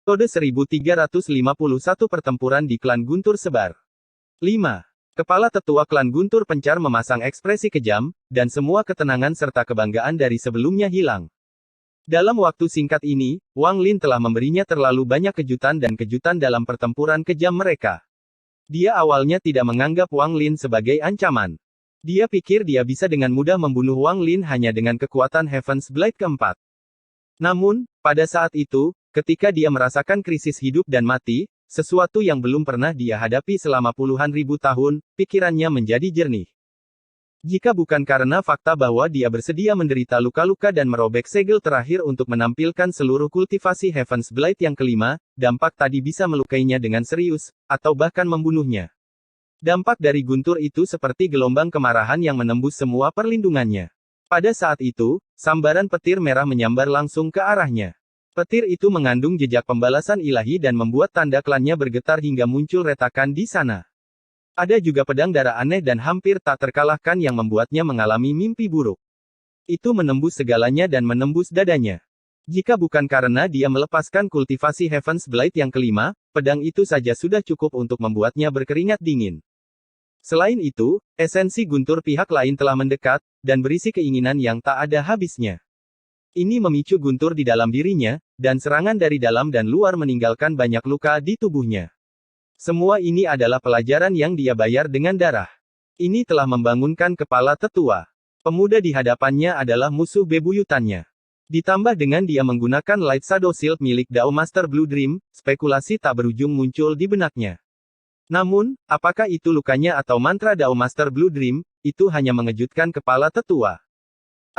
Kode 1351 Pertempuran di Klan Guntur Sebar. 5. Kepala Tetua Klan Guntur Pencar memasang ekspresi kejam, dan semua ketenangan serta kebanggaan dari sebelumnya hilang. Dalam waktu singkat ini, Wang Lin telah memberinya terlalu banyak kejutan dan kejutan dalam pertempuran kejam mereka. Dia awalnya tidak menganggap Wang Lin sebagai ancaman. Dia pikir dia bisa dengan mudah membunuh Wang Lin hanya dengan kekuatan Heaven's Blade keempat. Namun, pada saat itu, ketika dia merasakan krisis hidup dan mati, sesuatu yang belum pernah dia hadapi selama puluhan ribu tahun, pikirannya menjadi jernih. Jika bukan karena fakta bahwa dia bersedia menderita luka-luka dan merobek segel terakhir untuk menampilkan seluruh kultivasi Heaven's Blade yang kelima, dampak tadi bisa melukainya dengan serius, atau bahkan membunuhnya. Dampak dari guntur itu seperti gelombang kemarahan yang menembus semua perlindungannya. Pada saat itu, sambaran petir merah menyambar langsung ke arahnya. Petir itu mengandung jejak pembalasan ilahi dan membuat tanda klannya bergetar hingga muncul retakan di sana. Ada juga pedang darah aneh dan hampir tak terkalahkan yang membuatnya mengalami mimpi buruk. Itu menembus segalanya dan menembus dadanya. Jika bukan karena dia melepaskan kultivasi Heaven's Blade yang kelima, pedang itu saja sudah cukup untuk membuatnya berkeringat dingin. Selain itu, esensi guntur pihak lain telah mendekat, dan berisi keinginan yang tak ada habisnya. Ini memicu guntur di dalam dirinya, dan serangan dari dalam dan luar meninggalkan banyak luka di tubuhnya. Semua ini adalah pelajaran yang dia bayar dengan darah. Ini telah membangunkan kepala tetua. Pemuda di hadapannya adalah musuh bebuyutannya. Ditambah dengan dia menggunakan Light Shadow Shield milik Dao Master Blue Dream, spekulasi tak berujung muncul di benaknya. Namun, apakah itu lukanya atau mantra Dao Master Blue Dream, itu hanya mengejutkan kepala tetua.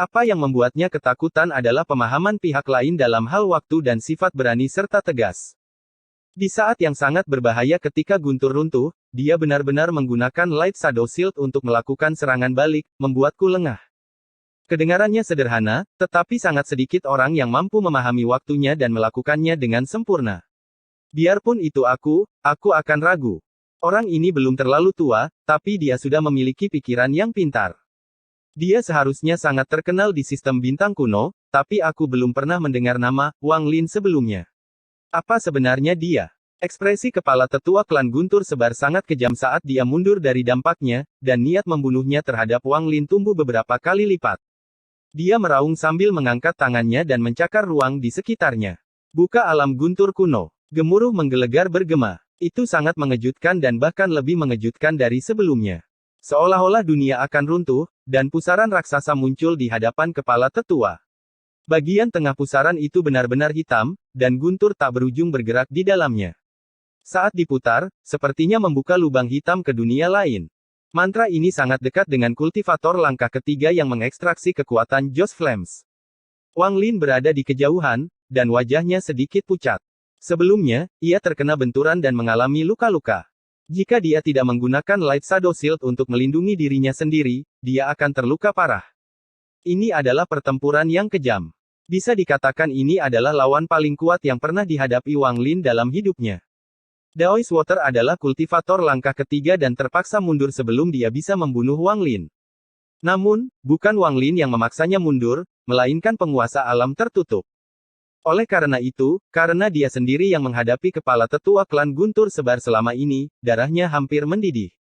Apa yang membuatnya ketakutan adalah pemahaman pihak lain dalam hal waktu dan sifat berani serta tegas. Di saat yang sangat berbahaya ketika guntur runtuh, dia benar-benar menggunakan Light Shadow Shield untuk melakukan serangan balik, membuatku lengah. Kedengarannya sederhana, tetapi sangat sedikit orang yang mampu memahami waktunya dan melakukannya dengan sempurna. Biarpun itu aku akan ragu. Orang ini belum terlalu tua, tapi dia sudah memiliki pikiran yang pintar. Dia seharusnya sangat terkenal di sistem bintang kuno, tapi aku belum pernah mendengar nama Wang Lin sebelumnya. Apa sebenarnya dia? Ekspresi kepala tetua klan Guntur Sebar sangat kejam saat dia mundur dari dampaknya, dan niat membunuhnya terhadap Wang Lin tumbuh beberapa kali lipat. Dia meraung sambil mengangkat tangannya dan mencakar ruang di sekitarnya. Buka alam Guntur kuno. Gemuruh menggelegar bergema. Itu sangat mengejutkan dan bahkan lebih mengejutkan dari sebelumnya. Seolah-olah dunia akan runtuh, dan pusaran raksasa muncul di hadapan kepala tetua. Bagian tengah pusaran itu benar-benar hitam, dan guntur tak berujung bergerak di dalamnya. Saat diputar, sepertinya membuka lubang hitam ke dunia lain. Mantra ini sangat dekat dengan kultivator langkah ketiga yang mengekstraksi kekuatan Joss Flames. Wang Lin berada di kejauhan, dan wajahnya sedikit pucat. Sebelumnya, ia terkena benturan dan mengalami luka-luka. Jika dia tidak menggunakan Light Shadow Shield untuk melindungi dirinya sendiri, dia akan terluka parah. Ini adalah pertempuran yang kejam. Bisa dikatakan ini adalah lawan paling kuat yang pernah dihadapi Wang Lin dalam hidupnya. Daoist Water adalah kultivator langkah ketiga dan terpaksa mundur sebelum dia bisa membunuh Wang Lin. Namun, bukan Wang Lin yang memaksanya mundur, melainkan penguasa alam tertutup. Oleh karena itu, karena dia sendiri yang menghadapi kepala tetua klan Guntur Sebar selama ini, darahnya hampir mendidih.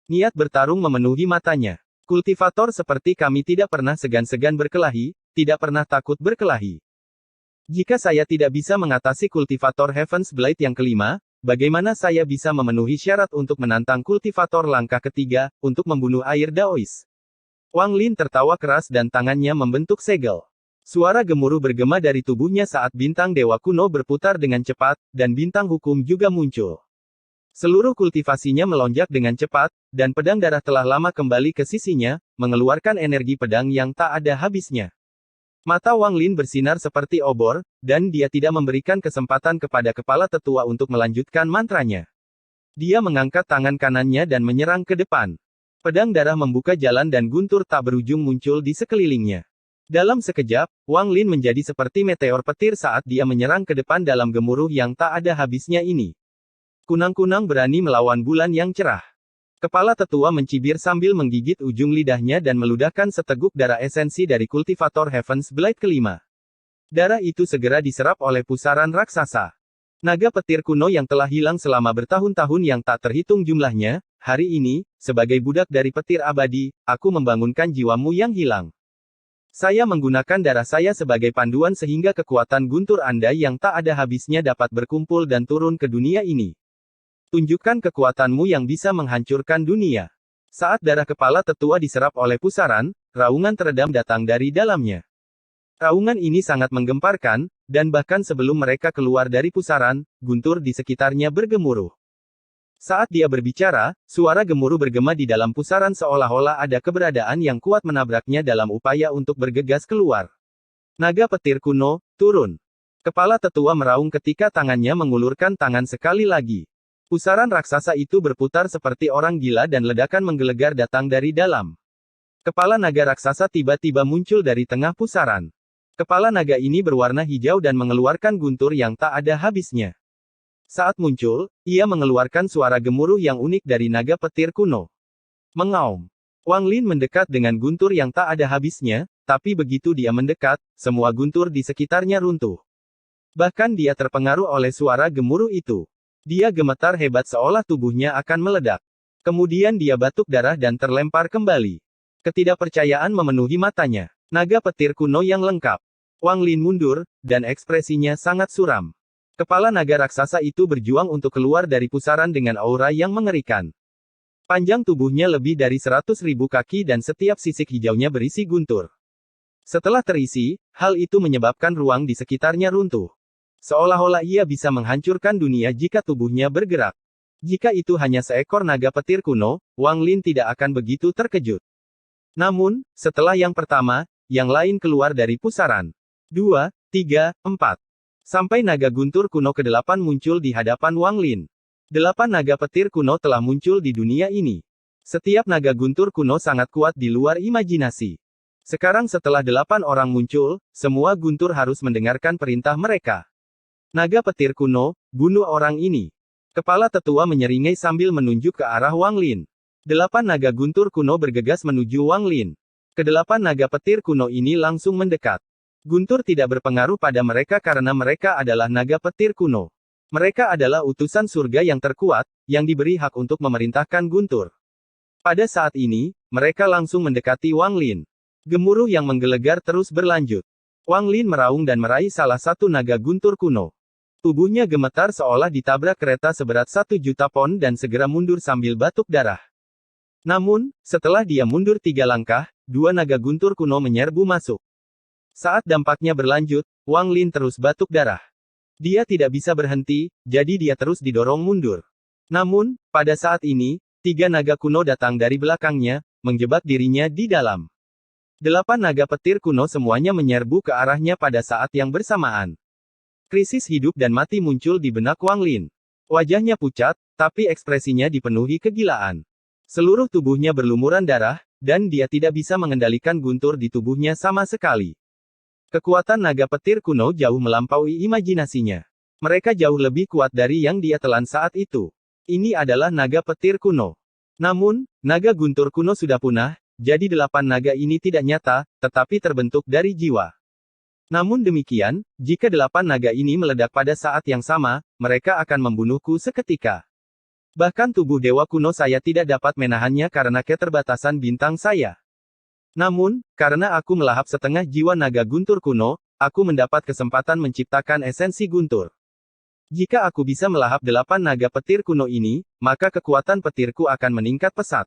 Niat bertarung memenuhi matanya. Kultivator seperti kami tidak pernah segan-segan berkelahi, tidak pernah takut berkelahi. Jika saya tidak bisa mengatasi kultivator Heaven's Blade yang kelima, bagaimana saya bisa memenuhi syarat untuk menantang kultivator langkah ketiga, untuk membunuh air Daois? Wang Lin tertawa keras dan tangannya membentuk segel. Suara gemuruh bergema dari tubuhnya saat bintang dewa kuno berputar dengan cepat, dan bintang hukum juga muncul. Seluruh kultivasinya melonjak dengan cepat, dan pedang darah telah lama kembali ke sisinya, mengeluarkan energi pedang yang tak ada habisnya. Mata Wang Lin bersinar seperti obor, dan dia tidak memberikan kesempatan kepada kepala tetua untuk melanjutkan mantranya. Dia mengangkat tangan kanannya dan menyerang ke depan. Pedang darah membuka jalan dan guntur tak berujung muncul di sekelilingnya. Dalam sekejap, Wang Lin menjadi seperti meteor petir saat dia menyerang ke depan dalam gemuruh yang tak ada habisnya ini. Kunang-kunang berani melawan bulan yang cerah. Kepala tetua mencibir sambil menggigit ujung lidahnya dan meludahkan seteguk darah esensi dari kultivator Heaven's Blade kelima. Darah itu segera diserap oleh pusaran raksasa. Naga petir kuno yang telah hilang selama bertahun-tahun yang tak terhitung jumlahnya, hari ini, sebagai budak dari petir abadi, aku membangunkan jiwamu yang hilang. Saya menggunakan darah saya sebagai panduan sehingga kekuatan guntur Anda yang tak ada habisnya dapat berkumpul dan turun ke dunia ini. Tunjukkan kekuatanmu yang bisa menghancurkan dunia. Saat darah kepala tetua diserap oleh pusaran, raungan teredam datang dari dalamnya. Raungan ini sangat menggemparkan, dan bahkan sebelum mereka keluar dari pusaran, guntur di sekitarnya bergemuruh. Saat dia berbicara, suara gemuruh bergema di dalam pusaran seolah-olah ada keberadaan yang kuat menabraknya dalam upaya untuk bergegas keluar. Naga petir kuno, turun. Kepala tetua meraung ketika tangannya mengulurkan tangan sekali lagi. Pusaran raksasa itu berputar seperti orang gila dan ledakan menggelegar datang dari dalam. Kepala naga raksasa tiba-tiba muncul dari tengah pusaran. Kepala naga ini berwarna hijau dan mengeluarkan guntur yang tak ada habisnya. Saat muncul, ia mengeluarkan suara gemuruh yang unik dari naga petir kuno. Mengaum. Wang Lin mendekat dengan guntur yang tak ada habisnya, tapi begitu dia mendekat, semua guntur di sekitarnya runtuh. Bahkan dia terpengaruh oleh suara gemuruh itu. Dia gemetar hebat seolah tubuhnya akan meledak. Kemudian dia batuk darah dan terlempar kembali. Ketidakpercayaan memenuhi matanya. Naga petir kuno yang lengkap. Wang Lin mundur, dan ekspresinya sangat suram. Kepala naga raksasa itu berjuang untuk keluar dari pusaran dengan aura yang mengerikan. Panjang tubuhnya lebih dari 100.000 kaki dan setiap sisik hijaunya berisi guntur. Setelah terisi, hal itu menyebabkan ruang di sekitarnya runtuh. Seolah-olah ia bisa menghancurkan dunia jika tubuhnya bergerak. Jika itu hanya seekor naga petir kuno, Wang Lin tidak akan begitu terkejut. Namun, setelah yang pertama, yang lain keluar dari pusaran. 2, 3, 4. Sampai naga guntur kuno ke-8 muncul di hadapan Wang Lin. 8 naga petir kuno telah muncul di dunia ini. Setiap naga guntur kuno sangat kuat di luar imajinasi. Sekarang setelah 8 orang muncul, semua guntur harus mendengarkan perintah mereka. Naga petir kuno, bunuh orang ini. Kepala tetua menyeringai sambil menunjuk ke arah Wang Lin. 8 naga guntur kuno bergegas menuju Wang Lin. Ke-8 naga petir kuno ini langsung mendekat. Guntur tidak berpengaruh pada mereka karena mereka adalah naga petir kuno. Mereka adalah utusan surga yang terkuat, yang diberi hak untuk memerintahkan guntur. Pada saat ini, mereka langsung mendekati Wang Lin. Gemuruh yang menggelegar terus berlanjut. Wang Lin meraung dan meraih salah satu naga guntur kuno. Tubuhnya gemetar seolah ditabrak kereta seberat 1 juta pon dan segera mundur sambil batuk darah. Namun, setelah dia mundur 3 langkah, 2 naga guntur kuno menyerbu masuk. Saat dampaknya berlanjut, Wang Lin terus batuk darah. Dia tidak bisa berhenti, jadi dia terus didorong mundur. Namun, pada saat ini, 3 naga kuno datang dari belakangnya, menjebak dirinya di dalam. 8 naga petir kuno semuanya menyerbu ke arahnya pada saat yang bersamaan. Krisis hidup dan mati muncul di benak Wang Lin. Wajahnya pucat, tapi ekspresinya dipenuhi kegilaan. Seluruh tubuhnya berlumuran darah, dan dia tidak bisa mengendalikan guntur di tubuhnya sama sekali. Kekuatan naga petir kuno jauh melampaui imajinasinya. Mereka jauh lebih kuat dari yang dia telan saat itu. Ini adalah naga petir kuno. Namun, naga guntur kuno sudah punah, jadi 8 naga ini tidak nyata, tetapi terbentuk dari jiwa. Namun demikian, jika 8 naga ini meledak pada saat yang sama, mereka akan membunuhku seketika. Bahkan tubuh dewa kuno saya tidak dapat menahannya karena keterbatasan bintang saya. Namun, karena aku melahap setengah jiwa naga guntur kuno, aku mendapat kesempatan menciptakan esensi guntur. Jika aku bisa melahap 8 naga petir kuno ini, maka kekuatan petirku akan meningkat pesat.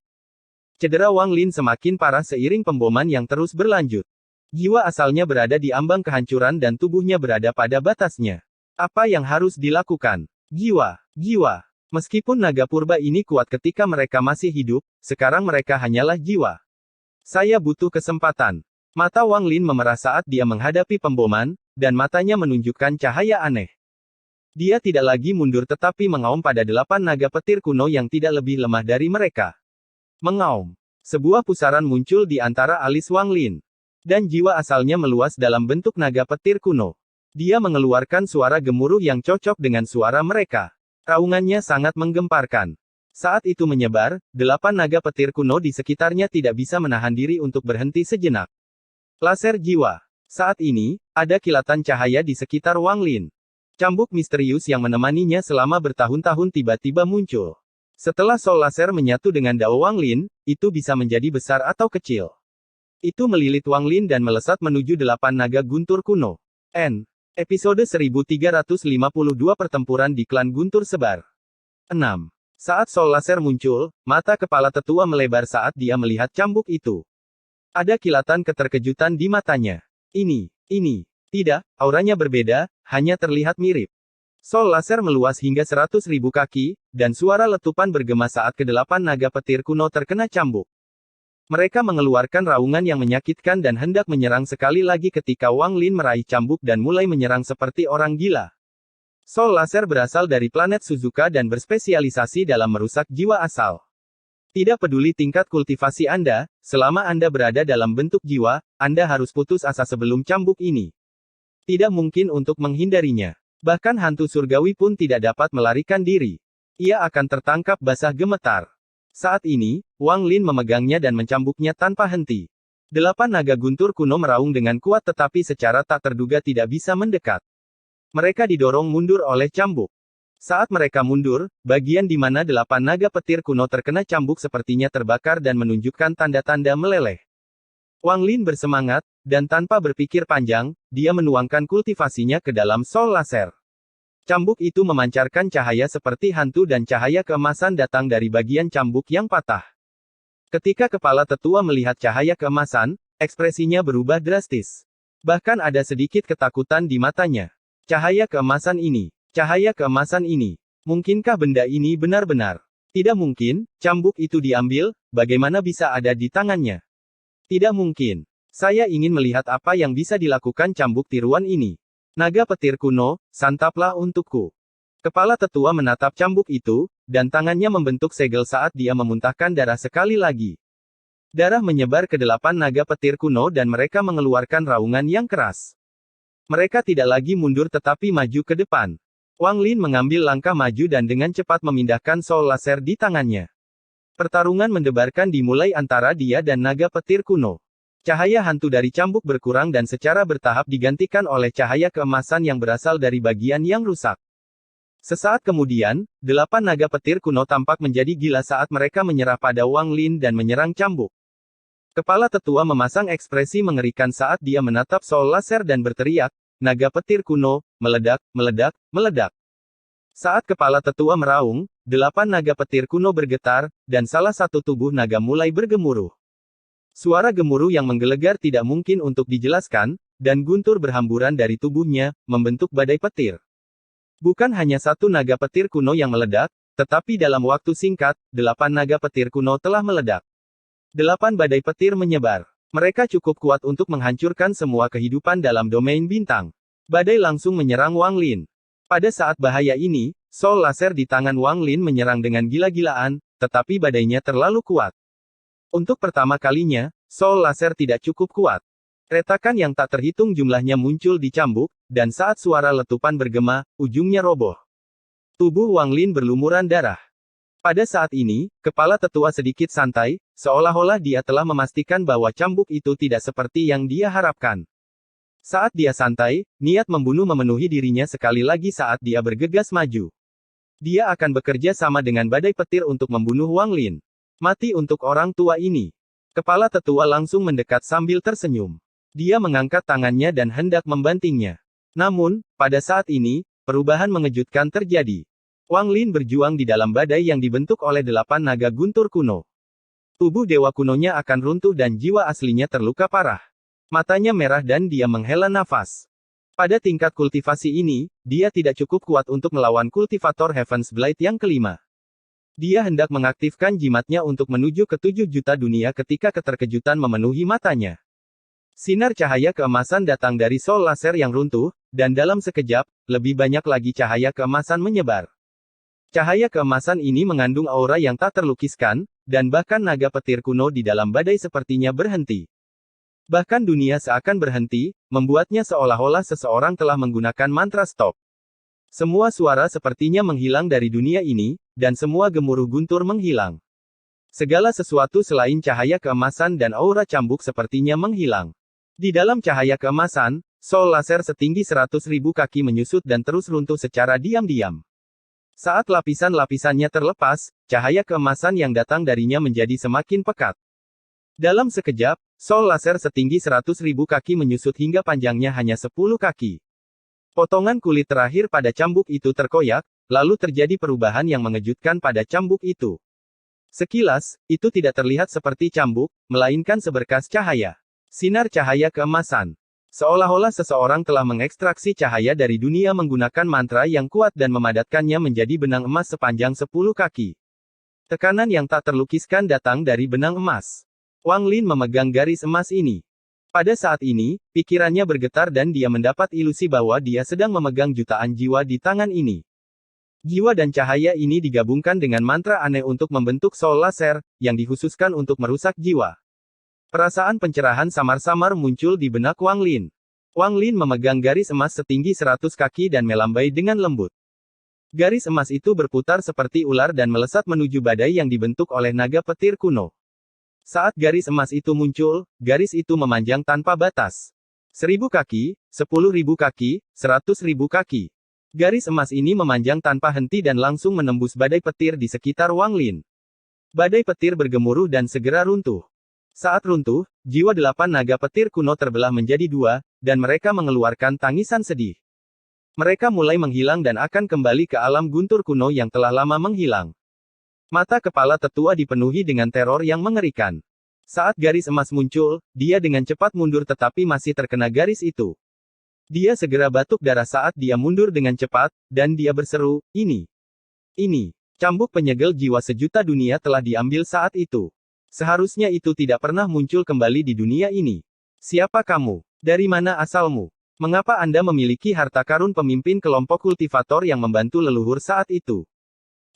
Cedera Wang Lin semakin parah seiring pemboman yang terus berlanjut. Jiwa asalnya berada di ambang kehancuran dan tubuhnya berada pada batasnya. Apa yang harus dilakukan? Jiwa. Meskipun naga purba ini kuat ketika mereka masih hidup, sekarang mereka hanyalah jiwa. Saya butuh kesempatan. Mata Wang Lin memerah saat dia menghadapi pemboman, dan matanya menunjukkan cahaya aneh. Dia tidak lagi mundur tetapi mengaum pada 8 naga petir kuno yang tidak lebih lemah dari mereka. Mengaum. Sebuah pusaran muncul di antara alis Wang Lin. Dan jiwa asalnya meluas dalam bentuk naga petir kuno. Dia mengeluarkan suara gemuruh yang cocok dengan suara mereka. Raungannya sangat menggemparkan. Saat itu menyebar, 8 naga petir kuno di sekitarnya tidak bisa menahan diri untuk berhenti sejenak. Laser jiwa. Saat ini, ada kilatan cahaya di sekitar Wang Lin. Cambuk misterius yang menemaninya selama bertahun-tahun tiba-tiba muncul. Setelah Soul Laser menyatu dengan Dao Wang Lin, itu bisa menjadi besar atau kecil. Itu melilit Wang Lin dan melesat menuju 8 naga guntur kuno. Episode 1352 Pertempuran di Klan Guntur Sebar. 6. Saat Soul Laser muncul, mata kepala tetua melebar saat dia melihat cambuk itu. Ada kilatan keterkejutan di matanya. Ini. Tidak, auranya berbeda, hanya terlihat mirip. Soul Laser meluas hingga 100.000 kaki, dan suara letupan bergema saat ke-8 naga petir kuno terkena cambuk. Mereka mengeluarkan raungan yang menyakitkan dan hendak menyerang sekali lagi ketika Wang Lin meraih cambuk dan mulai menyerang seperti orang gila. Soul Laser berasal dari planet Suzuka dan berspesialisasi dalam merusak jiwa asal. Tidak peduli tingkat kultivasi Anda, selama Anda berada dalam bentuk jiwa, Anda harus putus asa sebelum cambuk ini. Tidak mungkin untuk menghindarinya. Bahkan hantu surgawi pun tidak dapat melarikan diri. Ia akan tertangkap basah gemetar. Saat ini, Wang Lin memegangnya dan mencambuknya tanpa henti. 8 naga guntur kuno meraung dengan kuat tetapi secara tak terduga tidak bisa mendekat. Mereka didorong mundur oleh cambuk. Saat mereka mundur, bagian di mana 8 naga petir kuno terkena cambuk sepertinya terbakar dan menunjukkan tanda-tanda meleleh. Wang Lin bersemangat, dan tanpa berpikir panjang, dia menuangkan kultivasinya ke dalam Soul Laser. Cambuk itu memancarkan cahaya seperti hantu dan cahaya keemasan datang dari bagian cambuk yang patah. Ketika kepala tetua melihat cahaya keemasan, ekspresinya berubah drastis. Bahkan ada sedikit ketakutan di matanya. Cahaya keemasan ini. Mungkinkah benda ini benar-benar? Tidak mungkin, cambuk itu diambil, bagaimana bisa ada di tangannya? Tidak mungkin. Saya ingin melihat apa yang bisa dilakukan cambuk tiruan ini. Naga petir kuno, santaplah untukku. Kepala tetua menatap cambuk itu, dan tangannya membentuk segel saat dia memuntahkan darah sekali lagi. Darah menyebar ke 8 naga petir kuno dan mereka mengeluarkan raungan yang keras. Mereka tidak lagi mundur tetapi maju ke depan. Wang Lin mengambil langkah maju dan dengan cepat memindahkan Soul Laser di tangannya. Pertarungan mendebarkan dimulai antara dia dan naga petir kuno. Cahaya hantu dari cambuk berkurang dan secara bertahap digantikan oleh cahaya keemasan yang berasal dari bagian yang rusak. Sesaat kemudian, 8 naga petir kuno tampak menjadi gila saat mereka menyerah pada Wang Lin dan menyerang cambuk. Kepala tetua memasang ekspresi mengerikan saat dia menatap Soul Laser dan berteriak, "Naga petir kuno, meledak, meledak, meledak." Saat kepala tetua meraung, 8 naga petir kuno bergetar, dan salah satu tubuh naga mulai bergemuruh. Suara gemuruh yang menggelegar tidak mungkin untuk dijelaskan, dan guntur berhamburan dari tubuhnya, membentuk badai petir. Bukan hanya satu naga petir kuno yang meledak, tetapi dalam waktu singkat, 8 naga petir kuno telah meledak. 8 badai petir menyebar. Mereka cukup kuat untuk menghancurkan semua kehidupan dalam domain bintang. Badai langsung menyerang Wang Lin. Pada saat bahaya ini, Soul Laser di tangan Wang Lin menyerang dengan gila-gilaan, tetapi badainya terlalu kuat. Untuk pertama kalinya, Soul Laser tidak cukup kuat. Retakan yang tak terhitung jumlahnya muncul di cambuk, dan saat suara letupan bergema, ujungnya roboh. Tubuh Wang Lin berlumuran darah. Pada saat ini, kepala tetua sedikit santai, seolah-olah dia telah memastikan bahwa cambuk itu tidak seperti yang dia harapkan. Saat dia santai, niat membunuh memenuhi dirinya sekali lagi saat dia bergegas maju. Dia akan bekerja sama dengan badai petir untuk membunuh Wang Lin. Mati untuk orang tua ini. Kepala tetua langsung mendekat sambil tersenyum. Dia mengangkat tangannya dan hendak membantingnya. Namun, pada saat ini, perubahan mengejutkan terjadi. Wang Lin berjuang di dalam badai yang dibentuk oleh 8 naga guntur kuno. Tubuh dewa kunonya akan runtuh dan jiwa aslinya terluka parah. Matanya merah dan dia menghela nafas. Pada tingkat kultivasi ini, dia tidak cukup kuat untuk melawan kultivator Heaven's Blade yang kelima. Dia hendak mengaktifkan jimatnya untuk menuju ke 7 juta dunia ketika keterkejutan memenuhi matanya. Sinar cahaya keemasan datang dari Soul Laser yang runtuh, dan dalam sekejap, lebih banyak lagi cahaya keemasan menyebar. Cahaya keemasan ini mengandung aura yang tak terlukiskan, dan bahkan naga petir kuno di dalam badai sepertinya berhenti. Bahkan dunia seakan berhenti, membuatnya seolah-olah seseorang telah menggunakan mantra stop. Semua suara sepertinya menghilang dari dunia ini, dan semua gemuruh guntur menghilang. Segala sesuatu selain cahaya keemasan dan aura cambuk sepertinya menghilang. Di dalam cahaya keemasan, Soul laser setinggi 100.000 kaki menyusut dan terus runtuh secara diam-diam. Saat lapisan-lapisannya terlepas, cahaya keemasan yang datang darinya menjadi semakin pekat. Dalam sekejap, Soul laser setinggi 100.000 kaki menyusut hingga panjangnya hanya 10 kaki. Potongan kulit terakhir pada cambuk itu terkoyak, lalu terjadi perubahan yang mengejutkan pada cambuk itu. Sekilas, itu tidak terlihat seperti cambuk, melainkan seberkas cahaya. Sinar cahaya keemasan. Seolah-olah seseorang telah mengekstraksi cahaya dari dunia menggunakan mantra yang kuat dan memadatkannya menjadi benang emas sepanjang 10 kaki. Tekanan yang tak terlukiskan datang dari benang emas. Wang Lin memegang garis emas ini. Pada saat ini, pikirannya bergetar dan dia mendapat ilusi bahwa dia sedang memegang jutaan jiwa di tangan ini. Jiwa dan cahaya ini digabungkan dengan mantra aneh untuk membentuk soul laser, yang dikhususkan untuk merusak jiwa. Perasaan pencerahan samar-samar muncul di benak Wang Lin. Wang Lin memegang garis emas setinggi 100 kaki dan melambai dengan lembut. Garis emas itu berputar seperti ular dan melesat menuju badai yang dibentuk oleh naga petir kuno. Saat garis emas itu muncul, garis itu memanjang tanpa batas. 1.000 kaki, 10.000 kaki, 100.000 kaki. Garis emas ini memanjang tanpa henti dan langsung menembus badai petir di sekitar Wang Lin. Badai petir bergemuruh dan segera runtuh. Saat runtuh, jiwa 8 naga petir kuno terbelah menjadi 2, dan mereka mengeluarkan tangisan sedih. Mereka mulai menghilang dan akan kembali ke alam guntur kuno yang telah lama menghilang. Mata kepala tetua dipenuhi dengan teror yang mengerikan. Saat garis emas muncul, dia dengan cepat mundur tetapi masih terkena garis itu. Dia segera batuk darah saat dia mundur dengan cepat, dan dia berseru, "Ini. Cambuk penyegel jiwa sejuta dunia telah diambil saat itu. Seharusnya itu tidak pernah muncul kembali di dunia ini. Siapa kamu? Dari mana asalmu? Mengapa Anda memiliki harta karun pemimpin kelompok kultivator yang membantu leluhur saat itu?"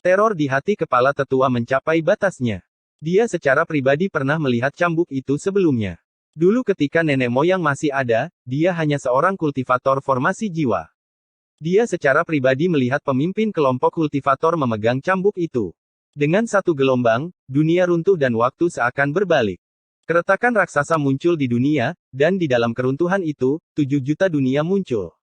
Teror di hati kepala tetua mencapai batasnya. Dia secara pribadi pernah melihat cambuk itu sebelumnya. Dulu ketika nenek moyang masih ada, dia hanya seorang kultivator formasi jiwa. Dia secara pribadi melihat pemimpin kelompok kultivator memegang cambuk itu. Dengan satu gelombang, dunia runtuh dan waktu seakan berbalik. Keretakan raksasa muncul di dunia, dan di dalam keruntuhan itu, 7 juta dunia muncul.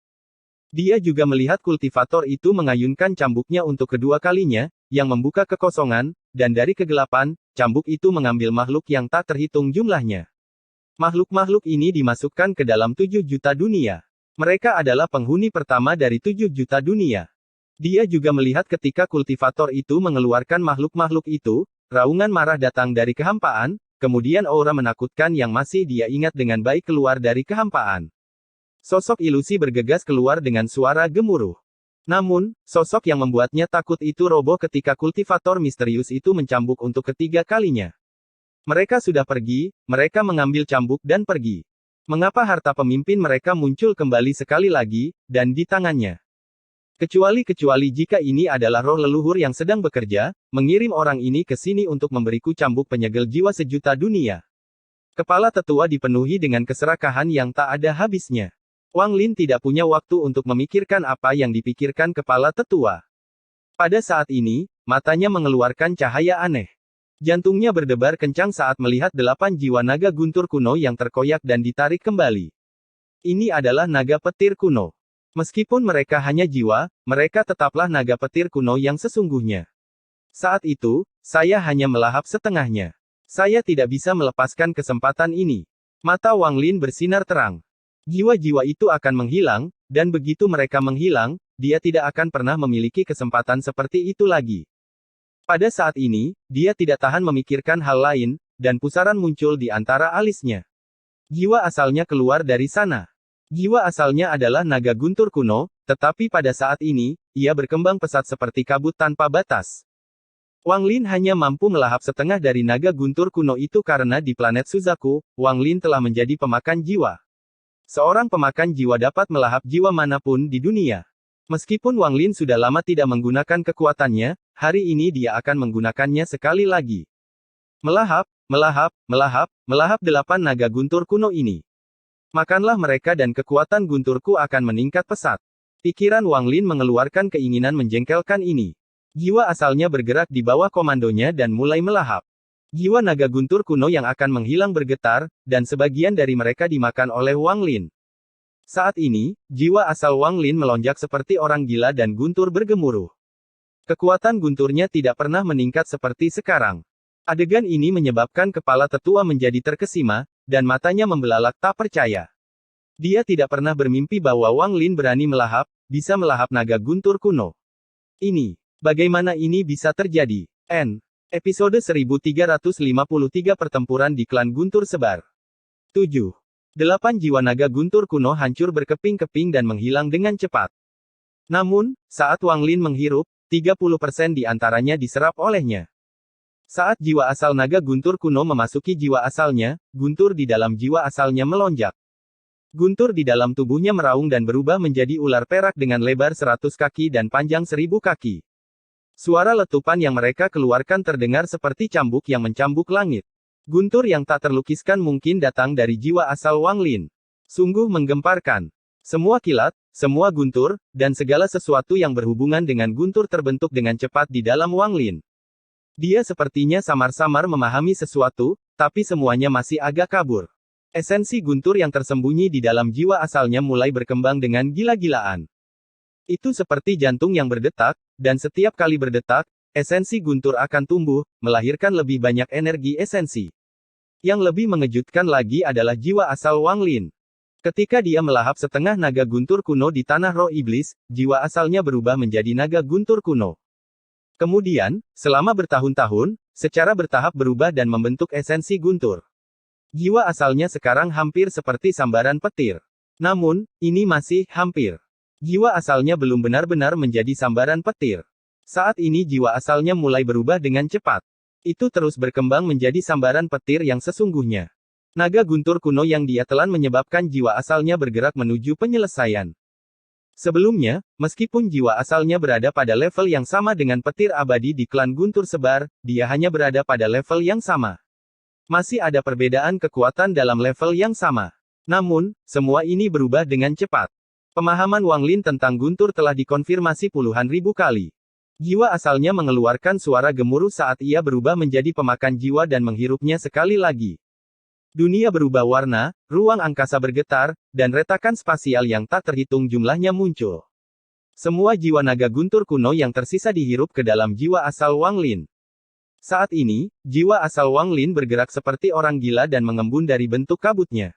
Dia juga melihat kultivator itu mengayunkan cambuknya untuk kedua kalinya, yang membuka kekosongan, dan dari kegelapan, cambuk itu mengambil makhluk yang tak terhitung jumlahnya. Makhluk-makhluk ini dimasukkan ke dalam 7 juta dunia. Mereka adalah penghuni pertama dari 7 juta dunia. Dia juga melihat ketika kultivator itu mengeluarkan makhluk-makhluk itu, raungan marah datang dari kehampaan, kemudian aura menakutkan yang masih dia ingat dengan baik keluar dari kehampaan. Sosok ilusi bergegas keluar dengan suara gemuruh. Namun, sosok yang membuatnya takut itu roboh ketika kultivator misterius itu mencambuk untuk ketiga kalinya. Mereka sudah pergi, mereka mengambil cambuk dan pergi. Mengapa harta pemimpin mereka muncul kembali sekali lagi, dan di tangannya? Kecuali jika ini adalah roh leluhur yang sedang bekerja, mengirim orang ini ke sini untuk memberiku cambuk penyegel jiwa sejuta dunia. Kepala tetua dipenuhi dengan keserakahan yang tak ada habisnya. Wang Lin tidak punya waktu untuk memikirkan apa yang dipikirkan kepala tetua. Pada saat ini, matanya mengeluarkan cahaya aneh. Jantungnya berdebar kencang saat melihat 8 jiwa naga guntur kuno yang terkoyak dan ditarik kembali. Ini adalah naga petir kuno. Meskipun mereka hanya jiwa, mereka tetaplah naga petir kuno yang sesungguhnya. Saat itu, saya hanya melahap setengahnya. Saya tidak bisa melepaskan kesempatan ini. Mata Wang Lin bersinar terang. Jiwa-jiwa itu akan menghilang, dan begitu mereka menghilang, dia tidak akan pernah memiliki kesempatan seperti itu lagi. Pada saat ini, dia tidak tahan memikirkan hal lain, dan pusaran muncul di antara alisnya. Jiwa asalnya keluar dari sana. Jiwa asalnya adalah naga guntur kuno, tetapi pada saat ini, ia berkembang pesat seperti kabut tanpa batas. Wang Lin hanya mampu melahap setengah dari naga guntur kuno itu karena di planet Suzaku, Wang Lin telah menjadi pemakan jiwa. Seorang pemakan jiwa dapat melahap jiwa manapun di dunia. Meskipun Wang Lin sudah lama tidak menggunakan kekuatannya, hari ini dia akan menggunakannya sekali lagi. Melahap 8 naga guntur kuno ini. Makanlah mereka dan kekuatan gunturku akan meningkat pesat. Pikiran Wang Lin mengeluarkan keinginan menjengkelkan ini. Jiwa asalnya bergerak di bawah komandonya dan mulai melahap. Jiwa naga guntur kuno yang akan menghilang bergetar, dan sebagian dari mereka dimakan oleh Wang Lin. Saat ini, jiwa asal Wang Lin melonjak seperti orang gila dan guntur bergemuruh. Kekuatan gunturnya tidak pernah meningkat seperti sekarang. Adegan ini menyebabkan kepala tetua menjadi terkesima, dan matanya membelalak tak percaya. Dia tidak pernah bermimpi bahwa Wang Lin berani bisa melahap naga guntur kuno. Bagaimana ini bisa terjadi? Episode 1353 Pertempuran di Klan Guntur Sebar. 7. 8 jiwa naga guntur kuno hancur berkeping-keping dan menghilang dengan cepat. Namun, saat Wang Lin menghirup, 30% di antaranya diserap olehnya. Saat jiwa asal naga guntur kuno memasuki jiwa asalnya, guntur di dalam jiwa asalnya melonjak. Guntur di dalam tubuhnya meraung dan berubah menjadi ular perak dengan lebar 100 kaki dan panjang 1000 kaki. Suara letupan yang mereka keluarkan terdengar seperti cambuk yang mencambuk langit. Guntur yang tak terlukiskan mungkin datang dari jiwa asal Wang Lin. Sungguh menggemparkan. Semua kilat, semua guntur, dan segala sesuatu yang berhubungan dengan guntur terbentuk dengan cepat di dalam Wang Lin. Dia sepertinya samar-samar memahami sesuatu, tapi semuanya masih agak kabur. Esensi guntur yang tersembunyi di dalam jiwa asalnya mulai berkembang dengan gila-gilaan. Itu seperti jantung yang berdetak, dan setiap kali berdetak, esensi guntur akan tumbuh, melahirkan lebih banyak energi esensi. Yang lebih mengejutkan lagi adalah jiwa asal Wang Lin. Ketika dia melahap setengah naga guntur kuno di tanah roh iblis, jiwa asalnya berubah menjadi naga guntur kuno. Kemudian, selama bertahun-tahun, secara bertahap berubah dan membentuk esensi guntur. Jiwa asalnya sekarang hampir seperti sambaran petir. Namun, ini masih hampir. Jiwa asalnya belum benar-benar menjadi sambaran petir. Saat ini jiwa asalnya mulai berubah dengan cepat. Itu terus berkembang menjadi sambaran petir yang sesungguhnya. Naga guntur kuno yang dia telan menyebabkan jiwa asalnya bergerak menuju penyelesaian. Sebelumnya, meskipun jiwa asalnya berada pada level yang sama dengan petir abadi di klan Guntur Sebar, dia hanya berada pada level yang sama. Masih ada perbedaan kekuatan dalam level yang sama. Namun, semua ini berubah dengan cepat. Pemahaman Wang Lin tentang guntur telah dikonfirmasi puluhan ribu kali. Jiwa asalnya mengeluarkan suara gemuruh saat ia berubah menjadi pemakan jiwa dan menghirupnya sekali lagi. Dunia berubah warna, ruang angkasa bergetar, dan retakan spasial yang tak terhitung jumlahnya muncul. Semua jiwa naga guntur kuno yang tersisa dihirup ke dalam jiwa asal Wang Lin. Saat ini, jiwa asal Wang Lin bergerak seperti orang gila dan mengembun dari bentuk kabutnya.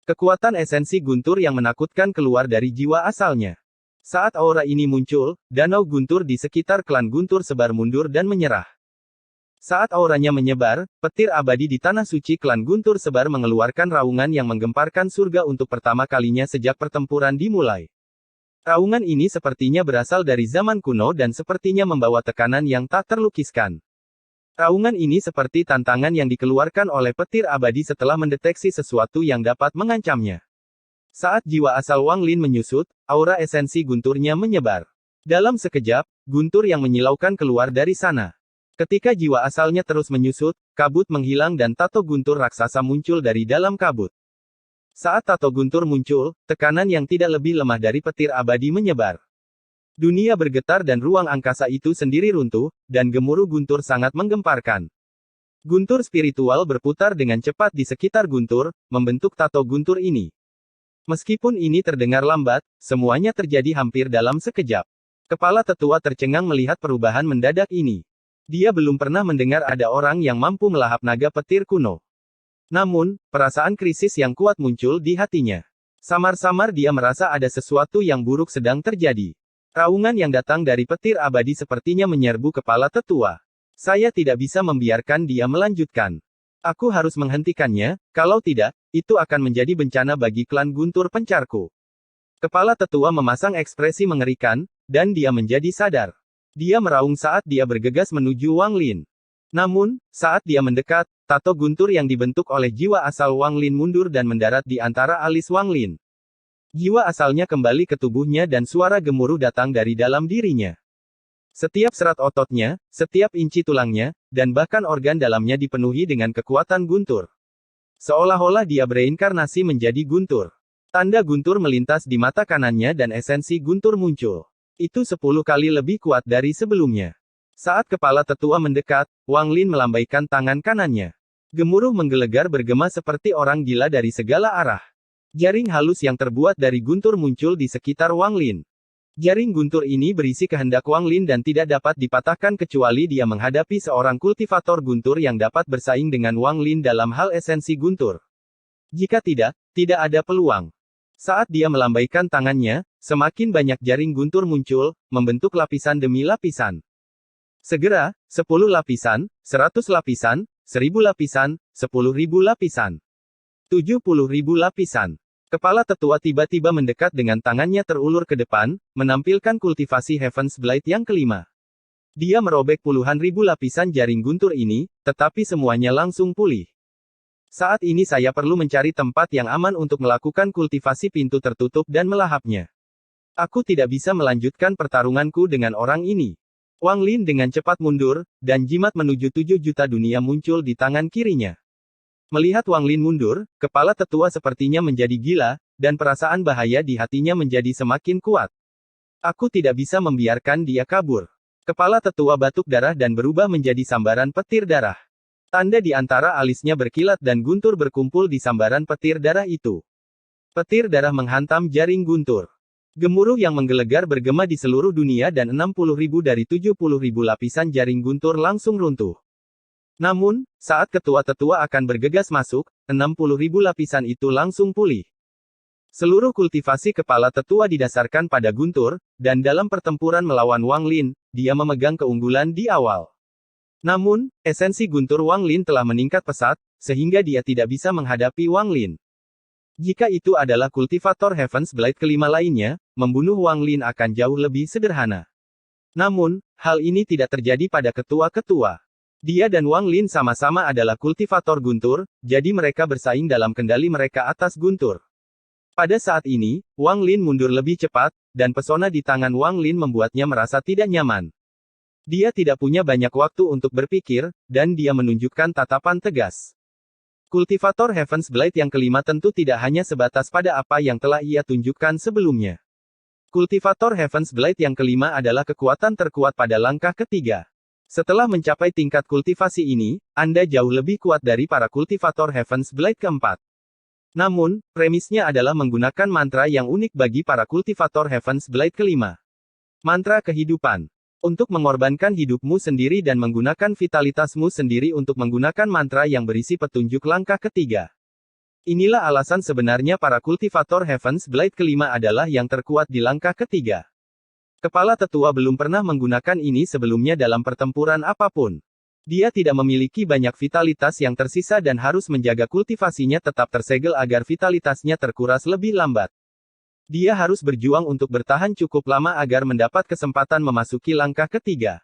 Kekuatan esensi guntur yang menakutkan keluar dari jiwa asalnya. Saat aura ini muncul, danau guntur di sekitar klan Guntur Sebar mundur dan menyerah. Saat auranya menyebar, petir abadi di tanah suci klan Guntur Sebar mengeluarkan raungan yang menggemparkan surga untuk pertama kalinya sejak pertempuran dimulai. Raungan ini sepertinya berasal dari zaman kuno dan sepertinya membawa tekanan yang tak terlukiskan. Raungan ini seperti tantangan yang dikeluarkan oleh petir abadi setelah mendeteksi sesuatu yang dapat mengancamnya. Saat jiwa asal Wang Lin menyusut, aura esensi gunturnya menyebar. Dalam sekejap, guntur yang menyilaukan keluar dari sana. Ketika jiwa asalnya terus menyusut, kabut menghilang dan tato guntur raksasa muncul dari dalam kabut. Saat tato guntur muncul, tekanan yang tidak lebih lemah dari petir abadi menyebar. Dunia bergetar dan ruang angkasa itu sendiri runtuh, dan gemuruh guntur sangat menggemparkan. Guntur spiritual berputar dengan cepat di sekitar guntur, membentuk tato guntur ini. Meskipun ini terdengar lambat, semuanya terjadi hampir dalam sekejap. Kepala tetua tercengang melihat perubahan mendadak ini. Dia belum pernah mendengar ada orang yang mampu melahap naga petir kuno. Namun, perasaan krisis yang kuat muncul di hatinya. Samar-samar dia merasa ada sesuatu yang buruk sedang terjadi. Raungan yang datang dari petir abadi sepertinya menyerbu kepala tetua. Saya tidak bisa membiarkan dia melanjutkan. Aku harus menghentikannya, kalau tidak, itu akan menjadi bencana bagi klan Guntur Pencarku. Kepala tetua memasang ekspresi mengerikan, dan dia menjadi sadar. Dia meraung saat dia bergegas menuju Wang Lin. Namun, saat dia mendekat, tato guntur yang dibentuk oleh jiwa asal Wang Lin mundur dan mendarat di antara alis Wang Lin. Jiwa asalnya kembali ke tubuhnya dan suara gemuruh datang dari dalam dirinya. Setiap serat ototnya, setiap inci tulangnya, dan bahkan organ dalamnya dipenuhi dengan kekuatan guntur. Seolah-olah dia bereinkarnasi menjadi guntur. Tanda guntur melintas di mata kanannya dan esensi guntur muncul. Itu 10 kali lebih kuat dari sebelumnya. Saat kepala tetua mendekat, Wang Lin melambaikan tangan kanannya. Gemuruh menggelegar bergema seperti orang gila dari segala arah. Jaring halus yang terbuat dari guntur muncul di sekitar Wang Lin. Jaring guntur ini berisi kehendak Wang Lin dan tidak dapat dipatahkan kecuali dia menghadapi seorang kultivator guntur yang dapat bersaing dengan Wang Lin dalam hal esensi guntur. Jika tidak, tidak ada peluang. Saat dia melambaikan tangannya, semakin banyak jaring guntur muncul, membentuk lapisan demi lapisan. Segera, 10 lapisan, 100 lapisan, 1000 lapisan, 10.000 lapisan, 70.000 lapisan. Kepala tetua tiba-tiba mendekat dengan tangannya terulur ke depan, menampilkan kultivasi Heaven's Blade yang kelima. Dia merobek puluhan ribu lapisan jaring guntur ini, tetapi semuanya langsung pulih. Saat ini saya perlu mencari tempat yang aman untuk melakukan kultivasi pintu tertutup dan melahapnya. Aku tidak bisa melanjutkan pertarunganku dengan orang ini. Wang Lin dengan cepat mundur, dan jimat menuju 7 juta dunia muncul di tangan kirinya. Melihat Wang Lin mundur, kepala tetua sepertinya menjadi gila, dan perasaan bahaya di hatinya menjadi semakin kuat. Aku tidak bisa membiarkan dia kabur. Kepala tetua batuk darah dan berubah menjadi sambaran petir darah. Tanda di antara alisnya berkilat dan guntur berkumpul di sambaran petir darah itu. Petir darah menghantam jaring guntur. Gemuruh yang menggelegar bergema di seluruh dunia dan 60.000 dari 70.000 lapisan jaring guntur langsung runtuh. Namun, saat ketua-tetua akan bergegas masuk, 60.000 lapisan itu langsung pulih. Seluruh kultivasi kepala tetua didasarkan pada guntur, dan dalam pertempuran melawan Wang Lin, dia memegang keunggulan di awal. Namun, esensi guntur Wang Lin telah meningkat pesat, sehingga dia tidak bisa menghadapi Wang Lin. Jika itu adalah kultivator Heaven's Blade kelima lainnya, membunuh Wang Lin akan jauh lebih sederhana. Namun, hal ini tidak terjadi pada ketua-ketua. Dia dan Wang Lin sama-sama adalah kultivator guntur, jadi mereka bersaing dalam kendali mereka atas guntur. Pada saat ini, Wang Lin mundur lebih cepat, dan pesona di tangan Wang Lin membuatnya merasa tidak nyaman. Dia tidak punya banyak waktu untuk berpikir, dan dia menunjukkan tatapan tegas. Kultivator Heaven's Blade yang kelima tentu tidak hanya sebatas pada apa yang telah ia tunjukkan sebelumnya. Kultivator Heaven's Blade yang kelima adalah kekuatan terkuat pada langkah ketiga. Setelah mencapai tingkat kultivasi ini, Anda jauh lebih kuat dari para kultivator Heaven's Blade keempat. Namun, premisnya adalah menggunakan mantra yang unik bagi para kultivator Heaven's Blade kelima. Mantra kehidupan. Untuk mengorbankan hidupmu sendiri dan menggunakan vitalitasmu sendiri untuk menggunakan mantra yang berisi petunjuk langkah ketiga. Inilah alasan sebenarnya para kultivator Heaven's Blade kelima adalah yang terkuat di langkah ketiga. Kepala tetua belum pernah menggunakan ini sebelumnya dalam pertempuran apapun. Dia tidak memiliki banyak vitalitas yang tersisa dan harus menjaga kultivasinya tetap tersegel agar vitalitasnya terkuras lebih lambat. Dia harus berjuang untuk bertahan cukup lama agar mendapat kesempatan memasuki langkah ketiga.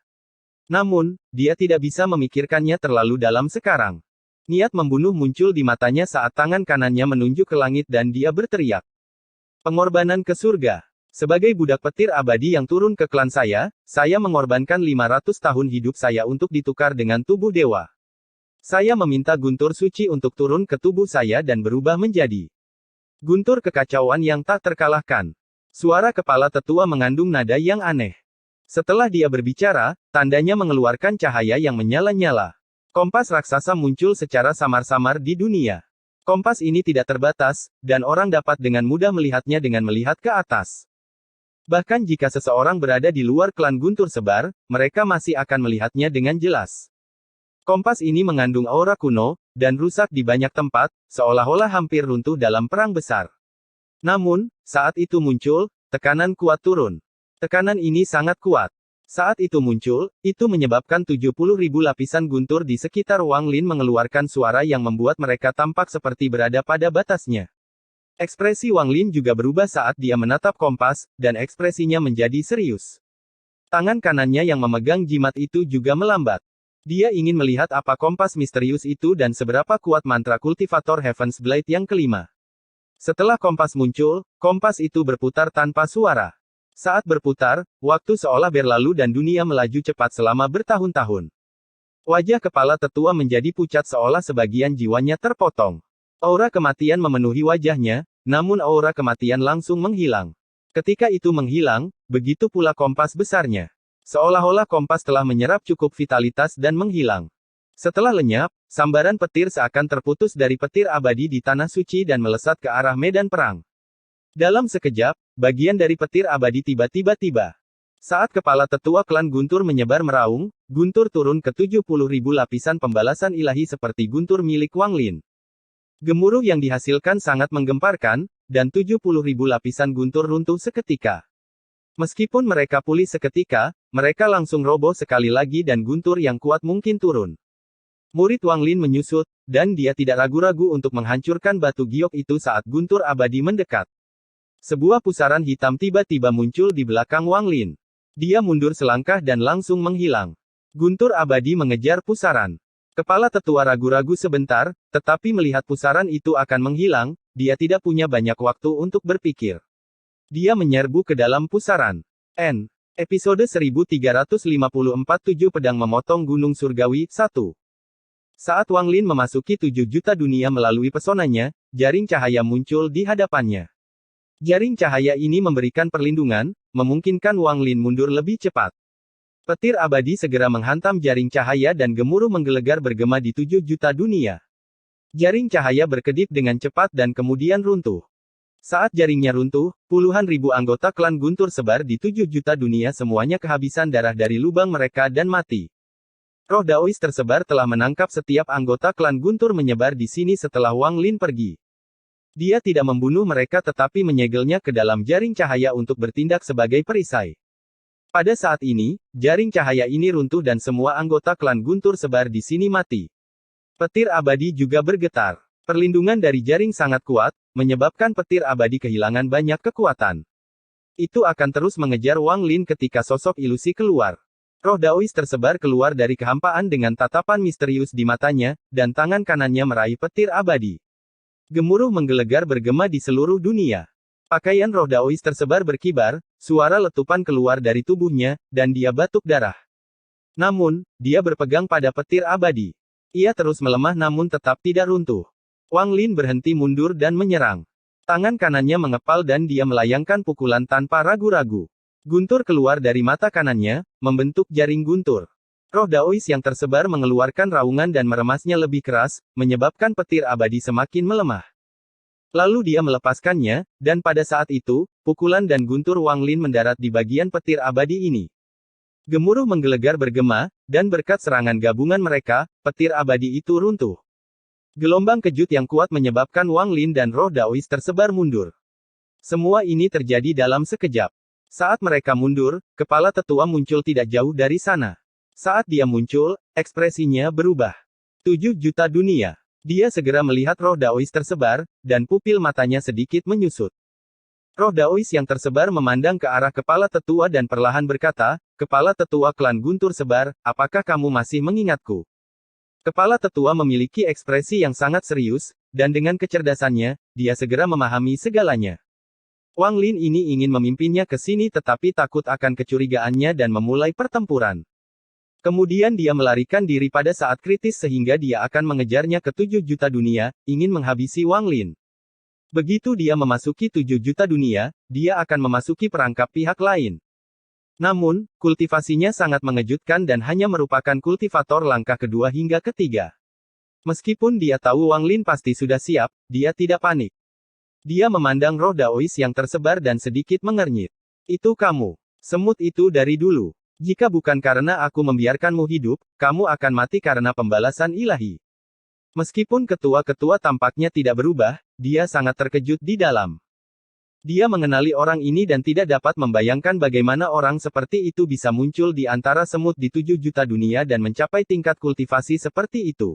Namun, dia tidak bisa memikirkannya terlalu dalam sekarang. Niat membunuh muncul di matanya saat tangan kanannya menunjuk ke langit dan dia berteriak. Pengorbanan ke surga. Sebagai budak petir abadi yang turun ke klan saya mengorbankan 500 tahun hidup saya untuk ditukar dengan tubuh dewa. Saya meminta guntur suci untuk turun ke tubuh saya dan berubah menjadi guntur kekacauan yang tak terkalahkan. Suara kepala tetua mengandung nada yang aneh. Setelah dia berbicara, tandanya mengeluarkan cahaya yang menyala-nyala. Kompas raksasa muncul secara samar-samar di dunia. Kompas ini tidak terbatas, dan orang dapat dengan mudah melihatnya dengan melihat ke atas. Bahkan jika seseorang berada di luar klan Guntur Sebar, mereka masih akan melihatnya dengan jelas. Kompas ini mengandung aura kuno, dan rusak di banyak tempat, seolah-olah hampir runtuh dalam perang besar. Namun, saat itu muncul, tekanan kuat turun. Tekanan ini sangat kuat. Saat itu muncul, itu menyebabkan 70.000 lapisan guntur di sekitar Wang Lin mengeluarkan suara yang membuat mereka tampak seperti berada pada batasnya. Ekspresi Wang Lin juga berubah saat dia menatap kompas, dan ekspresinya menjadi serius. Tangan kanannya yang memegang jimat itu juga melambat. Dia ingin melihat apa kompas misterius itu dan seberapa kuat mantra kultivator Heaven's Blade yang kelima. Setelah kompas muncul, kompas itu berputar tanpa suara. Saat berputar, waktu seolah berlalu dan dunia melaju cepat selama bertahun-tahun. Wajah kepala tetua menjadi pucat seolah sebagian jiwanya terpotong. Aura kematian memenuhi wajahnya, namun aura kematian langsung menghilang. Ketika itu menghilang, begitu pula kompas besarnya. Seolah-olah kompas telah menyerap cukup vitalitas dan menghilang. Setelah lenyap, sambaran petir seakan terputus dari petir abadi di tanah suci dan melesat ke arah medan perang. Dalam sekejap, bagian dari petir abadi tiba-tiba tiba. Saat kepala tetua klan Guntur menyebar meraung, Guntur turun ke 70.000 lapisan pembalasan ilahi seperti guntur milik Wang Lin. Gemuruh yang dihasilkan sangat menggemparkan, dan 70.000 lapisan guntur runtuh seketika. Meskipun mereka pulih seketika, mereka langsung roboh sekali lagi dan guntur yang kuat mungkin turun. Murid Wang Lin menyusut, dan dia tidak ragu-ragu untuk menghancurkan batu giok itu saat guntur abadi mendekat. Sebuah pusaran hitam tiba-tiba muncul di belakang Wang Lin. Dia mundur selangkah dan langsung menghilang. Guntur abadi mengejar pusaran. Kepala tetua ragu-ragu sebentar, tetapi melihat pusaran itu akan menghilang, dia tidak punya banyak waktu untuk berpikir. Dia menyerbu ke dalam pusaran. Episode 1354 7 Pedang Memotong Gunung Surgawi 1. Saat Wang Lin memasuki 7 juta dunia melalui pesonanya, jaring cahaya muncul di hadapannya. Jaring cahaya ini memberikan perlindungan, memungkinkan Wang Lin mundur lebih cepat. Petir abadi segera menghantam jaring cahaya dan gemuruh menggelegar bergema di 7 juta dunia. Jaring cahaya berkedip dengan cepat dan kemudian runtuh. Saat jaringnya runtuh, puluhan ribu anggota klan Guntur sebar di 7 juta dunia semuanya kehabisan darah dari lubang mereka dan mati. Roh Daois tersebar telah menangkap setiap anggota klan Guntur menyebar di sini setelah Wang Lin pergi. Dia tidak membunuh mereka tetapi menyegelnya ke dalam jaring cahaya untuk bertindak sebagai perisai. Pada saat ini, jaring cahaya ini runtuh dan semua anggota klan Guntur sebar di sini mati. Petir abadi juga bergetar. Perlindungan dari jaring sangat kuat, menyebabkan petir abadi kehilangan banyak kekuatan. Itu akan terus mengejar Wang Lin ketika sosok ilusi keluar. Roh Daois tersebar keluar dari kehampaan dengan tatapan misterius di matanya, dan tangan kanannya meraih petir abadi. Gemuruh menggelegar bergema di seluruh dunia. Pakaian roh Daois tersebar berkibar, suara letupan keluar dari tubuhnya, dan dia batuk darah. Namun, dia berpegang pada petir abadi. Ia terus melemah namun tetap tidak runtuh. Wang Lin berhenti mundur dan menyerang. Tangan kanannya mengepal dan dia melayangkan pukulan tanpa ragu-ragu. Guntur keluar dari mata kanannya, membentuk jaring guntur. Roh Daois yang tersebar mengeluarkan raungan dan meremasnya lebih keras, menyebabkan petir abadi semakin melemah. Lalu dia melepaskannya, dan pada saat itu, pukulan dan guntur Wang Lin mendarat di bagian petir abadi ini. Gemuruh menggelegar bergema, dan berkat serangan gabungan mereka, petir abadi itu runtuh. Gelombang kejut yang kuat menyebabkan Wang Lin dan roh Daois tersebar mundur. Semua ini terjadi dalam sekejap. Saat mereka mundur, kepala tetua muncul tidak jauh dari sana. Saat dia muncul, ekspresinya berubah. 7 juta dunia. Dia segera melihat roh Daois tersebar, dan pupil matanya sedikit menyusut. Roh Daois yang tersebar memandang ke arah kepala tetua dan perlahan berkata, "Kepala tetua klan Guntur sebar, apakah kamu masih mengingatku?" Kepala tetua memiliki ekspresi yang sangat serius, dan dengan kecerdasannya, dia segera memahami segalanya. Wang Lin ini ingin memimpinnya ke sini tetapi takut akan kecurigaannya dan memulai pertempuran. Kemudian dia melarikan diri pada saat kritis sehingga dia akan mengejarnya ke 7 juta dunia, ingin menghabisi Wang Lin. Begitu dia memasuki 7 juta dunia, dia akan memasuki perangkap pihak lain. Namun, kultivasinya sangat mengejutkan dan hanya merupakan kultivator langkah kedua hingga ketiga. Meskipun dia tahu Wang Lin pasti sudah siap, dia tidak panik. Dia memandang roh Daois yang tersebar dan sedikit mengernyit. "Itu kamu. Semut itu dari dulu. Jika bukan karena aku membiarkanmu hidup, kamu akan mati karena pembalasan ilahi." Meskipun ketua-ketua tampaknya tidak berubah, dia sangat terkejut di dalam. Dia mengenali orang ini dan tidak dapat membayangkan bagaimana orang seperti itu bisa muncul di antara semut di 7 juta dunia dan mencapai tingkat kultivasi seperti itu.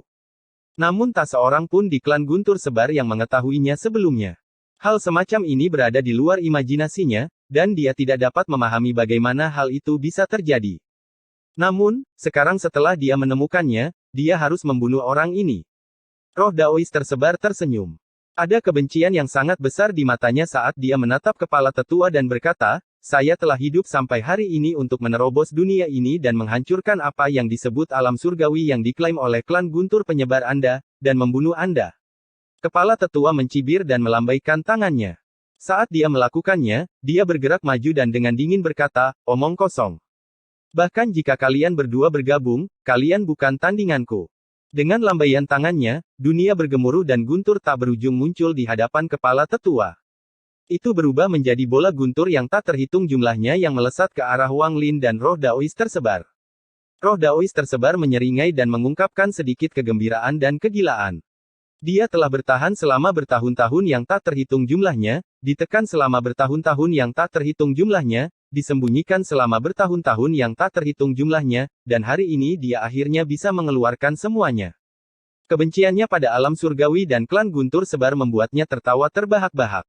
Namun tak seorang pun di klan Guntur sebar yang mengetahuinya sebelumnya. Hal semacam ini berada di luar imajinasinya, dan dia tidak dapat memahami bagaimana hal itu bisa terjadi. Namun, sekarang setelah dia menemukannya, dia harus membunuh orang ini. Roh Daois tersebar tersenyum. Ada kebencian yang sangat besar di matanya saat dia menatap kepala tetua dan berkata, "Saya telah hidup sampai hari ini untuk menerobos dunia ini dan menghancurkan apa yang disebut alam surgawi yang diklaim oleh klan Guntur penyebar Anda, dan membunuh Anda." Kepala tetua mencibir dan melambaikan tangannya. Saat dia melakukannya, dia bergerak maju dan dengan dingin berkata, "Omong kosong. Bahkan jika kalian berdua bergabung, kalian bukan tandinganku." Dengan lambaian tangannya, dunia bergemuruh dan guntur tak berujung muncul di hadapan kepala tetua. Itu berubah menjadi bola guntur yang tak terhitung jumlahnya yang melesat ke arah Wang Lin dan roh Daois tersebar. Roh Daois tersebar menyeringai dan mengungkapkan sedikit kegembiraan dan kegilaan. Dia telah bertahan selama bertahun-tahun yang tak terhitung jumlahnya, ditekan selama bertahun-tahun yang tak terhitung jumlahnya, disembunyikan selama bertahun-tahun yang tak terhitung jumlahnya, dan hari ini dia akhirnya bisa mengeluarkan semuanya. Kebenciannya pada alam surgawi dan klan guntur sebar membuatnya tertawa terbahak-bahak.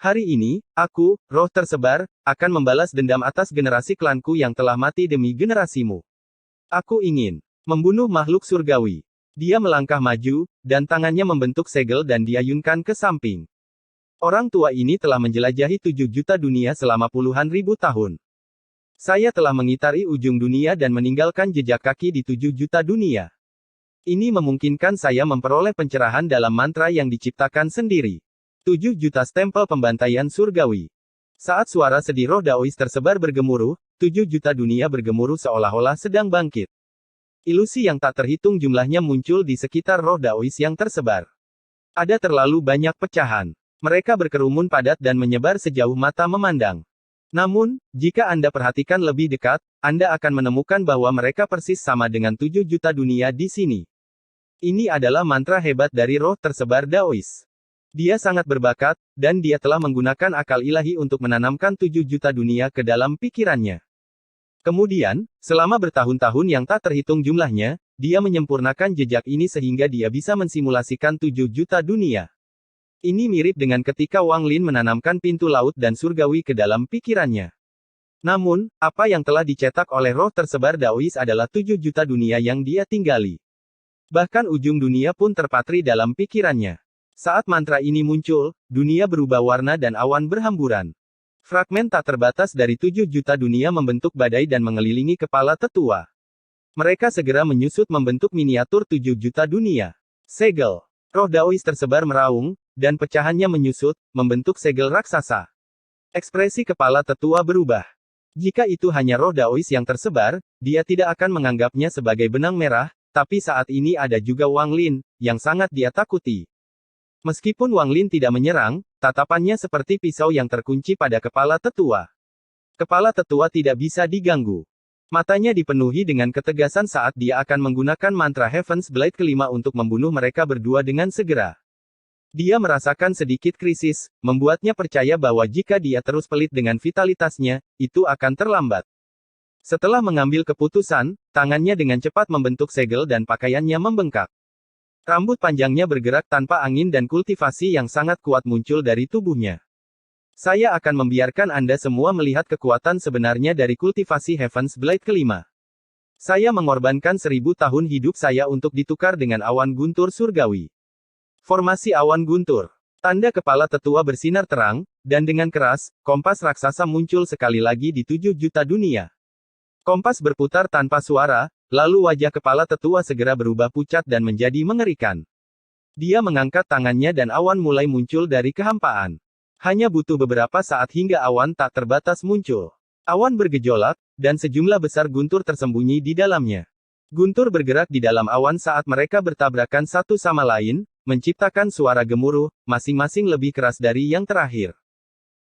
Hari ini, aku, roh tersebar, akan membalas dendam atas generasi klanku yang telah mati demi generasimu. Aku ingin membunuh makhluk surgawi. Dia melangkah maju, dan tangannya membentuk segel dan diayunkan ke samping. Orang tua ini telah menjelajahi 7 juta dunia selama puluhan ribu tahun. Saya telah mengitari ujung dunia dan meninggalkan jejak kaki di 7 juta dunia. Ini memungkinkan saya memperoleh pencerahan dalam mantra yang diciptakan sendiri. 7 juta stempel pembantaian surgawi. Saat suara sedih roh Daois tersebar bergemuruh, 7 juta dunia bergemuruh seolah-olah sedang bangkit. Ilusi yang tak terhitung jumlahnya muncul di sekitar roh Daois yang tersebar. Ada terlalu banyak pecahan. Mereka berkerumun padat dan menyebar sejauh mata memandang. Namun, jika Anda perhatikan lebih dekat, Anda akan menemukan bahwa mereka persis sama dengan 7 juta dunia di sini. Ini adalah mantra hebat dari roh tersebar Daois. Dia sangat berbakat, dan dia telah menggunakan akal ilahi untuk menanamkan 7 juta dunia ke dalam pikirannya. Kemudian, selama bertahun-tahun yang tak terhitung jumlahnya, dia menyempurnakan jejak ini sehingga dia bisa mensimulasikan 7 juta dunia. Ini mirip dengan ketika Wang Lin menanamkan pintu laut dan surgawi ke dalam pikirannya. Namun, apa yang telah dicetak oleh roh tersebar Daois adalah 7 juta dunia yang dia tinggali. Bahkan ujung dunia pun terpatri dalam pikirannya. Saat mantra ini muncul, dunia berubah warna dan awan berhamburan. Fragmen tak terbatas dari 7 juta dunia membentuk badai dan mengelilingi kepala tetua. Mereka segera menyusut membentuk miniatur 7 juta dunia. Segel. Roh Daois tersebar meraung, dan pecahannya menyusut, membentuk segel raksasa. Ekspresi kepala tetua berubah. Jika itu hanya roh Daois yang tersebar, dia tidak akan menganggapnya sebagai benang merah, tapi saat ini ada juga Wang Lin, yang sangat dia takuti. Meskipun Wang Lin tidak menyerang, tatapannya seperti pisau yang terkunci pada kepala tetua. Kepala tetua tidak bisa diganggu. Matanya dipenuhi dengan ketegasan saat dia akan menggunakan mantra Heaven's Blade kelima untuk membunuh mereka berdua dengan segera. Dia merasakan sedikit krisis, membuatnya percaya bahwa jika dia terus pelit dengan vitalitasnya, itu akan terlambat. Setelah mengambil keputusan, tangannya dengan cepat membentuk segel dan pakaiannya membengkak. Rambut panjangnya bergerak tanpa angin dan kultivasi yang sangat kuat muncul dari tubuhnya. Saya akan membiarkan Anda semua melihat kekuatan sebenarnya dari kultivasi Heaven's Blade kelima. Saya mengorbankan 1000 tahun hidup saya untuk ditukar dengan awan guntur surgawi. Formasi awan guntur. Tanda kepala tetua bersinar terang, dan dengan keras, kompas raksasa muncul sekali lagi di 7 juta dunia. Kompas berputar tanpa suara, lalu wajah kepala tetua segera berubah pucat dan menjadi mengerikan. Dia mengangkat tangannya dan awan mulai muncul dari kehampaan. Hanya butuh beberapa saat hingga awan tak terbatas muncul. Awan bergejolak, dan sejumlah besar guntur tersembunyi di dalamnya. Guntur bergerak di dalam awan saat mereka bertabrakan satu sama lain, menciptakan suara gemuruh, masing-masing lebih keras dari yang terakhir.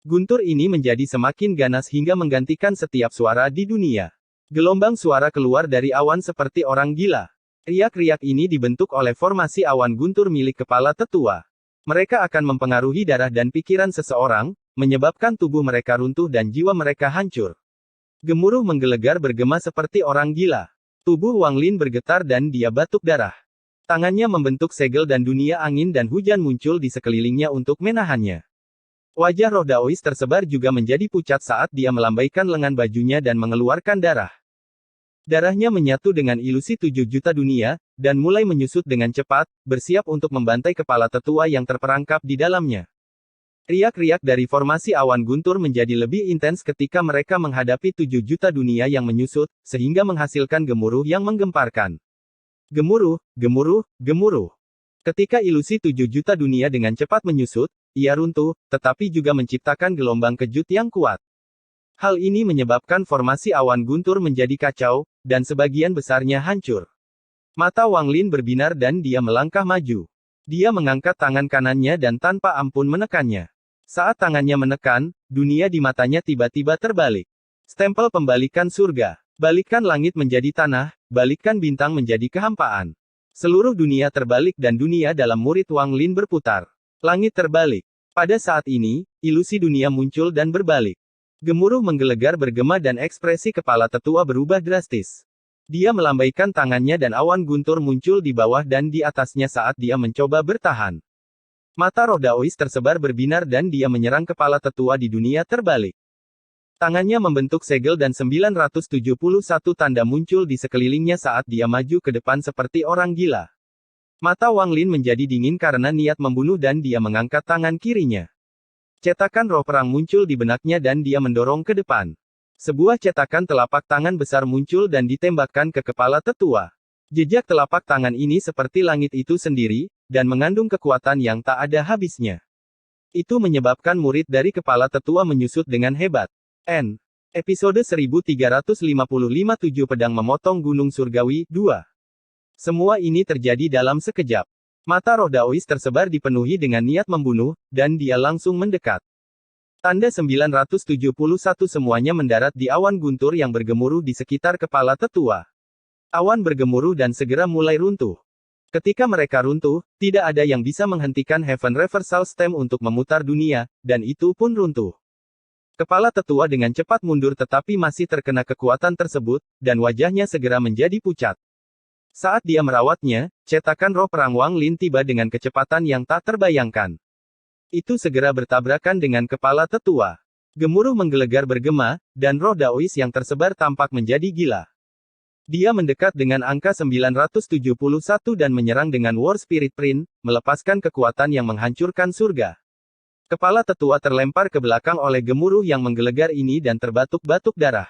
Guntur ini menjadi semakin ganas hingga menggantikan setiap suara di dunia. Gelombang suara keluar dari awan seperti orang gila. Riak-riak ini dibentuk oleh formasi awan guntur milik kepala tetua. Mereka akan mempengaruhi darah dan pikiran seseorang, menyebabkan tubuh mereka runtuh dan jiwa mereka hancur. Gemuruh menggelegar bergema seperti orang gila. Tubuh Wang Lin bergetar dan dia batuk darah. Tangannya membentuk segel dan dunia angin dan hujan muncul di sekelilingnya untuk menahannya. Wajah roh Daois tersebar juga menjadi pucat saat dia melambaikan lengan bajunya dan mengeluarkan darah. Darahnya menyatu dengan ilusi 7 juta dunia, dan mulai menyusut dengan cepat, bersiap untuk membantai kepala tetua yang terperangkap di dalamnya. Riak-riak dari formasi awan guntur menjadi lebih intens ketika mereka menghadapi 7 juta dunia yang menyusut, sehingga menghasilkan gemuruh yang menggemparkan. Gemuruh, gemuruh, gemuruh. Ketika ilusi 7 juta dunia dengan cepat menyusut, ia runtuh, tetapi juga menciptakan gelombang kejut yang kuat. Hal ini menyebabkan formasi awan guntur menjadi kacau, dan sebagian besarnya hancur. Mata Wang Lin berbinar dan dia melangkah maju. Dia mengangkat tangan kanannya dan tanpa ampun menekannya. Saat tangannya menekan, dunia di matanya tiba-tiba terbalik. Stempel pembalikan surga. Balikkan langit menjadi tanah, balikkan bintang menjadi kehampaan. Seluruh dunia terbalik dan dunia dalam murid Wang Lin berputar. Langit terbalik. Pada saat ini, ilusi dunia muncul dan berbalik. Gemuruh menggelegar bergema dan ekspresi kepala tetua berubah drastis. Dia melambaikan tangannya dan awan guntur muncul di bawah dan di atasnya saat dia mencoba bertahan. Mata roh Daois tersebar berbinar dan dia menyerang kepala tetua di dunia terbalik. Tangannya membentuk segel dan 971 tanda muncul di sekelilingnya saat dia maju ke depan seperti orang gila. Mata Wang Lin menjadi dingin karena niat membunuh dan dia mengangkat tangan kirinya. Cetakan roh perang muncul di benaknya dan dia mendorong ke depan. Sebuah cetakan telapak tangan besar muncul dan ditembakkan ke kepala tetua. Jejak telapak tangan ini seperti langit itu sendiri, dan mengandung kekuatan yang tak ada habisnya. Itu menyebabkan murid dari kepala tetua menyusut dengan hebat. Episode 1355 7 Pedang Memotong Gunung Surgawi, 2. Semua ini terjadi dalam sekejap. Mata roh Daois tersebar dipenuhi dengan niat membunuh, dan dia langsung mendekat. Tanda 971 semuanya mendarat di awan guntur yang bergemuruh di sekitar kepala tetua. Awan bergemuruh dan segera mulai runtuh. Ketika mereka runtuh, tidak ada yang bisa menghentikan Heaven Reversal Stem untuk memutar dunia, dan itu pun runtuh. Kepala tetua dengan cepat mundur tetapi masih terkena kekuatan tersebut, dan wajahnya segera menjadi pucat. Saat dia merawatnya, cetakan roh perang Wang Lin tiba dengan kecepatan yang tak terbayangkan. Itu segera bertabrakan dengan kepala tetua. Gemuruh menggelegar bergema, dan roh Daois yang tersebar tampak menjadi gila. Dia mendekat dengan angka 971 dan menyerang dengan War Spirit Print, melepaskan kekuatan yang menghancurkan surga. Kepala tetua terlempar ke belakang oleh gemuruh yang menggelegar ini dan terbatuk-batuk darah.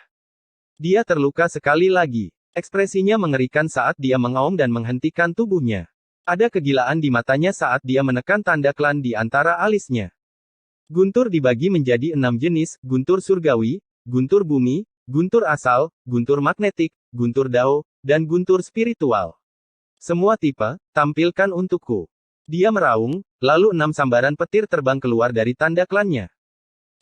Dia terluka sekali lagi. Ekspresinya mengerikan saat dia mengaum dan menghentikan tubuhnya. Ada kegilaan di matanya saat dia menekan tanda klan di antara alisnya. Guntur dibagi menjadi 6 jenis, guntur surgawi, guntur bumi, guntur asal, guntur magnetik, guntur dao, dan guntur spiritual. Semua tipe, tampilkan untukku. Dia meraung, lalu 6 sambaran petir terbang keluar dari tanda klannya.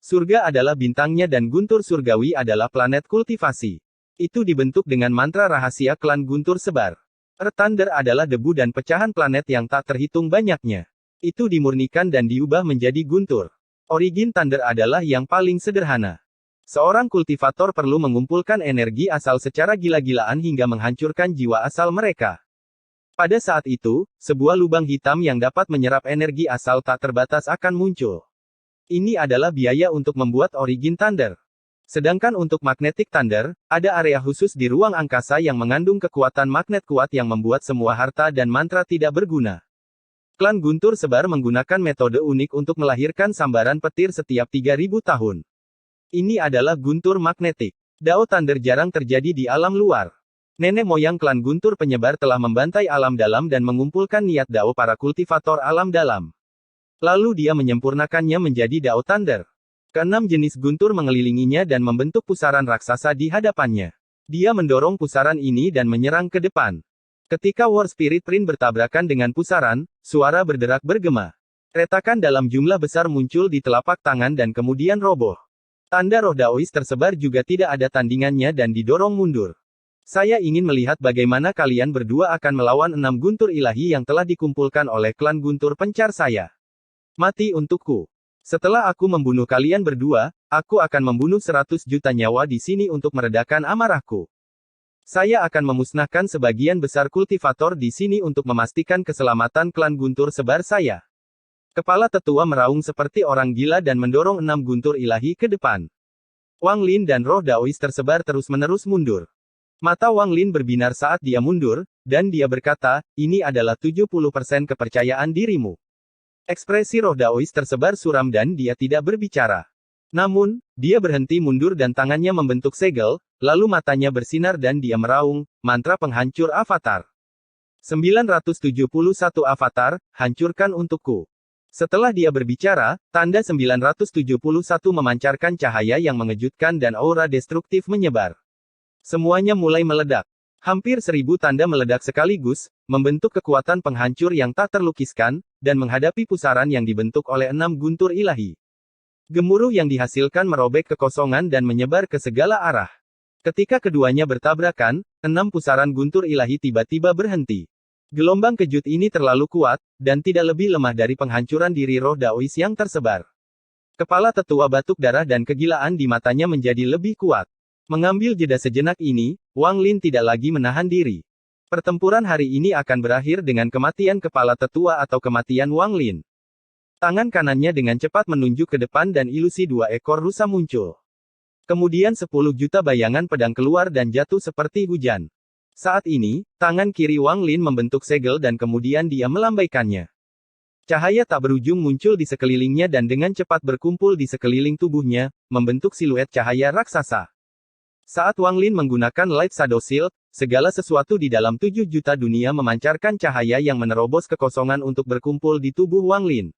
Surga adalah bintangnya dan guntur surgawi adalah planet kultivasi. Itu dibentuk dengan mantra rahasia klan guntur sebar. Earth Thunder adalah debu dan pecahan planet yang tak terhitung banyaknya. Itu dimurnikan dan diubah menjadi guntur. Origin Thunder adalah yang paling sederhana. Seorang kultivator perlu mengumpulkan energi asal secara gila-gilaan hingga menghancurkan jiwa asal mereka. Pada saat itu, sebuah lubang hitam yang dapat menyerap energi asal tak terbatas akan muncul. Ini adalah biaya untuk membuat Origin Thunder. Sedangkan untuk Magnetic Thunder, ada area khusus di ruang angkasa yang mengandung kekuatan magnet kuat yang membuat semua harta dan mantra tidak berguna. Klan Guntur Sebar menggunakan metode unik untuk melahirkan sambaran petir setiap 3000 tahun. Ini adalah Guntur Magnetik. Dao Thunder jarang terjadi di alam luar. Nenek moyang klan Guntur Penyebar telah membantai alam dalam dan mengumpulkan niat Dao para kultivator alam dalam. Lalu dia menyempurnakannya menjadi Dao Thunder. Keenam jenis guntur mengelilinginya dan membentuk pusaran raksasa di hadapannya. Dia mendorong pusaran ini dan menyerang ke depan. Ketika War Spirit Print bertabrakan dengan pusaran, suara berderak bergema. Retakan dalam jumlah besar muncul di telapak tangan dan kemudian roboh. Tanda roh Daois tersebar juga tidak ada tandingannya dan didorong mundur. Saya ingin melihat bagaimana kalian berdua akan melawan 6 guntur ilahi yang telah dikumpulkan oleh klan guntur pencar saya. Mati untukku. Setelah aku membunuh kalian berdua, aku akan membunuh 100 juta nyawa di sini untuk meredakan amarahku. Saya akan memusnahkan sebagian besar kultivator di sini untuk memastikan keselamatan klan Guntur Sebar saya. Kepala tetua meraung seperti orang gila dan mendorong 6 guntur ilahi ke depan. Wang Lin dan roh Daois tersebar terus-menerus mundur. Mata Wang Lin berbinar saat dia mundur, dan dia berkata, ini adalah 70% kepercayaan dirimu. Ekspresi roh Daois tersebar suram dan dia tidak berbicara. Namun, dia berhenti mundur dan tangannya membentuk segel, lalu matanya bersinar dan dia meraung, mantra penghancur avatar. 971 avatar, hancurkan untukku. Setelah dia berbicara, tanda 971 memancarkan cahaya yang mengejutkan dan aura destruktif menyebar. Semuanya mulai meledak. Hampir 1000 tanda meledak sekaligus, membentuk kekuatan penghancur yang tak terlukiskan, dan menghadapi pusaran yang dibentuk oleh 6 guntur ilahi. Gemuruh yang dihasilkan merobek kekosongan dan menyebar ke segala arah. Ketika keduanya bertabrakan, 6 pusaran guntur ilahi tiba-tiba berhenti. Gelombang kejut ini terlalu kuat, dan tidak lebih lemah dari penghancuran diri roh Daois yang tersebar. Kepala tetua batuk darah dan kegilaan di matanya menjadi lebih kuat. Mengambil jeda sejenak ini, Wang Lin tidak lagi menahan diri. Pertempuran hari ini akan berakhir dengan kematian kepala tetua atau kematian Wang Lin. Tangan kanannya dengan cepat menunjuk ke depan dan ilusi 2 ekor rusa muncul. Kemudian 10 juta bayangan pedang keluar dan jatuh seperti hujan. Saat ini, tangan kiri Wang Lin membentuk segel dan kemudian dia melambaikannya. Cahaya tak berujung muncul di sekelilingnya dan dengan cepat berkumpul di sekeliling tubuhnya, membentuk siluet cahaya raksasa. Saat Wang Lin menggunakan Light Shadow Shield, segala sesuatu di dalam 7 juta dunia memancarkan cahaya yang menerobos kekosongan untuk berkumpul di tubuh Wang Lin.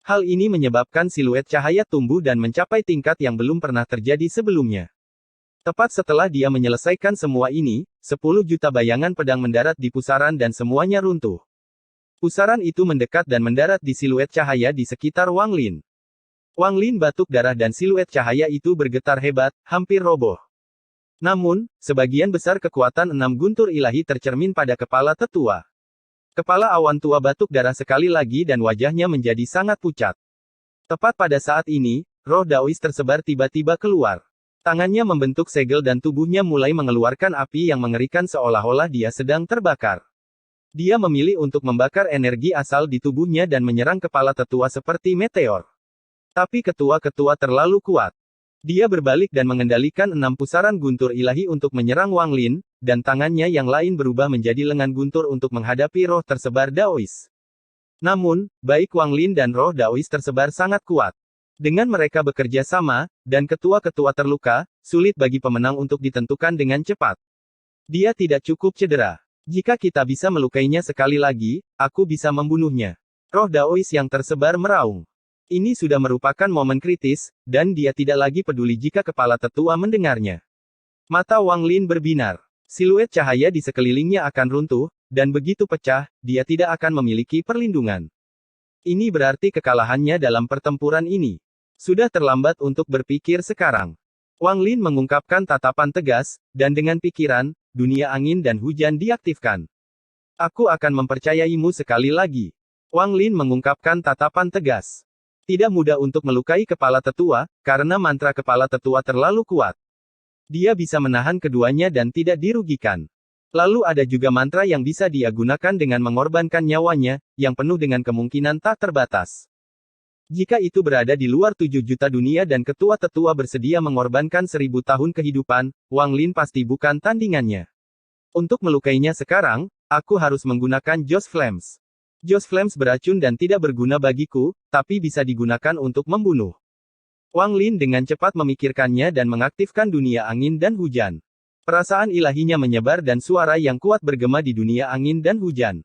Hal ini menyebabkan siluet cahaya tumbuh dan mencapai tingkat yang belum pernah terjadi sebelumnya. Tepat setelah dia menyelesaikan semua ini, 10 juta bayangan pedang mendarat di pusaran dan semuanya runtuh. Pusaran itu mendekat dan mendarat di siluet cahaya di sekitar Wang Lin. Wang Lin batuk darah dan siluet cahaya itu bergetar hebat, hampir roboh. Namun, sebagian besar kekuatan 6 guntur ilahi tercermin pada kepala tetua. Kepala awan tua batuk darah sekali lagi dan wajahnya menjadi sangat pucat. Tepat pada saat ini, roh Daois tersebar tiba-tiba keluar. Tangannya membentuk segel dan tubuhnya mulai mengeluarkan api yang mengerikan seolah-olah dia sedang terbakar. Dia memilih untuk membakar energi asal di tubuhnya dan menyerang kepala tetua seperti meteor. Tapi ketua-ketua terlalu kuat. Dia berbalik dan mengendalikan 6 pusaran guntur ilahi untuk menyerang Wang Lin, dan tangannya yang lain berubah menjadi lengan guntur untuk menghadapi roh tersebar Daois. Namun, baik Wang Lin dan roh Daois tersebar sangat kuat. Dengan mereka bekerja sama, dan ketua-ketua terluka, sulit bagi pemenang untuk ditentukan dengan cepat. Dia tidak cukup cedera. Jika kita bisa melukainya sekali lagi, aku bisa membunuhnya. Roh Daois yang tersebar meraung. Ini sudah merupakan momen kritis, dan dia tidak lagi peduli jika kepala tetua mendengarnya. Mata Wang Lin berbinar. Siluet cahaya di sekelilingnya akan runtuh, dan begitu pecah, dia tidak akan memiliki perlindungan. Ini berarti kekalahannya dalam pertempuran ini. Sudah terlambat untuk berpikir sekarang. Wang Lin mengungkapkan tatapan tegas, dan dengan pikiran, dunia angin dan hujan diaktifkan. Aku akan mempercayaimu sekali lagi. Wang Lin mengungkapkan tatapan tegas. Tidak mudah untuk melukai kepala tetua, karena mantra kepala tetua terlalu kuat. Dia bisa menahan keduanya dan tidak dirugikan. Lalu ada juga mantra yang bisa dia gunakan dengan mengorbankan nyawanya, yang penuh dengan kemungkinan tak terbatas. Jika itu berada di luar 7 juta dunia dan ketua tetua bersedia mengorbankan 1000 tahun kehidupan, Wang Lin pasti bukan tandingannya. Untuk melukainya sekarang, aku harus menggunakan Joss Flames. Joss Flames beracun dan tidak berguna bagiku, tapi bisa digunakan untuk membunuh. Wang Lin dengan cepat memikirkannya dan mengaktifkan dunia angin dan hujan. Perasaan ilahinya menyebar dan suara yang kuat bergema di dunia angin dan hujan.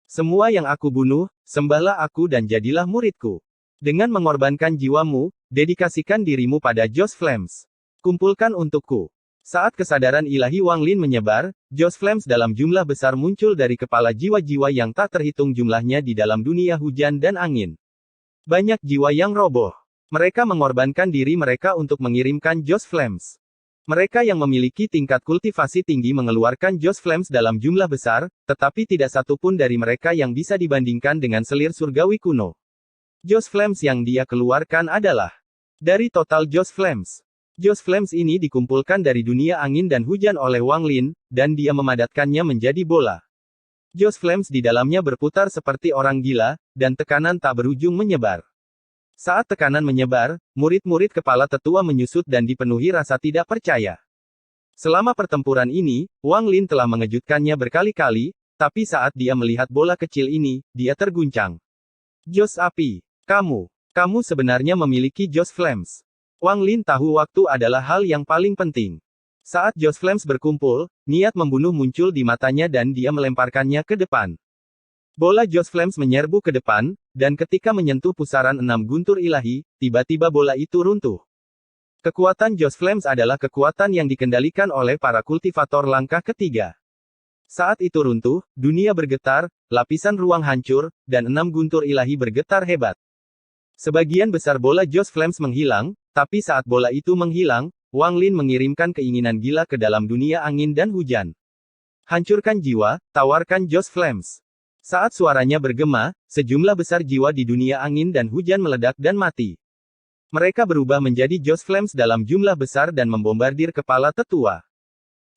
Semua yang aku bunuh, sembahlah aku dan jadilah muridku. Dengan mengorbankan jiwamu, dedikasikan dirimu pada Joss Flames. Kumpulkan untukku. Saat kesadaran ilahi Wang Lin menyebar, Joss Flames dalam jumlah besar muncul dari kepala jiwa-jiwa yang tak terhitung jumlahnya di dalam dunia hujan dan angin. Banyak jiwa yang roboh. Mereka mengorbankan diri mereka untuk mengirimkan Joss Flames. Mereka yang memiliki tingkat kultivasi tinggi mengeluarkan Joss Flames dalam jumlah besar, tetapi tidak satu pun dari mereka yang bisa dibandingkan dengan selir surgawi kuno. Joss Flames yang dia keluarkan adalah dari total Joss Flames. Joss Flames ini dikumpulkan dari dunia angin dan hujan oleh Wang Lin, dan dia memadatkannya menjadi bola. Joss Flames di dalamnya berputar seperti orang gila, dan tekanan tak berujung menyebar. Saat tekanan menyebar, murid-murid kepala tetua menyusut dan dipenuhi rasa tidak percaya. Selama pertempuran ini, Wang Lin telah mengejutkannya berkali-kali, tapi saat dia melihat bola kecil ini, dia terguncang. Joss api. Kamu sebenarnya memiliki Joss Flames. Wang Lin tahu waktu adalah hal yang paling penting. Saat Joss Flames berkumpul, niat membunuh muncul di matanya dan dia melemparkannya ke depan. Bola Joss Flames menyerbu ke depan, dan ketika menyentuh pusaran 6 guntur ilahi, tiba-tiba bola itu runtuh. Kekuatan Joss Flames adalah kekuatan yang dikendalikan oleh para kultivator langkah ketiga. Saat itu runtuh, dunia bergetar, lapisan ruang hancur, dan 6 guntur ilahi bergetar hebat. Sebagian besar bola Joss Flames menghilang, tapi saat bola itu menghilang, Wang Lin mengirimkan keinginan gila ke dalam dunia angin dan hujan. Hancurkan jiwa, tawarkan Joss Flames. Saat suaranya bergema, sejumlah besar jiwa di dunia angin dan hujan meledak dan mati. Mereka berubah menjadi Joss Flames dalam jumlah besar dan membombardir kepala tetua.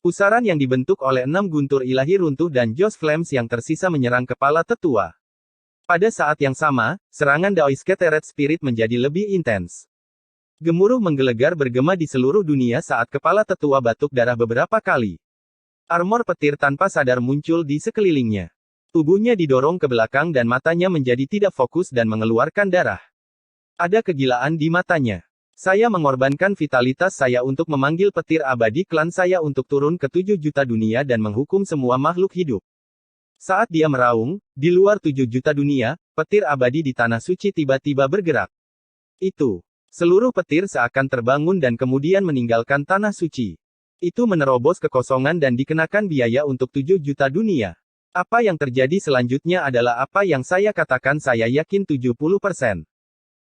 Pusaran yang dibentuk oleh 6 guntur ilahi runtuh dan Joss Flames yang tersisa menyerang kepala tetua. Pada saat yang sama, serangan Daoist Scattered Spirit menjadi lebih intens. Gemuruh menggelegar bergema di seluruh dunia saat kepala tetua batuk darah beberapa kali. Armor petir tanpa sadar muncul di sekelilingnya. Tubuhnya didorong ke belakang dan matanya menjadi tidak fokus dan mengeluarkan darah. Ada kegilaan di matanya. Saya mengorbankan vitalitas saya untuk memanggil petir abadi klan saya untuk turun ke 7 juta dunia dan menghukum semua makhluk hidup. Saat dia meraung, di luar 7 juta dunia, petir abadi di tanah suci tiba-tiba bergerak. Itu. Seluruh petir seakan terbangun dan kemudian meninggalkan tanah suci. Itu menerobos kekosongan dan dikenakan biaya untuk 7 juta dunia. Apa yang terjadi selanjutnya adalah apa yang saya katakan, saya yakin 70%.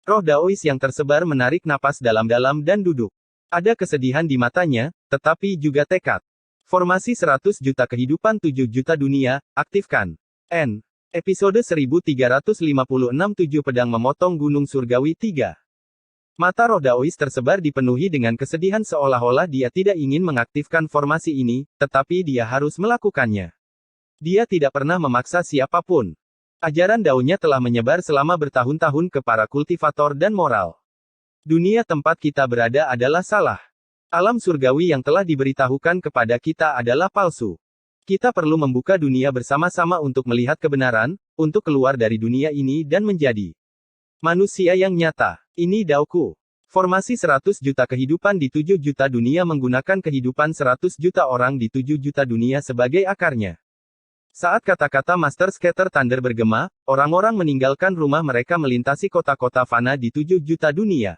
Roh Daois yang tersebar menarik napas dalam-dalam dan duduk. Ada kesedihan di matanya, tetapi juga tekad. Formasi 100 juta kehidupan 7 juta dunia, aktifkan. N. Episode 1356 7 Pedang Memotong Gunung Surgawi 3. Mata Roh Daois tersebar dipenuhi dengan kesedihan seolah-olah dia tidak ingin mengaktifkan formasi ini, tetapi dia harus melakukannya. Dia tidak pernah memaksa siapapun. Ajaran Dao-nya telah menyebar selama bertahun-tahun ke para kultivator dan moral. Dunia tempat kita berada adalah salah. Alam surgawi yang telah diberitahukan kepada kita adalah palsu. Kita perlu membuka dunia bersama-sama untuk melihat kebenaran, untuk keluar dari dunia ini dan menjadi manusia yang nyata. Ini Dao-ku. Formasi 100 juta kehidupan di 7 juta dunia menggunakan kehidupan 100 juta orang di 7 juta dunia sebagai akarnya. Saat kata-kata Master Scatter Thunder bergema, orang-orang meninggalkan rumah mereka melintasi kota-kota fana di 7 juta dunia.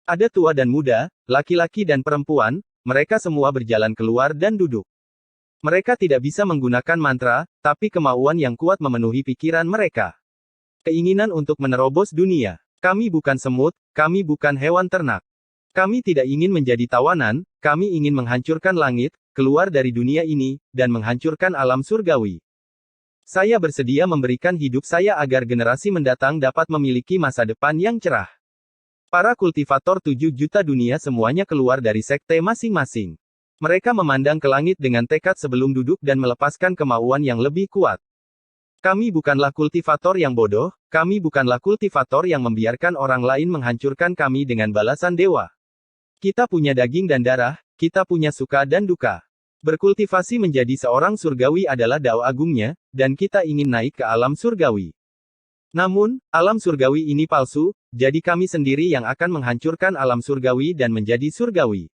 Ada tua dan muda, laki-laki dan perempuan, mereka semua berjalan keluar dan duduk. Mereka tidak bisa menggunakan mantra, tapi kemauan yang kuat memenuhi pikiran mereka. Keinginan untuk menerobos dunia. Kami bukan semut, kami bukan hewan ternak. Kami tidak ingin menjadi tawanan, kami ingin menghancurkan langit, keluar dari dunia ini, dan menghancurkan alam surgawi. Saya bersedia memberikan hidup saya agar generasi mendatang dapat memiliki masa depan yang cerah. Para kultivator 7 juta dunia semuanya keluar dari sekte masing-masing. Mereka memandang ke langit dengan tekad sebelum duduk dan melepaskan kemauan yang lebih kuat. Kami bukanlah kultivator yang bodoh, kami bukanlah kultivator yang membiarkan orang lain menghancurkan kami dengan balasan dewa. Kita punya daging dan darah, kita punya suka dan duka. Berkultivasi menjadi seorang surgawi adalah dao agungnya, dan kita ingin naik ke alam surgawi. Namun, alam surgawi ini palsu, jadi kami sendiri yang akan menghancurkan alam surgawi dan menjadi surgawi.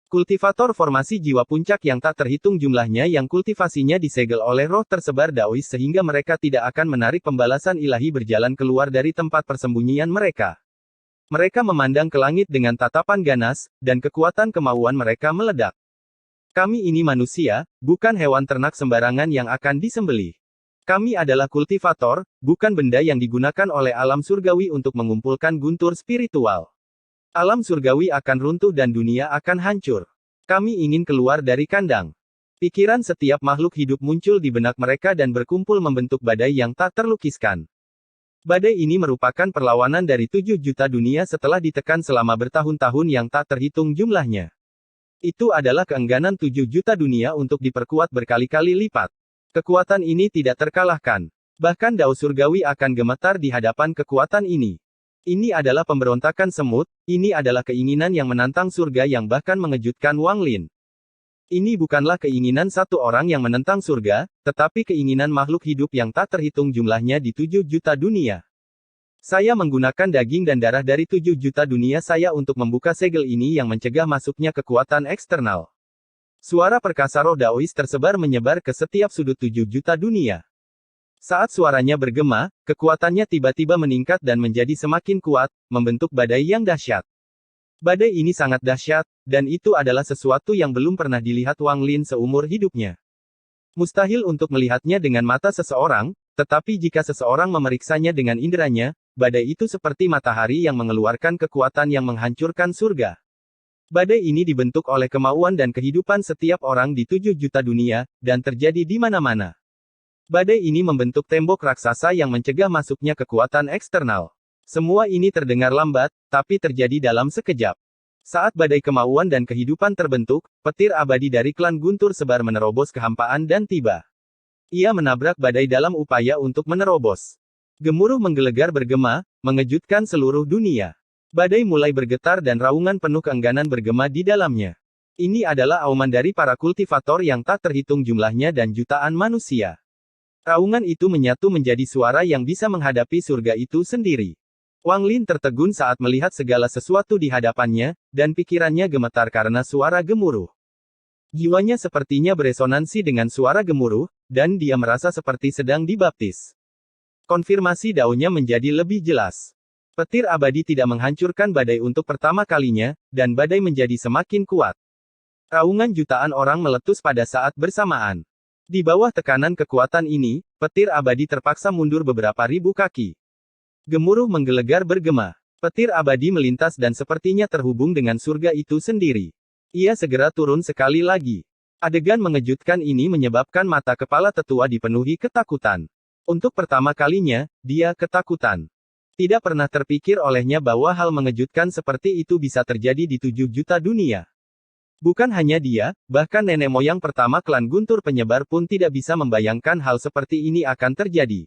Kultivator formasi jiwa puncak yang tak terhitung jumlahnya yang kultivasinya disegel oleh roh tersebar Daois sehingga mereka tidak akan menarik pembalasan ilahi berjalan keluar dari tempat persembunyian mereka. Mereka memandang ke langit dengan tatapan ganas, dan kekuatan kemauan mereka meledak. Kami ini manusia, bukan hewan ternak sembarangan yang akan disembelih. Kami adalah kultivator, bukan benda yang digunakan oleh alam surgawi untuk mengumpulkan guntur spiritual. Alam surgawi akan runtuh dan dunia akan hancur. Kami ingin keluar dari kandang. Pikiran setiap makhluk hidup muncul di benak mereka dan berkumpul membentuk badai yang tak terlukiskan. Badai ini merupakan perlawanan dari 7 juta dunia setelah ditekan selama bertahun-tahun yang tak terhitung jumlahnya. Itu adalah keengganan 7 juta dunia untuk diperkuat berkali-kali lipat. Kekuatan ini tidak terkalahkan. Bahkan Dao Surgawi akan gemetar di hadapan kekuatan ini. Ini adalah pemberontakan semut, ini adalah keinginan yang menantang surga yang bahkan mengejutkan Wang Lin. Ini bukanlah keinginan satu orang yang menentang surga, tetapi keinginan makhluk hidup yang tak terhitung jumlahnya di 7 juta dunia. Saya menggunakan daging dan darah dari 7 juta dunia saya untuk membuka segel ini yang mencegah masuknya kekuatan eksternal. Suara perkasa roh Daois tersebar menyebar ke setiap sudut 7 juta dunia. Saat suaranya bergema, kekuatannya tiba-tiba meningkat dan menjadi semakin kuat, membentuk badai yang dahsyat. Badai ini sangat dahsyat, dan itu adalah sesuatu yang belum pernah dilihat Wang Lin seumur hidupnya. Mustahil untuk melihatnya dengan mata seseorang, tetapi jika seseorang memeriksanya dengan inderanya, badai itu seperti matahari yang mengeluarkan kekuatan yang menghancurkan surga. Badai ini dibentuk oleh kemauan dan kehidupan setiap orang di 7 juta dunia, dan terjadi di mana-mana. Badai ini membentuk tembok raksasa yang mencegah masuknya kekuatan eksternal. Semua ini terdengar lambat, tapi terjadi dalam sekejap. Saat badai kemauan dan kehidupan terbentuk, petir abadi dari klan Guntur Sebar menerobos kehampaan dan tiba. Ia menabrak badai dalam upaya untuk menerobos. Gemuruh menggelegar bergema, mengejutkan seluruh dunia. Badai mulai bergetar dan raungan penuh keengganan bergema di dalamnya. Ini adalah auman dari para kultivator yang tak terhitung jumlahnya dan jutaan manusia. Raungan itu menyatu menjadi suara yang bisa menghadapi surga itu sendiri. Wang Lin tertegun saat melihat segala sesuatu di hadapannya, dan pikirannya gemetar karena suara gemuruh. Jiwanya sepertinya beresonansi dengan suara gemuruh, dan dia merasa seperti sedang dibaptis. Konfirmasi daunnya menjadi lebih jelas. Petir abadi tidak menghancurkan badai untuk pertama kalinya, dan badai menjadi semakin kuat. Raungan jutaan orang meletus pada saat bersamaan. Di bawah tekanan kekuatan ini, petir abadi terpaksa mundur beberapa ribu kaki. Gemuruh menggelegar bergema. Petir abadi melintas dan sepertinya terhubung dengan surga itu sendiri. Ia segera turun sekali lagi. Adegan mengejutkan ini menyebabkan mata kepala tetua dipenuhi ketakutan. Untuk pertama kalinya, dia ketakutan. Tidak pernah terpikir olehnya bahwa hal mengejutkan seperti itu bisa terjadi di 7 juta dunia. Bukan hanya dia, bahkan nenek moyang pertama klan Guntur Penyebar pun tidak bisa membayangkan hal seperti ini akan terjadi.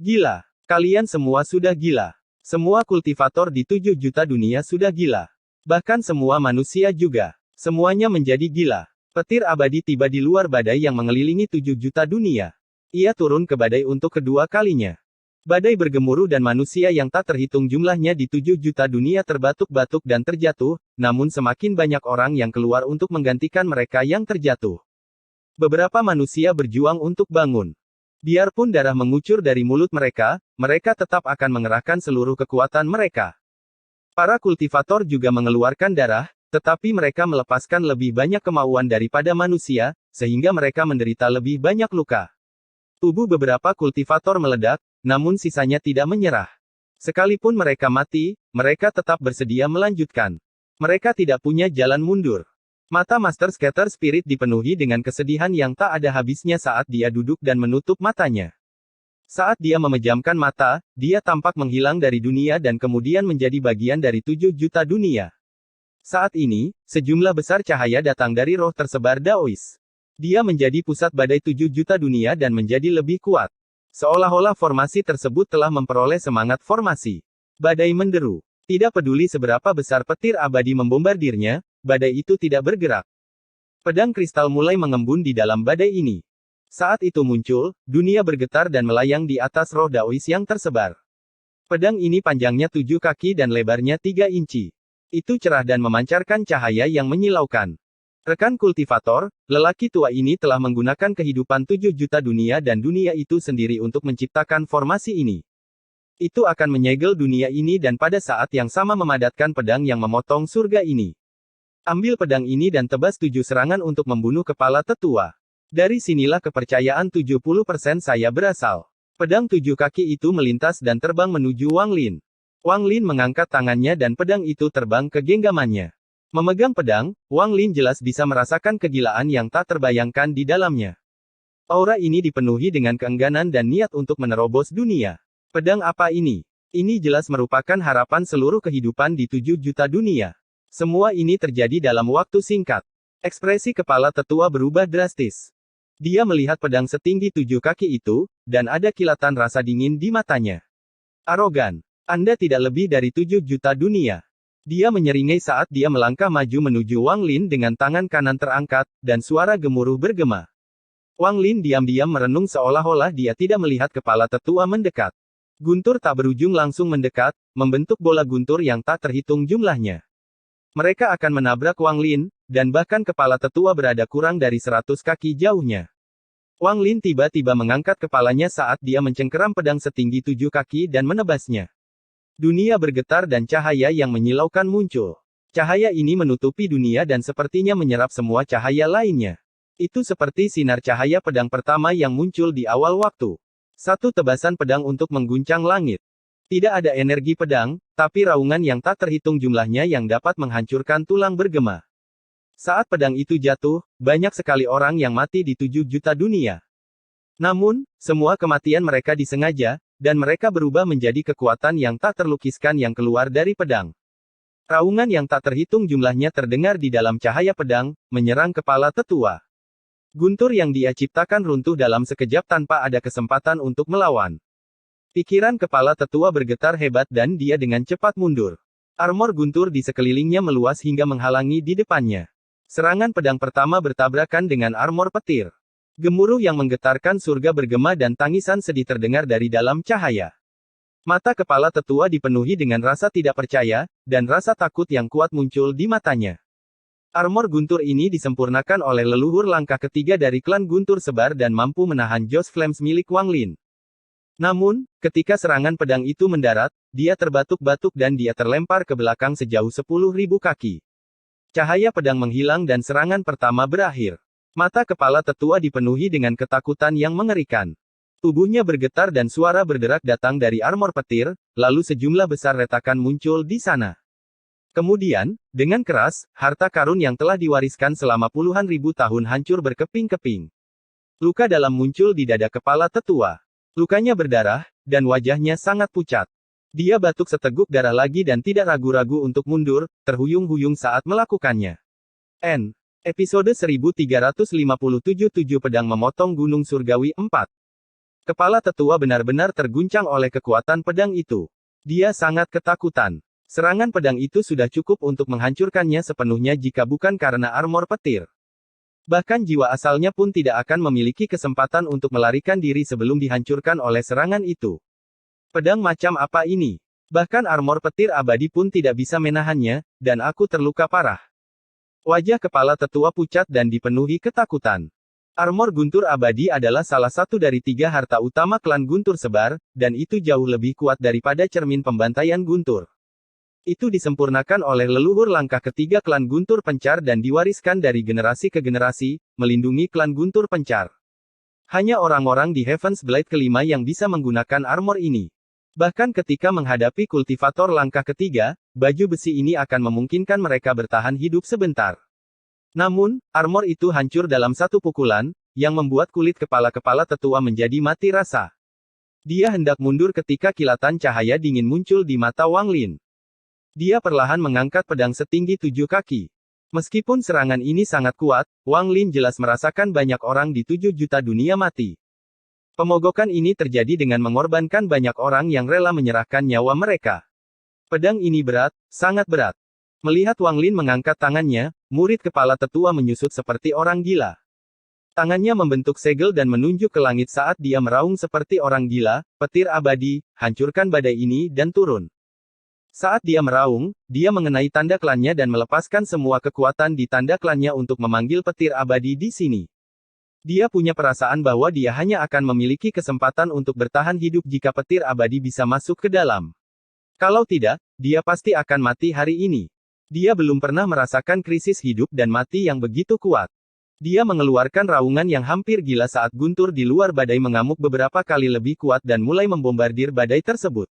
Gila. Kalian semua sudah gila. Semua kultivator di 7 juta dunia sudah gila. Bahkan semua manusia juga. Semuanya menjadi gila. Petir abadi tiba di luar badai yang mengelilingi 7 juta dunia. Ia turun ke badai untuk kedua kalinya. Badai bergemuruh dan manusia yang tak terhitung jumlahnya di 7 juta dunia terbatuk-batuk dan terjatuh, namun semakin banyak orang yang keluar untuk menggantikan mereka yang terjatuh. Beberapa manusia berjuang untuk bangun. Biarpun darah mengucur dari mulut mereka, mereka tetap akan mengerahkan seluruh kekuatan mereka. Para kultivator juga mengeluarkan darah, tetapi mereka melepaskan lebih banyak kemauan daripada manusia, sehingga mereka menderita lebih banyak luka. Tubuh beberapa kultivator meledak, namun sisanya tidak menyerah. Sekalipun mereka mati, mereka tetap bersedia melanjutkan. Mereka tidak punya jalan mundur. Mata Master Scatter Spirit dipenuhi dengan kesedihan yang tak ada habisnya saat dia duduk dan menutup matanya. Saat dia memejamkan mata, dia tampak menghilang dari dunia dan kemudian menjadi bagian dari 7 juta dunia. Saat ini, sejumlah besar cahaya datang dari roh tersebar Daois. Dia menjadi pusat badai 7 juta dunia dan menjadi lebih kuat. Seolah-olah formasi tersebut telah memperoleh semangat formasi. Badai menderu. Tidak peduli seberapa besar petir abadi membombardirnya, badai itu tidak bergerak. Pedang kristal mulai mengembun di dalam badai ini. Saat itu muncul, dunia bergetar dan melayang di atas roh Daois yang tersebar. Pedang ini panjangnya 7 kaki dan lebarnya 3 inci. Itu cerah dan memancarkan cahaya yang menyilaukan. Rekan kultivator, lelaki tua ini telah menggunakan kehidupan 7 juta dunia dan dunia itu sendiri untuk menciptakan formasi ini. Itu akan menyegel dunia ini dan pada saat yang sama memadatkan pedang yang memotong surga ini. Ambil pedang ini dan tebas 7 serangan untuk membunuh kepala tetua. Dari sinilah kepercayaan 70% saya berasal. Pedang 7 kaki itu melintas dan terbang menuju Wang Lin. Wang Lin mengangkat tangannya dan pedang itu terbang ke genggamannya. Memegang pedang, Wang Lin jelas bisa merasakan kegilaan yang tak terbayangkan di dalamnya. Aura ini dipenuhi dengan keengganan dan niat untuk menerobos dunia. Pedang apa ini? Ini jelas merupakan harapan seluruh kehidupan di 7 juta dunia. Semua ini terjadi dalam waktu singkat. Ekspresi kepala tetua berubah drastis. Dia melihat pedang setinggi 7 kaki itu, dan ada kilatan rasa dingin di matanya. Arogan. Anda tidak lebih dari 7 juta dunia. Dia menyeringai saat dia melangkah maju menuju Wang Lin dengan tangan kanan terangkat, dan suara gemuruh bergema. Wang Lin diam-diam merenung seolah-olah dia tidak melihat kepala tetua mendekat. Guntur tak berujung langsung mendekat, membentuk bola guntur yang tak terhitung jumlahnya. Mereka akan menabrak Wang Lin, dan bahkan kepala tetua berada kurang dari 100 kaki jauhnya. Wang Lin tiba-tiba mengangkat kepalanya saat dia mencengkeram pedang setinggi 7 kaki dan menebasnya. Dunia bergetar dan cahaya yang menyilaukan muncul. Cahaya ini menutupi dunia dan sepertinya menyerap semua cahaya lainnya. Itu seperti sinar cahaya pedang pertama yang muncul di awal waktu. Satu tebasan pedang untuk mengguncang langit. Tidak ada energi pedang, tapi raungan yang tak terhitung jumlahnya yang dapat menghancurkan tulang bergema. Saat pedang itu jatuh, banyak sekali orang yang mati di 7 juta dunia. Namun, semua kematian mereka disengaja, dan mereka berubah menjadi kekuatan yang tak terlukiskan yang keluar dari pedang. Raungan yang tak terhitung jumlahnya terdengar di dalam cahaya pedang, menyerang kepala tetua. Guntur yang dia ciptakan runtuh dalam sekejap tanpa ada kesempatan untuk melawan. Pikiran kepala tetua bergetar hebat dan dia dengan cepat mundur. Armor guntur di sekelilingnya meluas hingga menghalangi di depannya. Serangan pedang pertama bertabrakan dengan armor petir. Gemuruh yang menggetarkan surga bergema dan tangisan sedih terdengar dari dalam cahaya. Mata kepala tetua dipenuhi dengan rasa tidak percaya, dan rasa takut yang kuat muncul di matanya. Armor guntur ini disempurnakan oleh leluhur langkah ketiga dari klan Guntur Sebar dan mampu menahan Joss Flames milik Wang Lin. Namun, ketika serangan pedang itu mendarat, dia terbatuk-batuk dan dia terlempar ke belakang sejauh 10.000 kaki. Cahaya pedang menghilang dan serangan pertama berakhir. Mata kepala tetua dipenuhi dengan ketakutan yang mengerikan. Tubuhnya bergetar dan suara berderak datang dari armor petir, lalu sejumlah besar retakan muncul di sana. Kemudian, dengan keras, harta karun yang telah diwariskan selama puluhan ribu tahun hancur berkeping-keping. Luka dalam muncul di dada kepala tetua. Lukanya berdarah, dan wajahnya sangat pucat. Dia batuk seteguk darah lagi dan tidak ragu-ragu untuk mundur, terhuyung-huyung saat melakukannya. Episode 1357 7 Pedang Memotong Gunung Surgawi 4. Kepala tetua benar-benar terguncang oleh kekuatan pedang itu. Dia sangat ketakutan. Serangan pedang itu sudah cukup untuk menghancurkannya sepenuhnya jika bukan karena armor petir. Bahkan jiwa asalnya pun tidak akan memiliki kesempatan untuk melarikan diri sebelum dihancurkan oleh serangan itu. Pedang macam apa ini? Bahkan armor petir abadi pun tidak bisa menahannya, dan aku terluka parah. Wajah kepala tetua pucat dan dipenuhi ketakutan. Armor guntur abadi adalah salah satu dari 3 harta utama klan Guntur Sebar, dan itu jauh lebih kuat daripada cermin pembantaian guntur. Itu disempurnakan oleh leluhur langkah ketiga klan Guntur Pencar dan diwariskan dari generasi ke generasi, melindungi klan Guntur Pencar. Hanya orang-orang di Heaven's Blade kelima yang bisa menggunakan armor ini. Bahkan ketika menghadapi kultivator langkah ketiga, baju besi ini akan memungkinkan mereka bertahan hidup sebentar. Namun, armor itu hancur dalam satu pukulan, yang membuat kulit kepala-kepala tetua menjadi mati rasa. Dia hendak mundur ketika kilatan cahaya dingin muncul di mata Wang Lin. Dia perlahan mengangkat pedang setinggi 7 kaki. Meskipun serangan ini sangat kuat, Wang Lin jelas merasakan banyak orang di 7 juta dunia mati. Pemogokan ini terjadi dengan mengorbankan banyak orang yang rela menyerahkan nyawa mereka. Pedang ini berat, sangat berat. Melihat Wang Lin mengangkat tangannya, murid kepala tetua menyusut seperti orang gila. Tangannya membentuk segel dan menunjuk ke langit saat dia meraung seperti orang gila, petir abadi, hancurkan badai ini dan turun. Saat dia meraung, dia mengenai tanda klannya dan melepaskan semua kekuatan di tanda klannya untuk memanggil petir abadi di sini. Dia punya perasaan bahwa dia hanya akan memiliki kesempatan untuk bertahan hidup jika petir abadi bisa masuk ke dalam. Kalau tidak, dia pasti akan mati hari ini. Dia belum pernah merasakan krisis hidup dan mati yang begitu kuat. Dia mengeluarkan raungan yang hampir gila saat guntur di luar badai mengamuk beberapa kali lebih kuat dan mulai membombardir badai tersebut.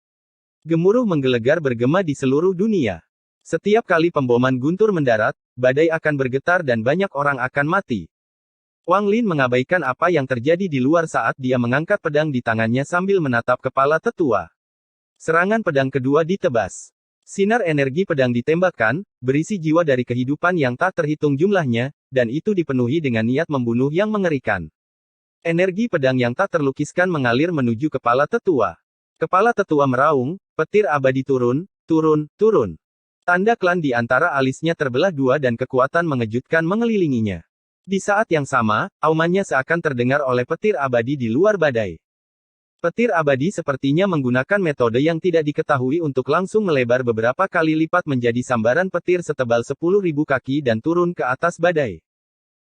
Gemuruh menggelegar bergema di seluruh dunia. Setiap kali pemboman guntur mendarat, badai akan bergetar dan banyak orang akan mati. Wang Lin mengabaikan apa yang terjadi di luar saat dia mengangkat pedang di tangannya sambil menatap kepala tetua. Serangan pedang kedua ditebas. Sinar energi pedang ditembakkan, berisi jiwa dari kehidupan yang tak terhitung jumlahnya, dan itu dipenuhi dengan niat membunuh yang mengerikan. Energi pedang yang tak terlukiskan mengalir menuju kepala tetua. Kepala tetua meraung, petir abadi turun, turun, turun. Tanda klan di antara alisnya terbelah dua dan kekuatan mengejutkan mengelilinginya. Di saat yang sama, aumannya seakan terdengar oleh petir abadi di luar badai. Petir abadi sepertinya menggunakan metode yang tidak diketahui untuk langsung melebar beberapa kali lipat menjadi sambaran petir setebal 10.000 kaki dan turun ke atas badai.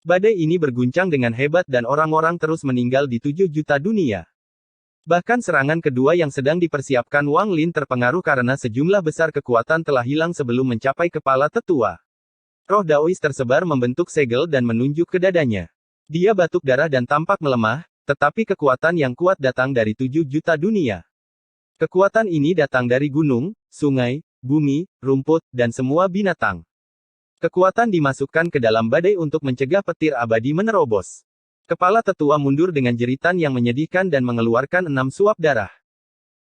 Badai ini berguncang dengan hebat dan orang-orang terus meninggal di 7 juta dunia. Bahkan serangan kedua yang sedang dipersiapkan Wang Lin terpengaruh karena sejumlah besar kekuatan telah hilang sebelum mencapai kepala tetua. Roh Daois tersebar membentuk segel dan menunjuk ke dadanya. Dia batuk darah dan tampak melemah, tetapi kekuatan yang kuat datang dari 7 juta dunia. Kekuatan ini datang dari gunung, sungai, bumi, rumput, dan semua binatang. Kekuatan dimasukkan ke dalam badai untuk mencegah petir abadi menerobos. Kepala tetua mundur dengan jeritan yang menyedihkan dan mengeluarkan 6 suap darah.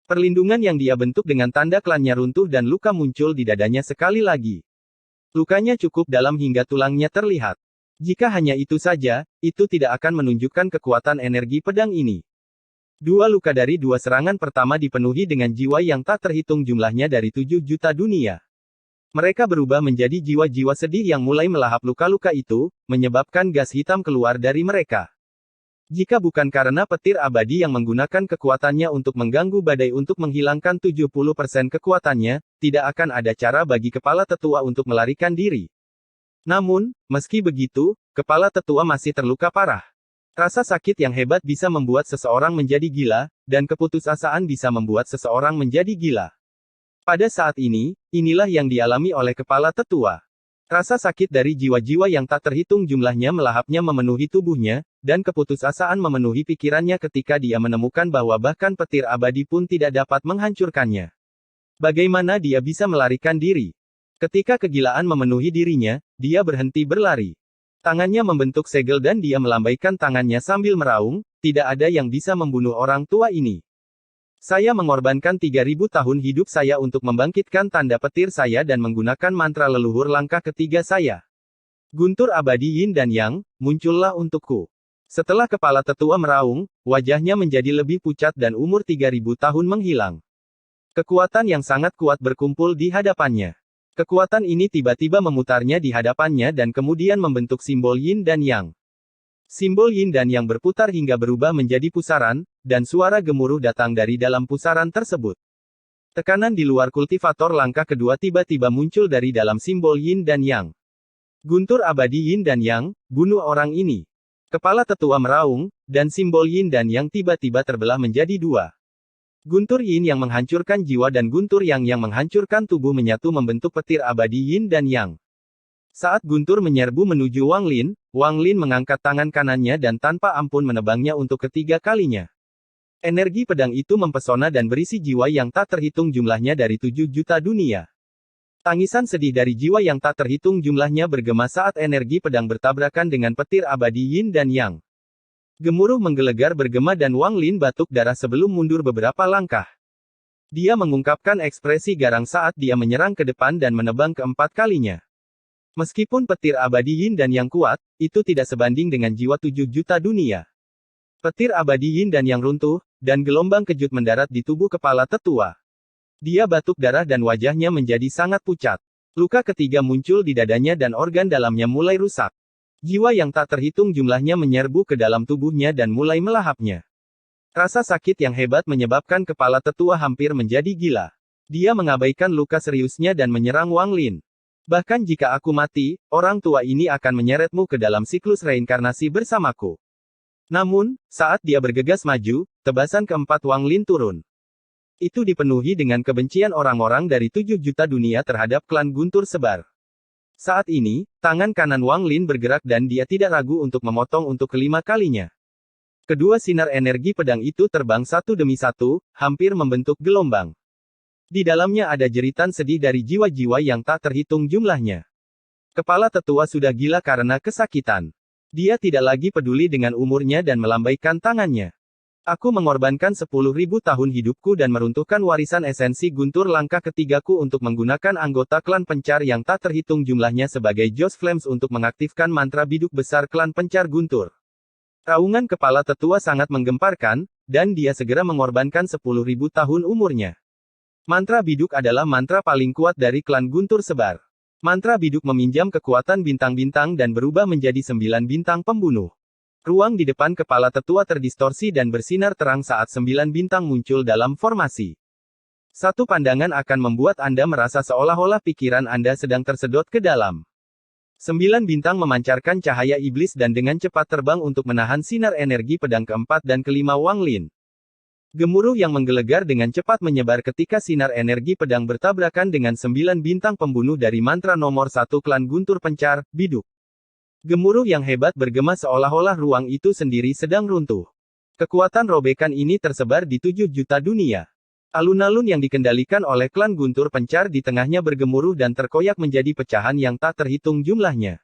Perlindungan yang dia bentuk dengan tanda klannya runtuh dan luka muncul di dadanya sekali lagi. Lukanya cukup dalam hingga tulangnya terlihat. Jika hanya itu saja, itu tidak akan menunjukkan kekuatan energi pedang ini. 2 luka dari 2 serangan pertama dipenuhi dengan jiwa yang tak terhitung jumlahnya dari 7 juta dunia. Mereka berubah menjadi jiwa-jiwa sedih yang mulai melahap luka-luka itu, menyebabkan gas hitam keluar dari mereka. Jika bukan karena petir abadi yang menggunakan kekuatannya untuk mengganggu badai untuk menghilangkan 70% kekuatannya, tidak akan ada cara bagi kepala tetua untuk melarikan diri. Namun, meski begitu, kepala tetua masih terluka parah. Rasa sakit yang hebat bisa membuat seseorang menjadi gila, dan keputusasaan bisa membuat seseorang menjadi gila. Pada saat ini, inilah yang dialami oleh kepala tetua. Rasa sakit dari jiwa-jiwa yang tak terhitung jumlahnya melahapnya memenuhi tubuhnya, dan keputusasaan memenuhi pikirannya ketika dia menemukan bahwa bahkan petir abadi pun tidak dapat menghancurkannya. Bagaimana dia bisa melarikan diri? Ketika kegilaan memenuhi dirinya, dia berhenti berlari. Tangannya membentuk segel dan dia melambaikan tangannya sambil meraung, tidak ada yang bisa membunuh orang tua ini. Saya mengorbankan 3000 tahun hidup saya untuk membangkitkan tanda petir saya dan menggunakan mantra leluhur langkah ketiga saya. Guntur abadi Yin dan Yang, muncullah untukku. Setelah kepala tetua meraung, wajahnya menjadi lebih pucat dan umur 3000 tahun menghilang. Kekuatan yang sangat kuat berkumpul di hadapannya. Kekuatan ini tiba-tiba memutarnya di hadapannya dan kemudian membentuk simbol Yin dan Yang. Simbol Yin dan Yang berputar hingga berubah menjadi pusaran, dan suara gemuruh datang dari dalam pusaran tersebut. Tekanan di luar kultivator langkah kedua tiba-tiba muncul dari dalam simbol Yin dan Yang. Guntur abadi Yin dan Yang, bunuh orang ini. Kepala tetua meraung, dan simbol Yin dan Yang tiba-tiba terbelah menjadi 2. Guntur Yin yang menghancurkan jiwa dan guntur Yang menghancurkan tubuh menyatu membentuk petir abadi Yin dan Yang. Saat guntur menyerbu menuju Wang Lin mengangkat tangan kanannya dan tanpa ampun menebangnya untuk ketiga kalinya. Energi pedang itu mempesona dan berisi jiwa yang tak terhitung jumlahnya dari 7 juta dunia. Tangisan sedih dari jiwa yang tak terhitung jumlahnya bergema saat energi pedang bertabrakan dengan petir abadi Yin dan Yang. Gemuruh menggelegar bergema dan Wang Lin batuk darah sebelum mundur beberapa langkah. Dia mengungkapkan ekspresi garang saat dia menyerang ke depan dan menebang keempat kalinya. Meskipun petir abadi Yin dan Yang kuat, itu tidak sebanding dengan jiwa 7 juta dunia. Petir abadi Yin dan Yang runtuh, dan gelombang kejut mendarat di tubuh kepala tetua. Dia batuk darah dan wajahnya menjadi sangat pucat. Luka ketiga muncul di dadanya dan organ dalamnya mulai rusak. Jiwa yang tak terhitung jumlahnya menyerbu ke dalam tubuhnya dan mulai melahapnya. Rasa sakit yang hebat menyebabkan kepala tetua hampir menjadi gila. Dia mengabaikan luka seriusnya dan menyerang Wang Lin. Bahkan jika aku mati, orang tua ini akan menyeretmu ke dalam siklus reinkarnasi bersamaku. Namun, saat dia bergegas maju, tebasan keempat Wang Lin turun. Itu dipenuhi dengan kebencian orang-orang dari 7 juta dunia terhadap klan Guntur Sebar. Saat ini, tangan kanan Wang Lin bergerak dan dia tidak ragu untuk memotong untuk kelima kalinya. Kedua sinar energi pedang itu terbang satu demi satu, hampir membentuk gelombang. Di dalamnya ada jeritan sedih dari jiwa-jiwa yang tak terhitung jumlahnya. Kepala tetua sudah gila karena kesakitan. Dia tidak lagi peduli dengan umurnya dan melambaikan tangannya. Aku mengorbankan 10.000 tahun hidupku dan meruntuhkan warisan esensi Guntur langkah ketigaku untuk menggunakan anggota klan pencar yang tak terhitung jumlahnya sebagai Joss Flames untuk mengaktifkan mantra biduk besar klan pencar Guntur. Raungan kepala tetua sangat menggemparkan, dan dia segera mengorbankan 10.000 tahun umurnya. Mantra biduk adalah mantra paling kuat dari klan Guntur Sebar. Mantra biduk meminjam kekuatan bintang-bintang dan berubah menjadi 9 bintang pembunuh. Ruang di depan kepala tetua terdistorsi dan bersinar terang saat 9 bintang muncul dalam formasi. Satu pandangan akan membuat Anda merasa seolah-olah pikiran Anda sedang tersedot ke dalam. 9 bintang memancarkan cahaya iblis dan dengan cepat terbang untuk menahan sinar energi pedang keempat dan kelima Wang Lin. Gemuruh yang menggelegar dengan cepat menyebar ketika sinar energi pedang bertabrakan dengan 9 bintang pembunuh dari mantra nomor 1 klan Guntur Pencar, Biduk. Gemuruh yang hebat bergema seolah-olah ruang itu sendiri sedang runtuh. Kekuatan robekan ini tersebar di 7 juta dunia. Alun-alun yang dikendalikan oleh klan Guntur Pencar di tengahnya bergemuruh dan terkoyak menjadi pecahan yang tak terhitung jumlahnya.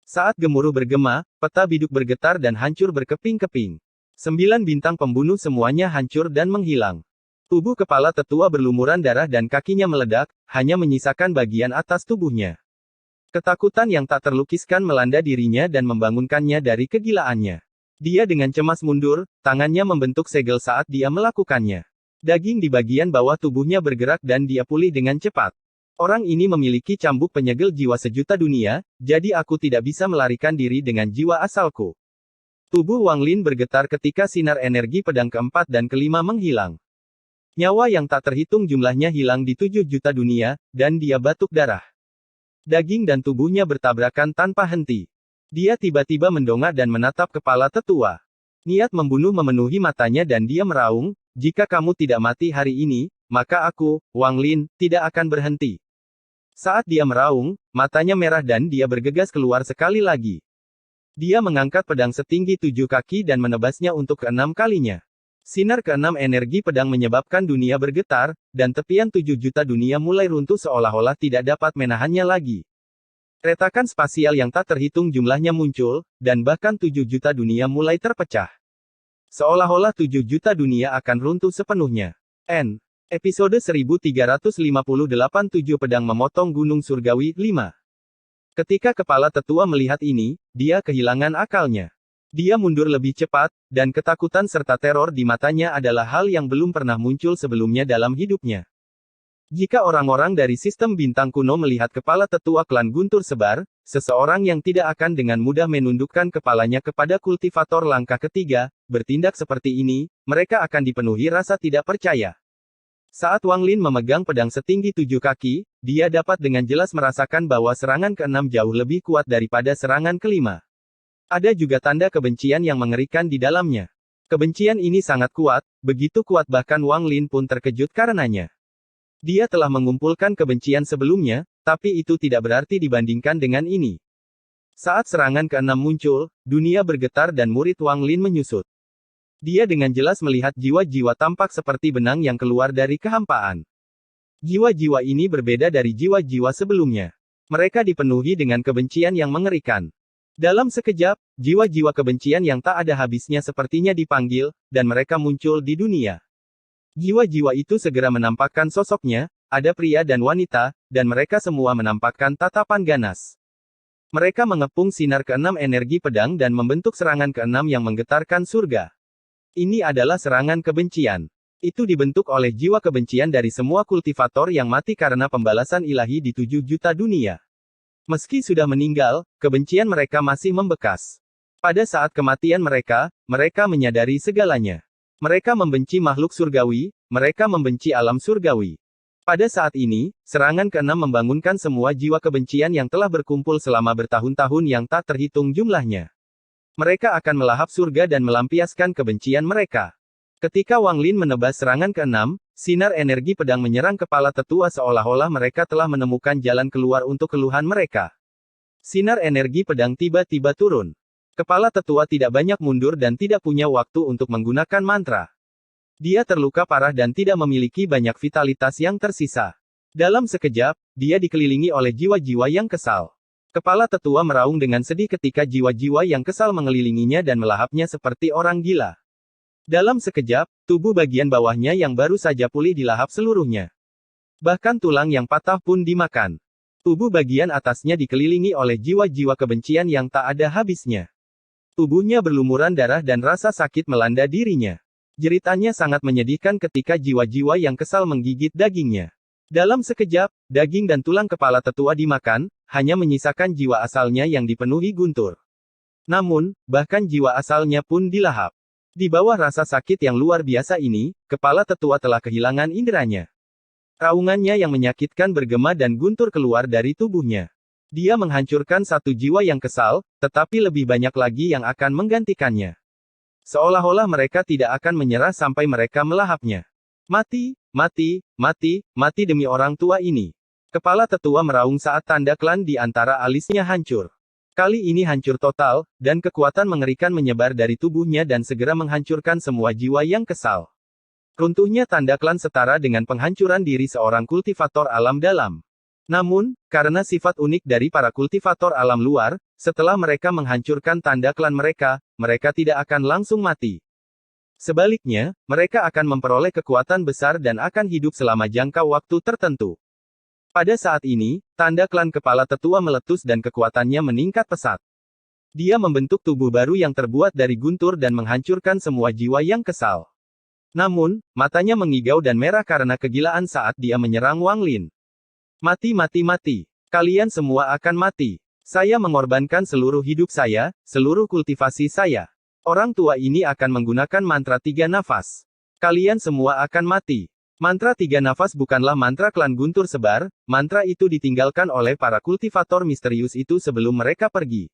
Saat gemuruh bergema, peta biduk bergetar dan hancur berkeping-keping. 9 bintang pembunuh semuanya hancur dan menghilang. Tubuh kepala tetua berlumuran darah dan kakinya meledak, hanya menyisakan bagian atas tubuhnya. Ketakutan yang tak terlukiskan melanda dirinya dan membangunkannya dari kegilaannya. Dia dengan cemas mundur, tangannya membentuk segel saat dia melakukannya. Daging di bagian bawah tubuhnya bergerak dan dia pulih dengan cepat. Orang ini memiliki cambuk penyegel jiwa sejuta dunia, jadi aku tidak bisa melarikan diri dengan jiwa asalku. Tubuh Wang Lin bergetar ketika sinar energi pedang keempat dan kelima menghilang. Nyawa yang tak terhitung jumlahnya hilang di 7 juta dunia, dan dia batuk darah. Daging dan tubuhnya bertabrakan tanpa henti. Dia tiba-tiba mendongak dan menatap kepala tetua. Niat membunuh memenuhi matanya dan dia meraung, jika kamu tidak mati hari ini, maka aku, Wang Lin, tidak akan berhenti. Saat dia meraung, matanya merah dan dia bergegas keluar sekali lagi. Dia mengangkat pedang setinggi 7 kaki dan menebasnya untuk ke-6 kalinya. Sinar ke-6 energi pedang menyebabkan dunia bergetar, dan tepian 7 juta dunia mulai runtuh seolah-olah tidak dapat menahannya lagi. Retakan spasial yang tak terhitung jumlahnya muncul, dan bahkan 7 juta dunia mulai terpecah. Seolah-olah 7 juta dunia akan runtuh sepenuhnya. Episode 1358 7 Pedang Memotong Gunung Surgawi 5. Ketika kepala tetua melihat ini, dia kehilangan akalnya. Dia mundur lebih cepat, dan ketakutan serta teror di matanya adalah hal yang belum pernah muncul sebelumnya dalam hidupnya. Jika orang-orang dari sistem bintang kuno melihat kepala tetua klan Guntur Sebar, seseorang yang tidak akan dengan mudah menundukkan kepalanya kepada kultivator langkah ketiga, bertindak seperti ini, mereka akan dipenuhi rasa tidak percaya. Saat Wang Lin memegang pedang setinggi 7 kaki, dia dapat dengan jelas merasakan bahwa serangan ke-6 jauh lebih kuat daripada serangan ke-5. Ada juga tanda kebencian yang mengerikan di dalamnya. Kebencian ini sangat kuat, begitu kuat bahkan Wang Lin pun terkejut karenanya. Dia telah mengumpulkan kebencian sebelumnya, tapi itu tidak berarti dibandingkan dengan ini. Saat serangan ke-6 muncul, dunia bergetar dan murid Wang Lin menyusut. Dia dengan jelas melihat jiwa-jiwa tampak seperti benang yang keluar dari kehampaan. Jiwa-jiwa ini berbeda dari jiwa-jiwa sebelumnya. Mereka dipenuhi dengan kebencian yang mengerikan. Dalam sekejap, jiwa-jiwa kebencian yang tak ada habisnya sepertinya dipanggil, dan mereka muncul di dunia. Jiwa-jiwa itu segera menampakkan sosoknya, ada pria dan wanita, dan mereka semua menampakkan tatapan ganas. Mereka mengepung sinar ke-6 energi pedang dan membentuk serangan ke-6 yang menggetarkan surga. Ini adalah serangan kebencian. Itu dibentuk oleh jiwa kebencian dari semua kultivator yang mati karena pembalasan ilahi di 7 juta dunia. Meski sudah meninggal, kebencian mereka masih membekas. Pada saat kematian mereka, mereka menyadari segalanya. Mereka membenci makhluk surgawi, mereka membenci alam surgawi. Pada saat ini, serangan ke-6 membangunkan semua jiwa kebencian yang telah berkumpul selama bertahun-tahun yang tak terhitung jumlahnya. Mereka akan melahap surga dan melampiaskan kebencian mereka. Ketika Wang Lin menebas serangan ke-6, sinar energi pedang menyerang kepala tetua seolah-olah mereka telah menemukan jalan keluar untuk keluhan mereka. Sinar energi pedang tiba-tiba turun. Kepala tetua tidak banyak mundur dan tidak punya waktu untuk menggunakan mantra. Dia terluka parah dan tidak memiliki banyak vitalitas yang tersisa. Dalam sekejap, dia dikelilingi oleh jiwa-jiwa yang kesal. Kepala tetua meraung dengan sedih ketika jiwa-jiwa yang kesal mengelilinginya dan melahapnya seperti orang gila. Dalam sekejap, tubuh bagian bawahnya yang baru saja pulih dilahap seluruhnya. Bahkan tulang yang patah pun dimakan. Tubuh bagian atasnya dikelilingi oleh jiwa-jiwa kebencian yang tak ada habisnya. Tubuhnya berlumuran darah dan rasa sakit melanda dirinya. Jeritannya sangat menyedihkan ketika jiwa-jiwa yang kesal menggigit dagingnya. Dalam sekejap, daging dan tulang kepala tetua dimakan, hanya menyisakan jiwa asalnya yang dipenuhi guntur. Namun, bahkan jiwa asalnya pun dilahap. Di bawah rasa sakit yang luar biasa ini, kepala tetua telah kehilangan inderanya. Raungannya yang menyakitkan bergema dan guntur keluar dari tubuhnya. Dia menghancurkan satu jiwa yang kesal, tetapi lebih banyak lagi yang akan menggantikannya. Seolah-olah mereka tidak akan menyerah sampai mereka melahapnya. Mati, mati, mati, mati demi orang tua ini. Kepala tetua meraung saat tanda klan di antara alisnya hancur. Kali ini hancur total, dan kekuatan mengerikan menyebar dari tubuhnya dan segera menghancurkan semua jiwa yang kesal. Runtuhnya tanda klan setara dengan penghancuran diri seorang kultivator alam dalam. Namun, karena sifat unik dari para kultivator alam luar, setelah mereka menghancurkan tanda klan mereka, mereka tidak akan langsung mati. Sebaliknya, mereka akan memperoleh kekuatan besar dan akan hidup selama jangka waktu tertentu. Pada saat ini, tanda klan kepala tetua meletus dan kekuatannya meningkat pesat. Dia membentuk tubuh baru yang terbuat dari guntur dan menghancurkan semua jiwa yang kesal. Namun, matanya mengigau dan merah karena kegilaan saat dia menyerang Wang Lin. Mati mati mati. Kalian semua akan mati. Saya mengorbankan seluruh hidup saya, seluruh kultivasi saya. Orang tua ini akan menggunakan mantra 3 nafas. Kalian semua akan mati. Mantra 3 nafas bukanlah mantra klan Guntur Sebar, mantra itu ditinggalkan oleh para kultivator misterius itu sebelum mereka pergi.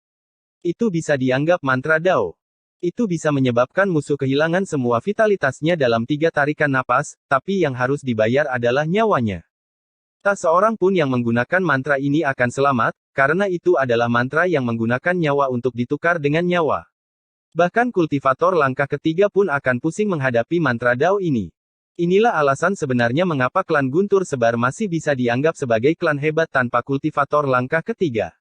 Itu bisa dianggap mantra Dao. Itu bisa menyebabkan musuh kehilangan semua vitalitasnya dalam 3 tarikan napas, tapi yang harus dibayar adalah nyawanya. Tak seorang pun yang menggunakan mantra ini akan selamat, karena itu adalah mantra yang menggunakan nyawa untuk ditukar dengan nyawa. Bahkan kultivator langkah ketiga pun akan pusing menghadapi mantra Dao ini. Inilah alasan sebenarnya mengapa klan Guntur Sebar masih bisa dianggap sebagai klan hebat tanpa kultivator langkah ketiga.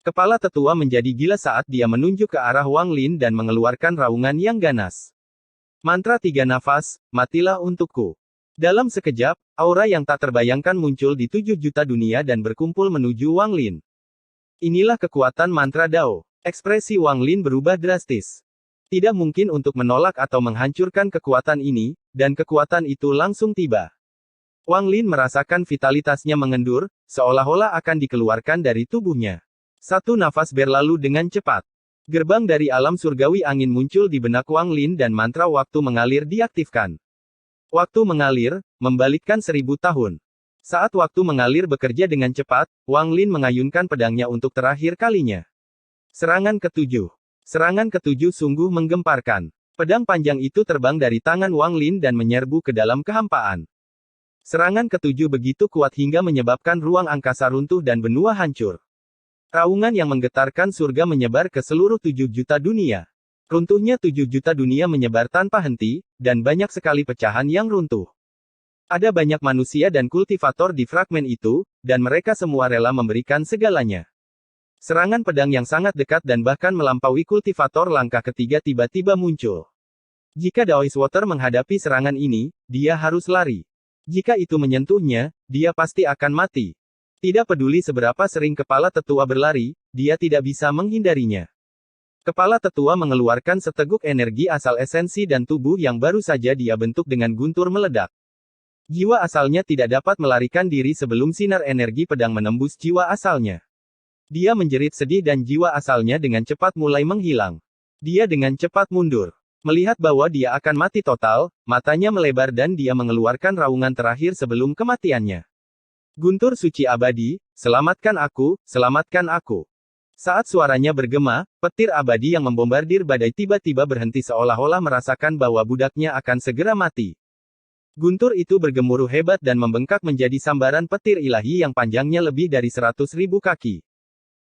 Kepala tetua menjadi gila saat dia menunjuk ke arah Wang Lin dan mengeluarkan raungan yang ganas. Mantra 3 nafas, matilah untukku. Dalam sekejap, aura yang tak terbayangkan muncul di 7 juta dunia dan berkumpul menuju Wang Lin. Inilah kekuatan mantra Dao. Ekspresi Wang Lin berubah drastis. Tidak mungkin untuk menolak atau menghancurkan kekuatan ini, dan kekuatan itu langsung tiba. Wang Lin merasakan vitalitasnya mengendur, seolah-olah akan dikeluarkan dari tubuhnya. Satu nafas berlalu dengan cepat. Gerbang dari alam surgawi angin muncul di benak Wang Lin dan mantra waktu mengalir diaktifkan. Waktu mengalir, membalikkan 1000 tahun. Saat waktu mengalir bekerja dengan cepat, Wang Lin mengayunkan pedangnya untuk terakhir kalinya. Serangan ketujuh. Serangan ketujuh sungguh menggemparkan. Pedang panjang itu terbang dari tangan Wang Lin dan menyerbu ke dalam kehampaan. Serangan ketujuh begitu kuat hingga menyebabkan ruang angkasa runtuh dan benua hancur. Raungan yang menggetarkan surga menyebar ke seluruh 7 juta dunia. Runtuhnya 7 juta dunia menyebar tanpa henti, dan banyak sekali pecahan yang runtuh. Ada banyak manusia dan kultivator di fragmen itu, dan mereka semua rela memberikan segalanya. Serangan pedang yang sangat dekat dan bahkan melampaui kultivator langkah ketiga tiba-tiba muncul. Jika Daoist Water menghadapi serangan ini, dia harus lari. Jika itu menyentuhnya, dia pasti akan mati. Tidak peduli seberapa sering kepala tetua berlari, dia tidak bisa menghindarinya. Kepala tetua mengeluarkan seteguk energi asal esensi dan tubuh yang baru saja dia bentuk dengan guntur meledak. Jiwa asalnya tidak dapat melarikan diri sebelum sinar energi pedang menembus jiwa asalnya. Dia menjerit sedih dan jiwa asalnya dengan cepat mulai menghilang. Dia dengan cepat mundur. Melihat bahwa dia akan mati total, matanya melebar dan dia mengeluarkan raungan terakhir sebelum kematiannya. Guntur suci abadi, selamatkan aku, selamatkan aku. Saat suaranya bergema, petir abadi yang membombardir badai tiba-tiba berhenti seolah-olah merasakan bahwa budaknya akan segera mati. Guntur itu bergemuruh hebat dan membengkak menjadi sambaran petir ilahi yang panjangnya lebih dari 100.000 kaki.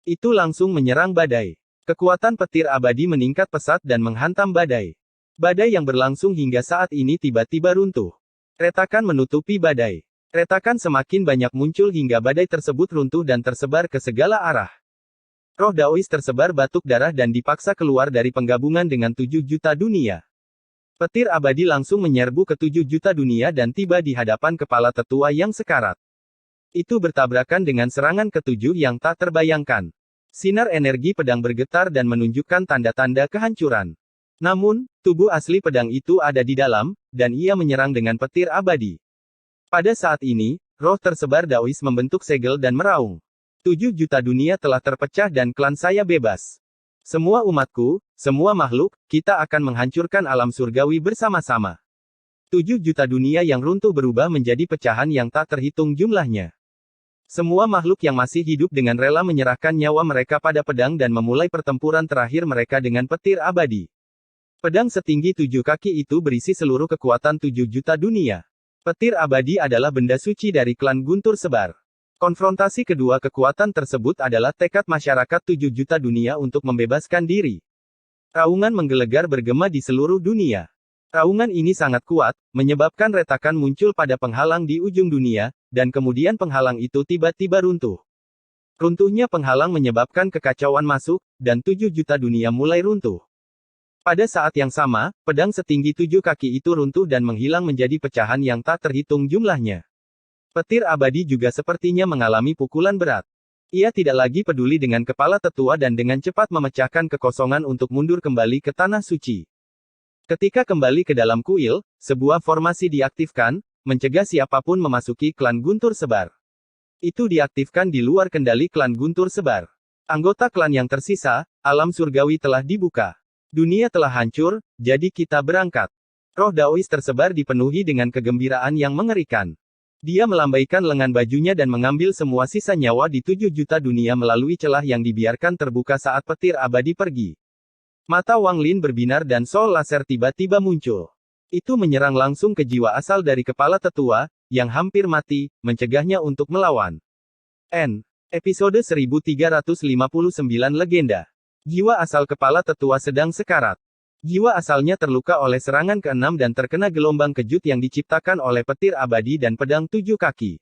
Itu langsung menyerang badai. Kekuatan petir abadi meningkat pesat dan menghantam badai. Badai yang berlangsung hingga saat ini tiba-tiba runtuh. Retakan menutupi badai. Retakan semakin banyak muncul hingga badai tersebut runtuh dan tersebar ke segala arah. Roh Daois tersebar batuk darah dan dipaksa keluar dari penggabungan dengan 7 juta dunia. Petir abadi langsung menyerbu ke 7 juta dunia dan tiba di hadapan kepala tetua yang sekarat. Itu bertabrakan dengan serangan ketujuh yang tak terbayangkan. Sinar energi pedang bergetar dan menunjukkan tanda-tanda kehancuran. Namun, tubuh asli pedang itu ada di dalam, dan ia menyerang dengan petir abadi. Pada saat ini, roh tersebar Daois membentuk segel dan meraung. 7 juta dunia telah terpecah dan klan saya bebas. Semua umatku, semua makhluk, kita akan menghancurkan alam surgawi bersama-sama. 7 juta dunia yang runtuh berubah menjadi pecahan yang tak terhitung jumlahnya. Semua makhluk yang masih hidup dengan rela menyerahkan nyawa mereka pada pedang dan memulai pertempuran terakhir mereka dengan petir abadi. Pedang setinggi 7 kaki itu berisi seluruh kekuatan 7 juta dunia. Petir abadi adalah benda suci dari klan Guntur Sebar. Konfrontasi kedua kekuatan tersebut adalah tekad masyarakat 7 juta dunia untuk membebaskan diri. Raungan menggelegar bergema di seluruh dunia. Raungan ini sangat kuat, menyebabkan retakan muncul pada penghalang di ujung dunia, dan kemudian penghalang itu tiba-tiba runtuh. Runtuhnya penghalang menyebabkan kekacauan masuk, dan 7 juta dunia mulai runtuh. Pada saat yang sama, pedang setinggi 7 kaki itu runtuh dan menghilang menjadi pecahan yang tak terhitung jumlahnya. Petir abadi juga sepertinya mengalami pukulan berat. Ia tidak lagi peduli dengan kepala tetua dan dengan cepat memecahkan kekosongan untuk mundur kembali ke tanah suci. Ketika kembali ke dalam kuil, sebuah formasi diaktifkan, mencegah siapapun memasuki klan Guntur Sebar. Itu diaktifkan di luar kendali klan Guntur Sebar. Anggota klan yang tersisa, alam surgawi telah dibuka. Dunia telah hancur, jadi kita berangkat. Roh Daois tersebar dipenuhi dengan kegembiraan yang mengerikan. Dia melambaikan lengan bajunya dan mengambil semua sisa nyawa di 7 juta dunia melalui celah yang dibiarkan terbuka saat petir abadi pergi. Mata Wang Lin berbinar dan sol laser tiba-tiba muncul. Itu menyerang langsung ke jiwa asal dari kepala tetua, yang hampir mati, mencegahnya untuk melawan. Episode 1359 Legenda. Jiwa asal kepala tetua sedang sekarat. Jiwa asalnya terluka oleh serangan ke-6 dan terkena gelombang kejut yang diciptakan oleh petir abadi dan pedang 7 kaki.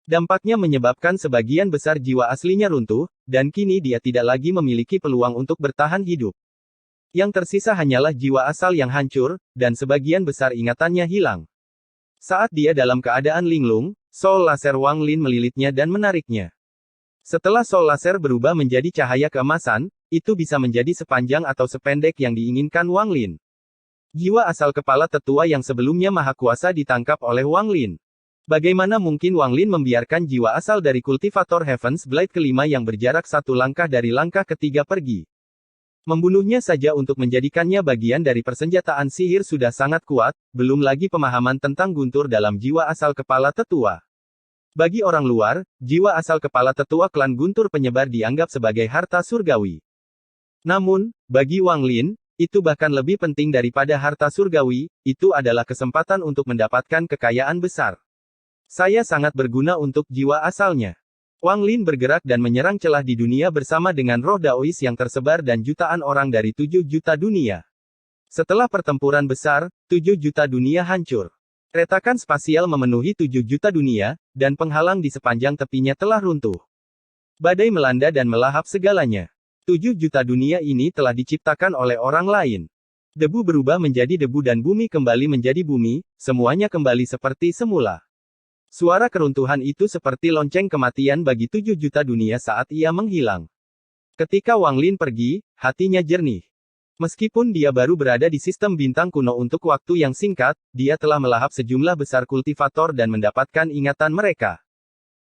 Dampaknya menyebabkan sebagian besar jiwa aslinya runtuh, dan kini dia tidak lagi memiliki peluang untuk bertahan hidup. Yang tersisa hanyalah jiwa asal yang hancur, dan sebagian besar ingatannya hilang. Saat dia dalam keadaan linglung, sol laser Wang Lin melilitnya dan menariknya. Setelah sol laser berubah menjadi cahaya keemasan, itu bisa menjadi sepanjang atau sependek yang diinginkan Wang Lin. Jiwa asal kepala tetua yang sebelumnya maha kuasa ditangkap oleh Wang Lin. Bagaimana mungkin Wang Lin membiarkan jiwa asal dari kultivator Heaven's Blade kelima yang berjarak satu langkah dari langkah ketiga pergi? Membunuhnya saja untuk menjadikannya bagian dari persenjataan sihir sudah sangat kuat, belum lagi pemahaman tentang guntur dalam jiwa asal kepala tetua. Bagi orang luar, jiwa asal kepala tetua klan Guntur Penyebar dianggap sebagai harta surgawi. Namun, bagi Wang Lin, itu bahkan lebih penting daripada harta surgawi, itu adalah kesempatan untuk mendapatkan kekayaan besar. Saya sangat berguna untuk jiwa asalnya. Wang Lin bergerak dan menyerang celah di dunia bersama dengan roh Daois yang tersebar dan jutaan orang dari 7 juta dunia. Setelah pertempuran besar, 7 juta dunia hancur. Retakan spasial memenuhi 7 juta dunia, dan penghalang di sepanjang tepinya telah runtuh. Badai melanda dan melahap segalanya. 7 juta dunia ini telah diciptakan oleh orang lain. Debu berubah menjadi debu dan bumi kembali menjadi bumi, semuanya kembali seperti semula. Suara keruntuhan itu seperti lonceng kematian bagi 7 juta dunia saat ia menghilang. Ketika Wang Lin pergi, hatinya jernih. Meskipun dia baru berada di sistem bintang kuno untuk waktu yang singkat, dia telah melahap sejumlah besar kultivator dan mendapatkan ingatan mereka.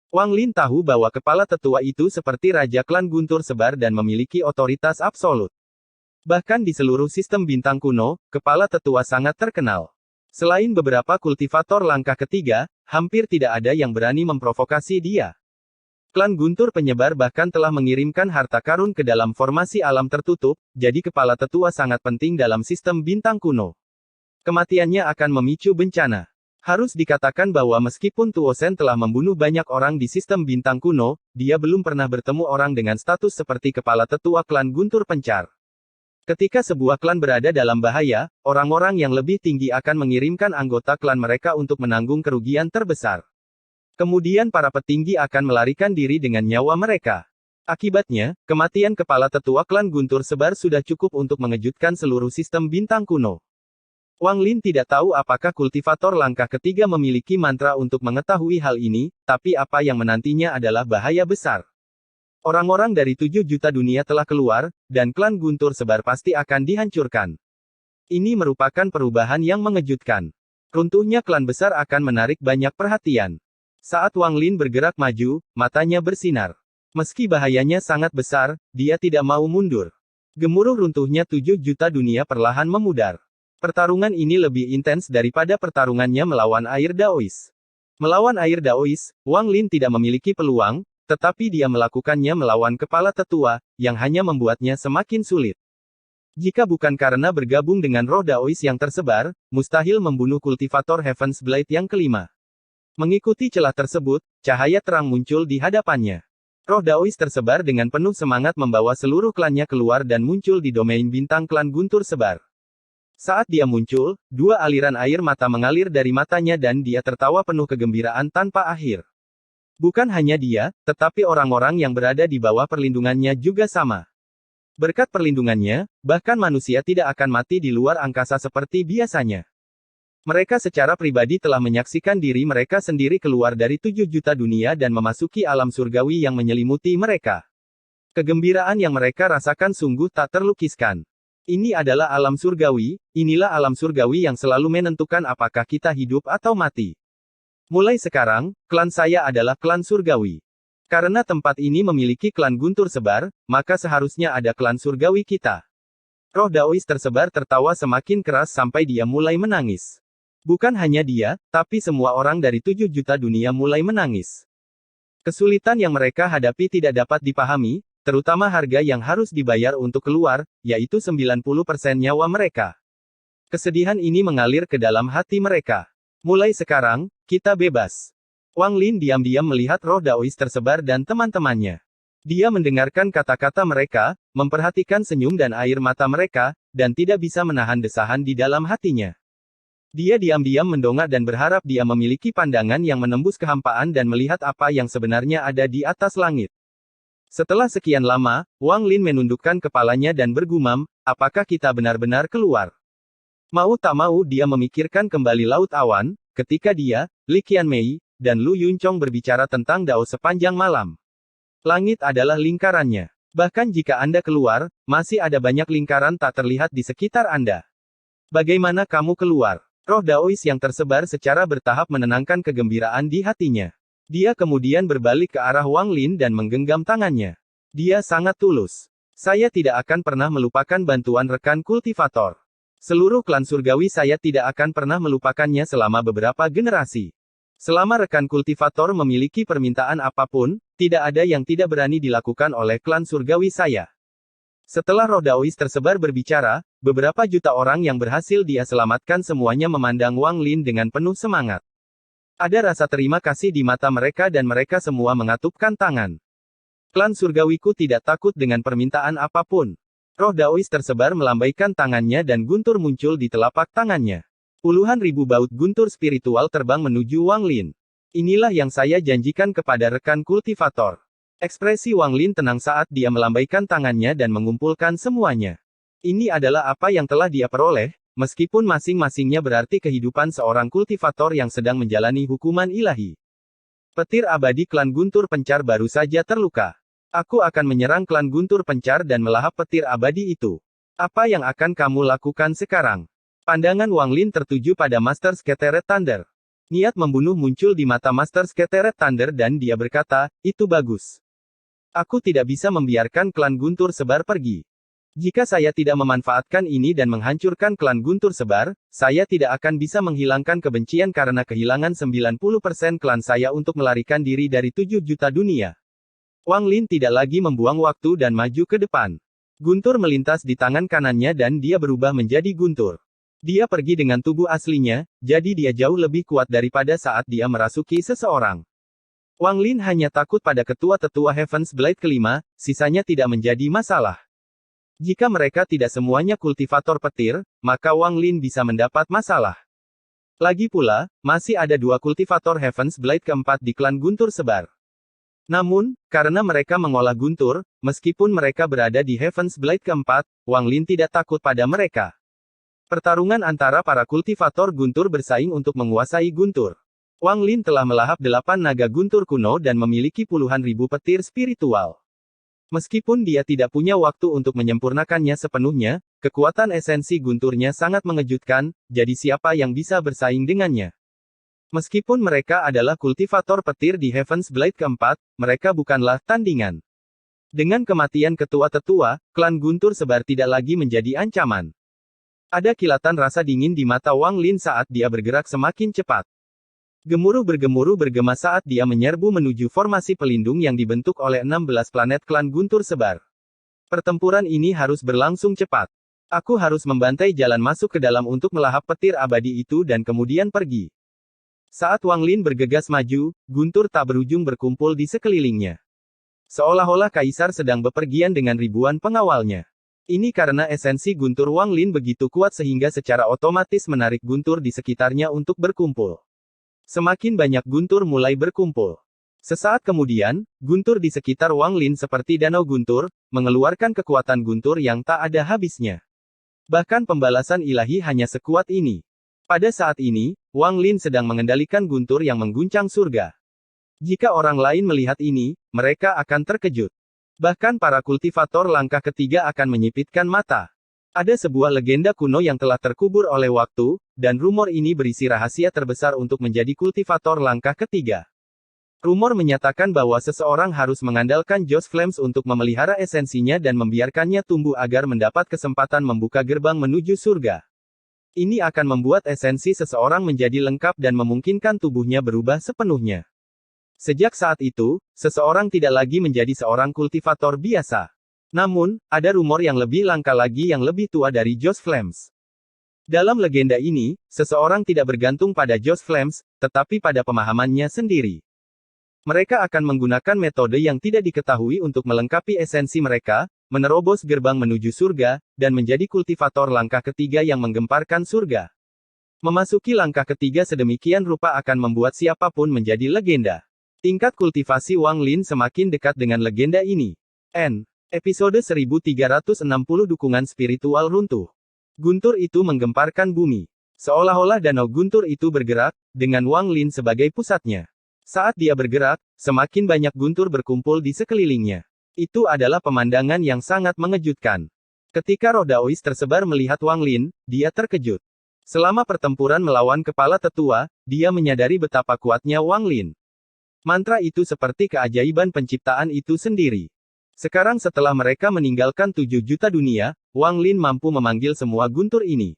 Wang Lin tahu bahwa kepala tetua itu seperti Raja Klan Guntur Sebar dan memiliki otoritas absolut. Bahkan di seluruh sistem bintang kuno, kepala tetua sangat terkenal. Selain beberapa kultivator langkah ketiga, hampir tidak ada yang berani memprovokasi dia. Klan Guntur Penyebar bahkan telah mengirimkan harta karun ke dalam formasi alam tertutup, jadi kepala tetua sangat penting dalam sistem bintang kuno. Kematiannya akan memicu bencana. Harus dikatakan bahwa meskipun Tuo Shen telah membunuh banyak orang di sistem bintang kuno, dia belum pernah bertemu orang dengan status seperti kepala tetua klan Guntur Pencar. Ketika sebuah klan berada dalam bahaya, orang-orang yang lebih tinggi akan mengirimkan anggota klan mereka untuk menanggung kerugian terbesar. Kemudian para petinggi akan melarikan diri dengan nyawa mereka. Akibatnya, kematian kepala tetua klan Guntur Sebar sudah cukup untuk mengejutkan seluruh sistem bintang kuno. Wang Lin tidak tahu apakah kultivator langkah ketiga memiliki mantra untuk mengetahui hal ini, tapi apa yang menantinya adalah bahaya besar. Orang-orang dari 7 juta dunia telah keluar, dan klan Guntur Sebar pasti akan dihancurkan. Ini merupakan perubahan yang mengejutkan. Runtuhnya klan besar akan menarik banyak perhatian. Saat Wang Lin bergerak maju, matanya bersinar. Meski bahayanya sangat besar, dia tidak mau mundur. Gemuruh runtuhnya 7 juta dunia perlahan memudar. Pertarungan ini lebih intens daripada pertarungannya melawan air Daois. Melawan air Daois, Wang Lin tidak memiliki peluang, tetapi dia melakukannya melawan kepala tetua, yang hanya membuatnya semakin sulit. Jika bukan karena bergabung dengan roh Daois yang tersebar, mustahil membunuh kultivator Heaven's Blade yang kelima. Mengikuti celah tersebut, cahaya terang muncul di hadapannya. Roh Daois tersebar dengan penuh semangat membawa seluruh klannya keluar dan muncul di domain bintang klan Guntur Sebar. Saat dia muncul, dua aliran air mata mengalir dari matanya dan dia tertawa penuh kegembiraan tanpa akhir. Bukan hanya dia, tetapi orang-orang yang berada di bawah perlindungannya juga sama. Berkat perlindungannya, bahkan manusia tidak akan mati di luar angkasa seperti biasanya. Mereka secara pribadi telah menyaksikan diri mereka sendiri keluar dari 7 juta dunia dan memasuki alam surgawi yang menyelimuti mereka. Kegembiraan yang mereka rasakan sungguh tak terlukiskan. Ini adalah alam surgawi, inilah alam surgawi yang selalu menentukan apakah kita hidup atau mati. Mulai sekarang, klan saya adalah klan surgawi. Karena tempat ini memiliki klan Guntur Sebar, maka seharusnya ada klan surgawi kita. Roh Daois tersebar tertawa semakin keras sampai dia mulai menangis. Bukan hanya dia, tapi semua orang dari 7 juta dunia mulai menangis. Kesulitan yang mereka hadapi tidak dapat dipahami, terutama harga yang harus dibayar untuk keluar, yaitu 90% nyawa mereka. Kesedihan ini mengalir ke dalam hati mereka. Mulai sekarang, kita bebas. Wang Lin diam-diam melihat roh Daois tersebar dan teman-temannya. Dia mendengarkan kata-kata mereka, memperhatikan senyum dan air mata mereka, dan tidak bisa menahan desahan di dalam hatinya. Dia diam-diam mendongak dan berharap dia memiliki pandangan yang menembus kehampaan dan melihat apa yang sebenarnya ada di atas langit. Setelah sekian lama, Wang Lin menundukkan kepalanya dan bergumam, apakah kita benar-benar keluar? Mau tak mau dia memikirkan kembali Laut Awan, ketika dia, Li Qianmei, dan Lu Yunchong berbicara tentang Dao sepanjang malam. Langit adalah lingkarannya. Bahkan jika Anda keluar, masih ada banyak lingkaran tak terlihat di sekitar Anda. Bagaimana kamu keluar? Roh Daois yang tersebar secara bertahap menenangkan kegembiraan di hatinya. Dia kemudian berbalik ke arah Wang Lin dan menggenggam tangannya. Dia sangat tulus. Saya tidak akan pernah melupakan bantuan rekan kultivator. Seluruh klan surgawi saya tidak akan pernah melupakannya selama beberapa generasi. Selama rekan kultivator memiliki permintaan apapun, tidak ada yang tidak berani dilakukan oleh klan surgawi saya. Setelah roh Daois tersebar berbicara, beberapa juta orang yang berhasil dia selamatkan semuanya memandang Wang Lin dengan penuh semangat. Ada rasa terima kasih di mata mereka dan mereka semua mengatupkan tangan. Klan surgawiku tidak takut dengan permintaan apapun. Roh Daois tersebar melambaikan tangannya dan guntur muncul di telapak tangannya. Puluhan ribu baut guntur spiritual terbang menuju Wang Lin. Inilah yang saya janjikan kepada rekan kultivator. Ekspresi Wang Lin tenang saat dia melambaikan tangannya dan mengumpulkan semuanya. Ini adalah apa yang telah dia peroleh, meskipun masing-masingnya berarti kehidupan seorang kultivator yang sedang menjalani hukuman ilahi. Petir abadi klan Guntur Pencar baru saja terluka. Aku akan menyerang klan Guntur Pencar dan melahap petir abadi itu. Apa yang akan kamu lakukan sekarang? Pandangan Wang Lin tertuju pada Master Scatteret Thunder. Niat membunuh muncul di mata Master Scatteret Thunder dan dia berkata, itu bagus. Aku tidak bisa membiarkan klan Guntur Sebar pergi. Jika saya tidak memanfaatkan ini dan menghancurkan klan Guntur Sebar, saya tidak akan bisa menghilangkan kebencian karena kehilangan 90% klan saya untuk melarikan diri dari 7 juta dunia. Wang Lin tidak lagi membuang waktu dan maju ke depan. Guntur melintas di tangan kanannya dan dia berubah menjadi guntur. Dia pergi dengan tubuh aslinya, jadi dia jauh lebih kuat daripada saat dia merasuki seseorang. Wang Lin hanya takut pada ketua-tetua Heaven's Blade kelima, sisanya tidak menjadi masalah. Jika mereka tidak semuanya kultivator petir, maka Wang Lin bisa mendapat masalah. Lagi pula, masih ada 2 kultivator Heaven's Blade keempat di klan Guntur Sebar. Namun, karena mereka mengolah guntur, meskipun mereka berada di Heaven's Blade keempat, Wang Lin tidak takut pada mereka. Pertarungan antara para kultivator guntur bersaing untuk menguasai guntur. Wang Lin telah melahap 8 naga guntur kuno dan memiliki puluhan ribu petir spiritual. Meskipun dia tidak punya waktu untuk menyempurnakannya sepenuhnya, kekuatan esensi gunturnya sangat mengejutkan, jadi siapa yang bisa bersaing dengannya? Meskipun mereka adalah kultivator petir di Heaven's Blade keempat, mereka bukanlah tandingan. Dengan kematian ketua-tetua, klan Guntur Sebar tidak lagi menjadi ancaman. Ada kilatan rasa dingin di mata Wang Lin saat dia bergerak semakin cepat. Gemuruh bergema saat dia menyerbu menuju formasi pelindung yang dibentuk oleh 16 planet klan Guntur Sebar. Pertempuran ini harus berlangsung cepat. Aku harus membantai jalan masuk ke dalam untuk melahap petir abadi itu dan kemudian pergi. Saat Wang Lin bergegas maju, guntur tak berujung berkumpul di sekelilingnya. Seolah-olah kaisar sedang bepergian dengan ribuan pengawalnya. Ini karena esensi guntur Wang Lin begitu kuat sehingga secara otomatis menarik guntur di sekitarnya untuk berkumpul. Semakin banyak guntur mulai berkumpul. Sesaat kemudian, guntur di sekitar Wang Lin seperti danau guntur, mengeluarkan kekuatan guntur yang tak ada habisnya. Bahkan pembalasan ilahi hanya sekuat ini. Pada saat ini, Wang Lin sedang mengendalikan guntur yang mengguncang surga. Jika orang lain melihat ini, mereka akan terkejut. Bahkan para kultivator langkah ketiga akan menyipitkan mata. Ada sebuah legenda kuno yang telah terkubur oleh waktu, dan rumor ini berisi rahasia terbesar untuk menjadi kultivator langkah ketiga. Rumor menyatakan bahwa seseorang harus mengandalkan Joss Flames untuk memelihara esensinya dan membiarkannya tumbuh agar mendapat kesempatan membuka gerbang menuju surga. Ini akan membuat esensi seseorang menjadi lengkap dan memungkinkan tubuhnya berubah sepenuhnya. Sejak saat itu, seseorang tidak lagi menjadi seorang kultivator biasa. Namun, ada rumor yang lebih langka lagi yang lebih tua dari Joss Flames. Dalam legenda ini, seseorang tidak bergantung pada Joss Flames, tetapi pada pemahamannya sendiri. Mereka akan menggunakan metode yang tidak diketahui untuk melengkapi esensi mereka, menerobos gerbang menuju surga, dan menjadi kultivator langkah ketiga yang menggemparkan surga. Memasuki langkah ketiga sedemikian rupa akan membuat siapapun menjadi legenda. Tingkat kultivasi Wang Lin semakin dekat dengan legenda ini. Episode 1360 Dukungan Spiritual Runtuh. Guntur itu menggemparkan bumi. Seolah-olah danau guntur itu bergerak, dengan Wang Lin sebagai pusatnya. Saat dia bergerak, semakin banyak guntur berkumpul di sekelilingnya. Itu adalah pemandangan yang sangat mengejutkan. Ketika roh Daois tersebar melihat Wang Lin, dia terkejut. Selama pertempuran melawan kepala tetua, dia menyadari betapa kuatnya Wang Lin. Mantra itu seperti keajaiban penciptaan itu sendiri. Sekarang setelah mereka meninggalkan 7 juta dunia, Wang Lin mampu memanggil semua guntur ini.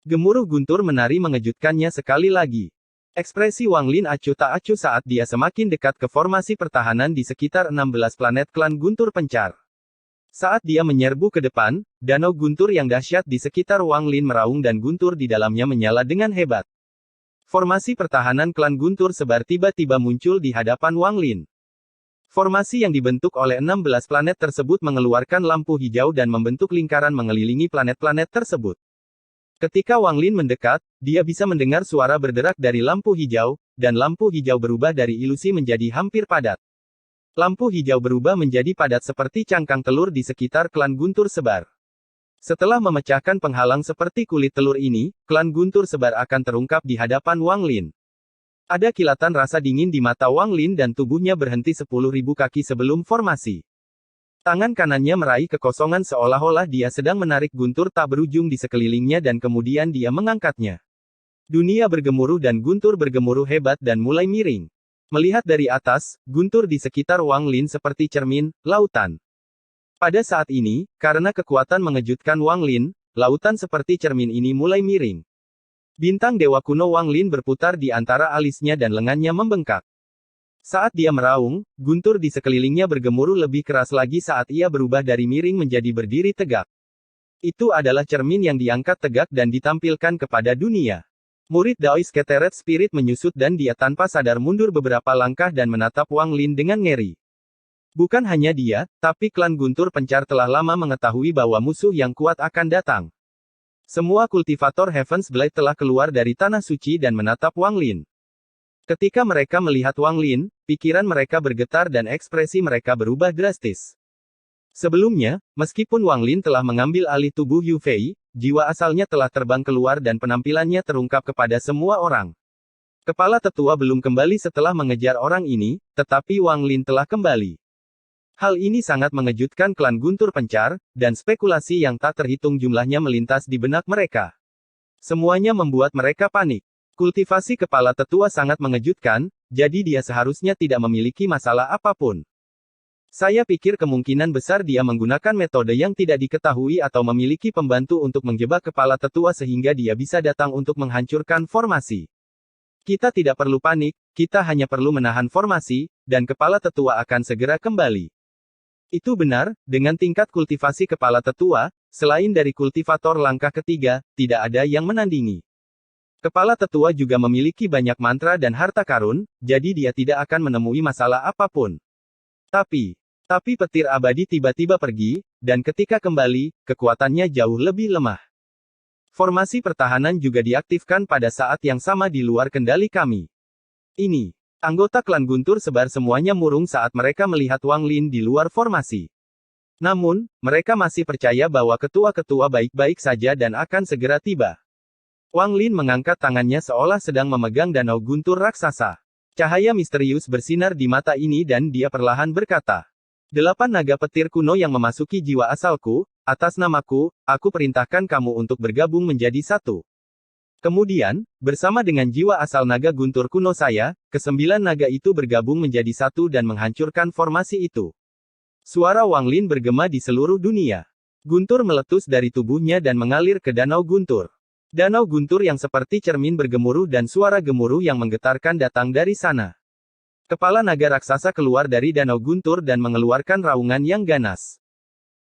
Gemuruh guntur menari mengejutkannya sekali lagi. Ekspresi Wang Lin acuh tak acuh saat dia semakin dekat ke formasi pertahanan di sekitar 16 planet klan guntur pencar. Saat dia menyerbu ke depan, danau guntur yang dahsyat di sekitar Wang Lin meraung dan guntur di dalamnya menyala dengan hebat. Formasi pertahanan klan guntur sebar tiba-tiba muncul di hadapan Wang Lin. Formasi yang dibentuk oleh 16 planet tersebut mengeluarkan lampu hijau dan membentuk lingkaran mengelilingi planet-planet tersebut. Ketika Wang Lin mendekat, dia bisa mendengar suara berderak dari lampu hijau, dan lampu hijau berubah dari ilusi menjadi hampir padat. Lampu hijau berubah menjadi padat seperti cangkang telur di sekitar klan guntur sebar. Setelah memecahkan penghalang seperti kulit telur ini, klan guntur sebar akan terungkap di hadapan Wang Lin. Ada kilatan rasa dingin di mata Wang Lin dan tubuhnya berhenti 10.000 kaki sebelum formasi. Tangan kanannya meraih kekosongan seolah-olah dia sedang menarik guntur tak berujung di sekelilingnya dan kemudian dia mengangkatnya. Dunia bergemuruh dan guntur bergemuruh hebat dan mulai miring. Melihat dari atas, guntur di sekitar Wang Lin seperti cermin, lautan. Pada saat ini, karena kekuatan mengejutkan Wang Lin, lautan seperti cermin ini mulai miring. Bintang dewa kuno Wang Lin berputar di antara alisnya dan lengannya membengkak. Saat dia meraung, guntur di sekelilingnya bergemuruh lebih keras lagi saat ia berubah dari miring menjadi berdiri tegak. Itu adalah cermin yang diangkat tegak dan ditampilkan kepada dunia. Murid Daois Keteret Spirit menyusut dan dia tanpa sadar mundur beberapa langkah dan menatap Wang Lin dengan ngeri. Bukan hanya dia, tapi klan guntur pencar telah lama mengetahui bahwa musuh yang kuat akan datang. Semua kultivator Heaven's Blade telah keluar dari tanah suci dan menatap Wang Lin. Ketika mereka melihat Wang Lin, pikiran mereka bergetar dan ekspresi mereka berubah drastis. Sebelumnya, meskipun Wang Lin telah mengambil alih tubuh Yu Fei, jiwa asalnya telah terbang keluar dan penampilannya terungkap kepada semua orang. Kepala tetua belum kembali setelah mengejar orang ini, tetapi Wang Lin telah kembali. Hal ini sangat mengejutkan klan guntur pencar, dan spekulasi yang tak terhitung jumlahnya melintas di benak mereka. Semuanya membuat mereka panik. Kultivasi kepala tetua sangat mengejutkan, jadi dia seharusnya tidak memiliki masalah apapun. Saya pikir kemungkinan besar dia menggunakan metode yang tidak diketahui atau memiliki pembantu untuk menjebak kepala tetua sehingga dia bisa datang untuk menghancurkan formasi. Kita tidak perlu panik, kita hanya perlu menahan formasi, dan kepala tetua akan segera kembali. Itu benar, dengan tingkat kultivasi kepala tetua, selain dari kultivator langkah ketiga, tidak ada yang menandingi. Kepala tetua juga memiliki banyak mantra dan harta karun, jadi dia tidak akan menemui masalah apapun. Tapi petir abadi tiba-tiba pergi, dan ketika kembali, kekuatannya jauh lebih lemah. Formasi pertahanan juga diaktifkan pada saat yang sama di luar kendali kami. Ini, anggota klan Guntur Sebar semuanya murung saat mereka melihat Wang Lin di luar formasi. Namun, mereka masih percaya bahwa ketua-ketua baik-baik saja dan akan segera tiba. Wang Lin mengangkat tangannya seolah sedang memegang danau guntur raksasa. Cahaya misterius bersinar di mata ini dan dia perlahan berkata, 8 naga petir kuno yang memasuki jiwa asalku, atas namaku, aku perintahkan kamu untuk bergabung menjadi satu. Kemudian, bersama dengan jiwa asal naga guntur kuno saya, ke-9 naga itu bergabung menjadi satu dan menghancurkan formasi itu. Suara Wang Lin bergema di seluruh dunia. Guntur meletus dari tubuhnya dan mengalir ke danau guntur. Danau guntur yang seperti cermin bergemuruh dan suara gemuruh yang menggetarkan datang dari sana. Kepala naga raksasa keluar dari danau guntur dan mengeluarkan raungan yang ganas.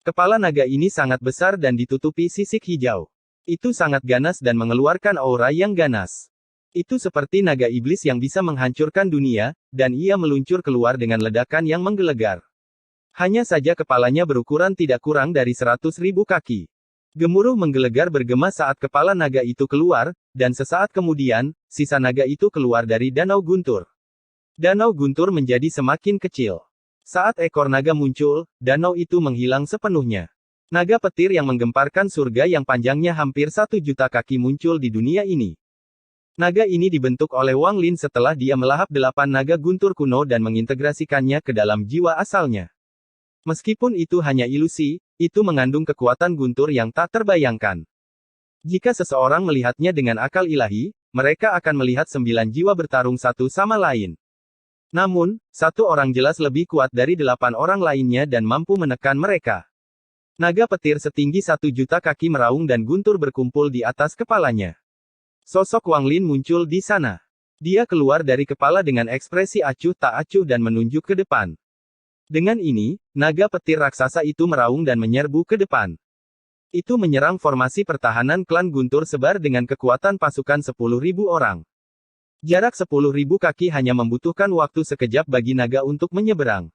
Kepala naga ini sangat besar dan ditutupi sisik hijau. Itu sangat ganas dan mengeluarkan aura yang ganas. Itu seperti naga iblis yang bisa menghancurkan dunia, dan ia meluncur keluar dengan ledakan yang menggelegar. Hanya saja kepalanya berukuran tidak kurang dari 100.000 kaki. Gemuruh menggelegar bergema saat kepala naga itu keluar, dan sesaat kemudian, sisa naga itu keluar dari danau guntur. Danau guntur menjadi semakin kecil. Saat ekor naga muncul, danau itu menghilang sepenuhnya. Naga petir yang menggemparkan surga yang panjangnya hampir 1 juta kaki muncul di dunia ini. Naga ini dibentuk oleh Wang Lin setelah dia melahap 8 naga guntur kuno dan mengintegrasikannya ke dalam jiwa asalnya. Meskipun itu hanya ilusi, itu mengandung kekuatan guntur yang tak terbayangkan. Jika seseorang melihatnya dengan akal ilahi, mereka akan melihat 9 jiwa bertarung satu sama lain. Namun, satu orang jelas lebih kuat dari 8 orang lainnya dan mampu menekan mereka. Naga petir setinggi 1 juta kaki meraung dan guntur berkumpul di atas kepalanya. Sosok Wang Lin muncul di sana. Dia keluar dari kepala dengan ekspresi acuh tak acuh dan menunjuk ke depan. Dengan ini, naga petir raksasa itu meraung dan menyerbu ke depan. Itu menyerang formasi pertahanan klan Guntur Sebar dengan kekuatan pasukan 10.000 orang. Jarak 10.000 kaki hanya membutuhkan waktu sekejap bagi naga untuk menyeberang.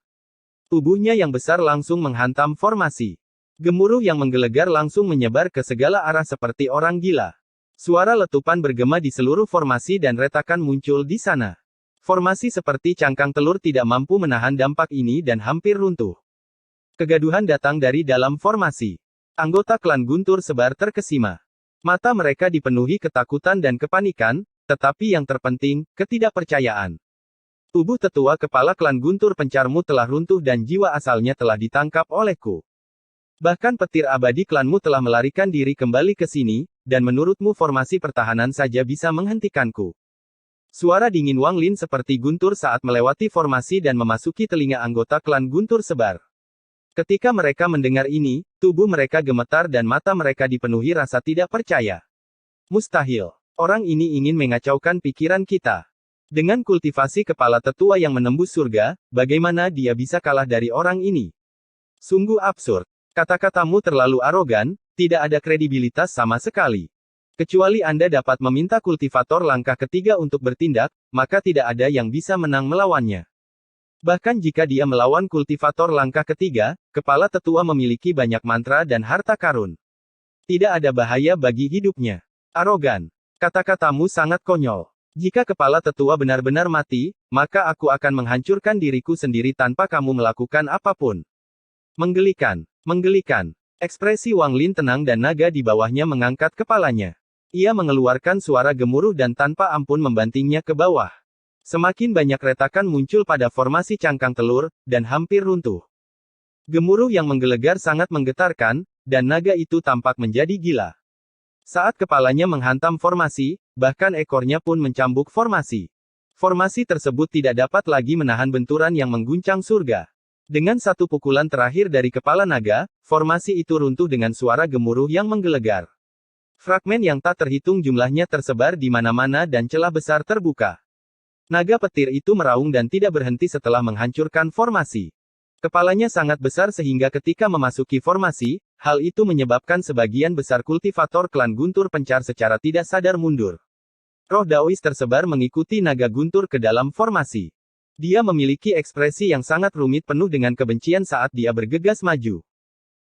Tubuhnya yang besar langsung menghantam formasi. Gemuruh yang menggelegar langsung menyebar ke segala arah seperti orang gila. Suara letupan bergema di seluruh formasi dan retakan muncul di sana. Formasi seperti cangkang telur tidak mampu menahan dampak ini dan hampir runtuh. Kegaduhan datang dari dalam formasi. Anggota klan Guntur Sebar terkesima. Mata mereka dipenuhi ketakutan dan kepanikan, tetapi yang terpenting, ketidakpercayaan. Tubuh tetua kepala klan Guntur Pencarmu telah runtuh dan jiwa asalnya telah ditangkap olehku. Bahkan petir abadi klanmu telah melarikan diri kembali ke sini, dan menurutmu formasi pertahanan saja bisa menghentikanku. Suara dingin Wang Lin seperti guntur saat melewati formasi dan memasuki telinga anggota klan Guntur Sebar. Ketika mereka mendengar ini, tubuh mereka gemetar dan mata mereka dipenuhi rasa tidak percaya. Mustahil. Orang ini ingin mengacaukan pikiran kita. Dengan kultivasi kepala tetua yang menembus surga, bagaimana dia bisa kalah dari orang ini? Sungguh absurd. Kata-katamu terlalu arogan, tidak ada kredibilitas sama sekali. Kecuali Anda dapat meminta kultivator langkah ketiga untuk bertindak, maka tidak ada yang bisa menang melawannya. Bahkan jika dia melawan kultivator langkah ketiga, kepala tetua memiliki banyak mantra dan harta karun. Tidak ada bahaya bagi hidupnya. Arogan. Kata-katamu sangat konyol. Jika kepala tetua benar-benar mati, maka aku akan menghancurkan diriku sendiri tanpa kamu melakukan apapun. Menggelikan. Menggelikan. Ekspresi Wang Lin tenang dan naga di bawahnya mengangkat kepalanya. Ia mengeluarkan suara gemuruh dan tanpa ampun membantingnya ke bawah. Semakin banyak retakan muncul pada formasi cangkang telur, dan hampir runtuh. Gemuruh yang menggelegar sangat menggetarkan, dan naga itu tampak menjadi gila. Saat kepalanya menghantam formasi, bahkan ekornya pun mencambuk formasi. Formasi tersebut tidak dapat lagi menahan benturan yang mengguncang surga. Dengan satu pukulan terakhir dari kepala naga, formasi itu runtuh dengan suara gemuruh yang menggelegar. Fragmen yang tak terhitung jumlahnya tersebar di mana-mana dan celah besar terbuka. Naga petir itu meraung dan tidak berhenti setelah menghancurkan formasi. Kepalanya sangat besar sehingga ketika memasuki formasi, hal itu menyebabkan sebagian besar kultivator klan Guntur Pencar secara tidak sadar mundur. Roh Daois tersebar mengikuti naga guntur ke dalam formasi. Dia memiliki ekspresi yang sangat rumit penuh dengan kebencian saat dia bergegas maju.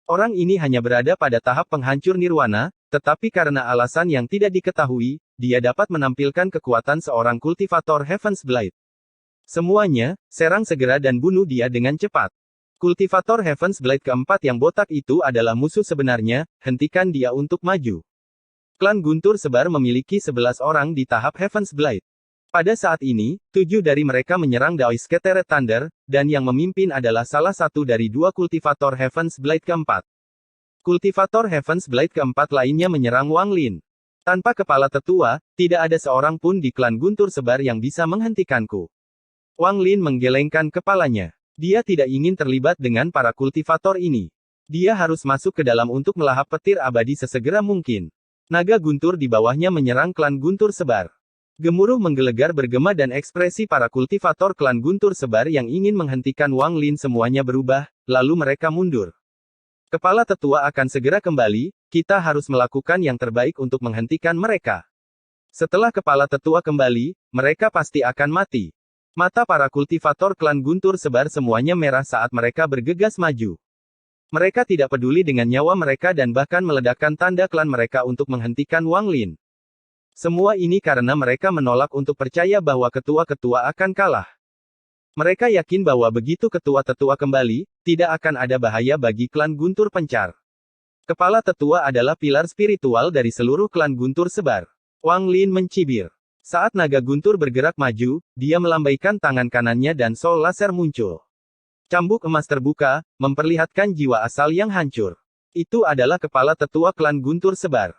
Orang ini hanya berada pada tahap penghancur nirwana, tetapi karena alasan yang tidak diketahui, dia dapat menampilkan kekuatan seorang kultivator Heaven's Blade. Semuanya, serang segera dan bunuh dia dengan cepat. Kultivator Heaven's Blade keempat yang botak itu adalah musuh sebenarnya, hentikan dia untuk maju. Klan Guntur Sebar memiliki 11 orang di tahap Heaven's Blade. Pada saat ini, 7 dari mereka menyerang Daois Scattered Thunder, dan yang memimpin adalah salah satu dari 2 kultivator Heaven's Blade keempat. Kultivator Heaven's Blade keempat lainnya menyerang Wang Lin. Tanpa kepala tetua, tidak ada seorang pun di klan Guntur Sebar yang bisa menghentikanku. Wang Lin menggelengkan kepalanya. Dia tidak ingin terlibat dengan para kultivator ini. Dia harus masuk ke dalam untuk melahap petir abadi sesegera mungkin. Naga guntur di bawahnya menyerang klan Guntur Sebar. Gemuruh menggelegar bergema dan ekspresi para kultivator klan Guntur Sebar yang ingin menghentikan Wang Lin semuanya berubah, lalu mereka mundur. Kepala tetua akan segera kembali, kita harus melakukan yang terbaik untuk menghentikan mereka. Setelah kepala tetua kembali, mereka pasti akan mati. Mata para kultivator klan Guntur Sebar semuanya merah saat mereka bergegas maju. Mereka tidak peduli dengan nyawa mereka dan bahkan meledakkan tanda klan mereka untuk menghentikan Wang Lin. Semua ini karena mereka menolak untuk percaya bahwa ketua-ketua akan kalah. Mereka yakin bahwa begitu ketua tetua kembali, tidak akan ada bahaya bagi klan Guntur Pencar. Kepala tetua adalah pilar spiritual dari seluruh klan Guntur Sebar. Wang Lin mencibir. Saat naga guntur bergerak maju, dia melambaikan tangan kanannya dan sol laser muncul. Cambuk emas terbuka, memperlihatkan jiwa asal yang hancur. Itu adalah kepala tetua klan Guntur Sebar.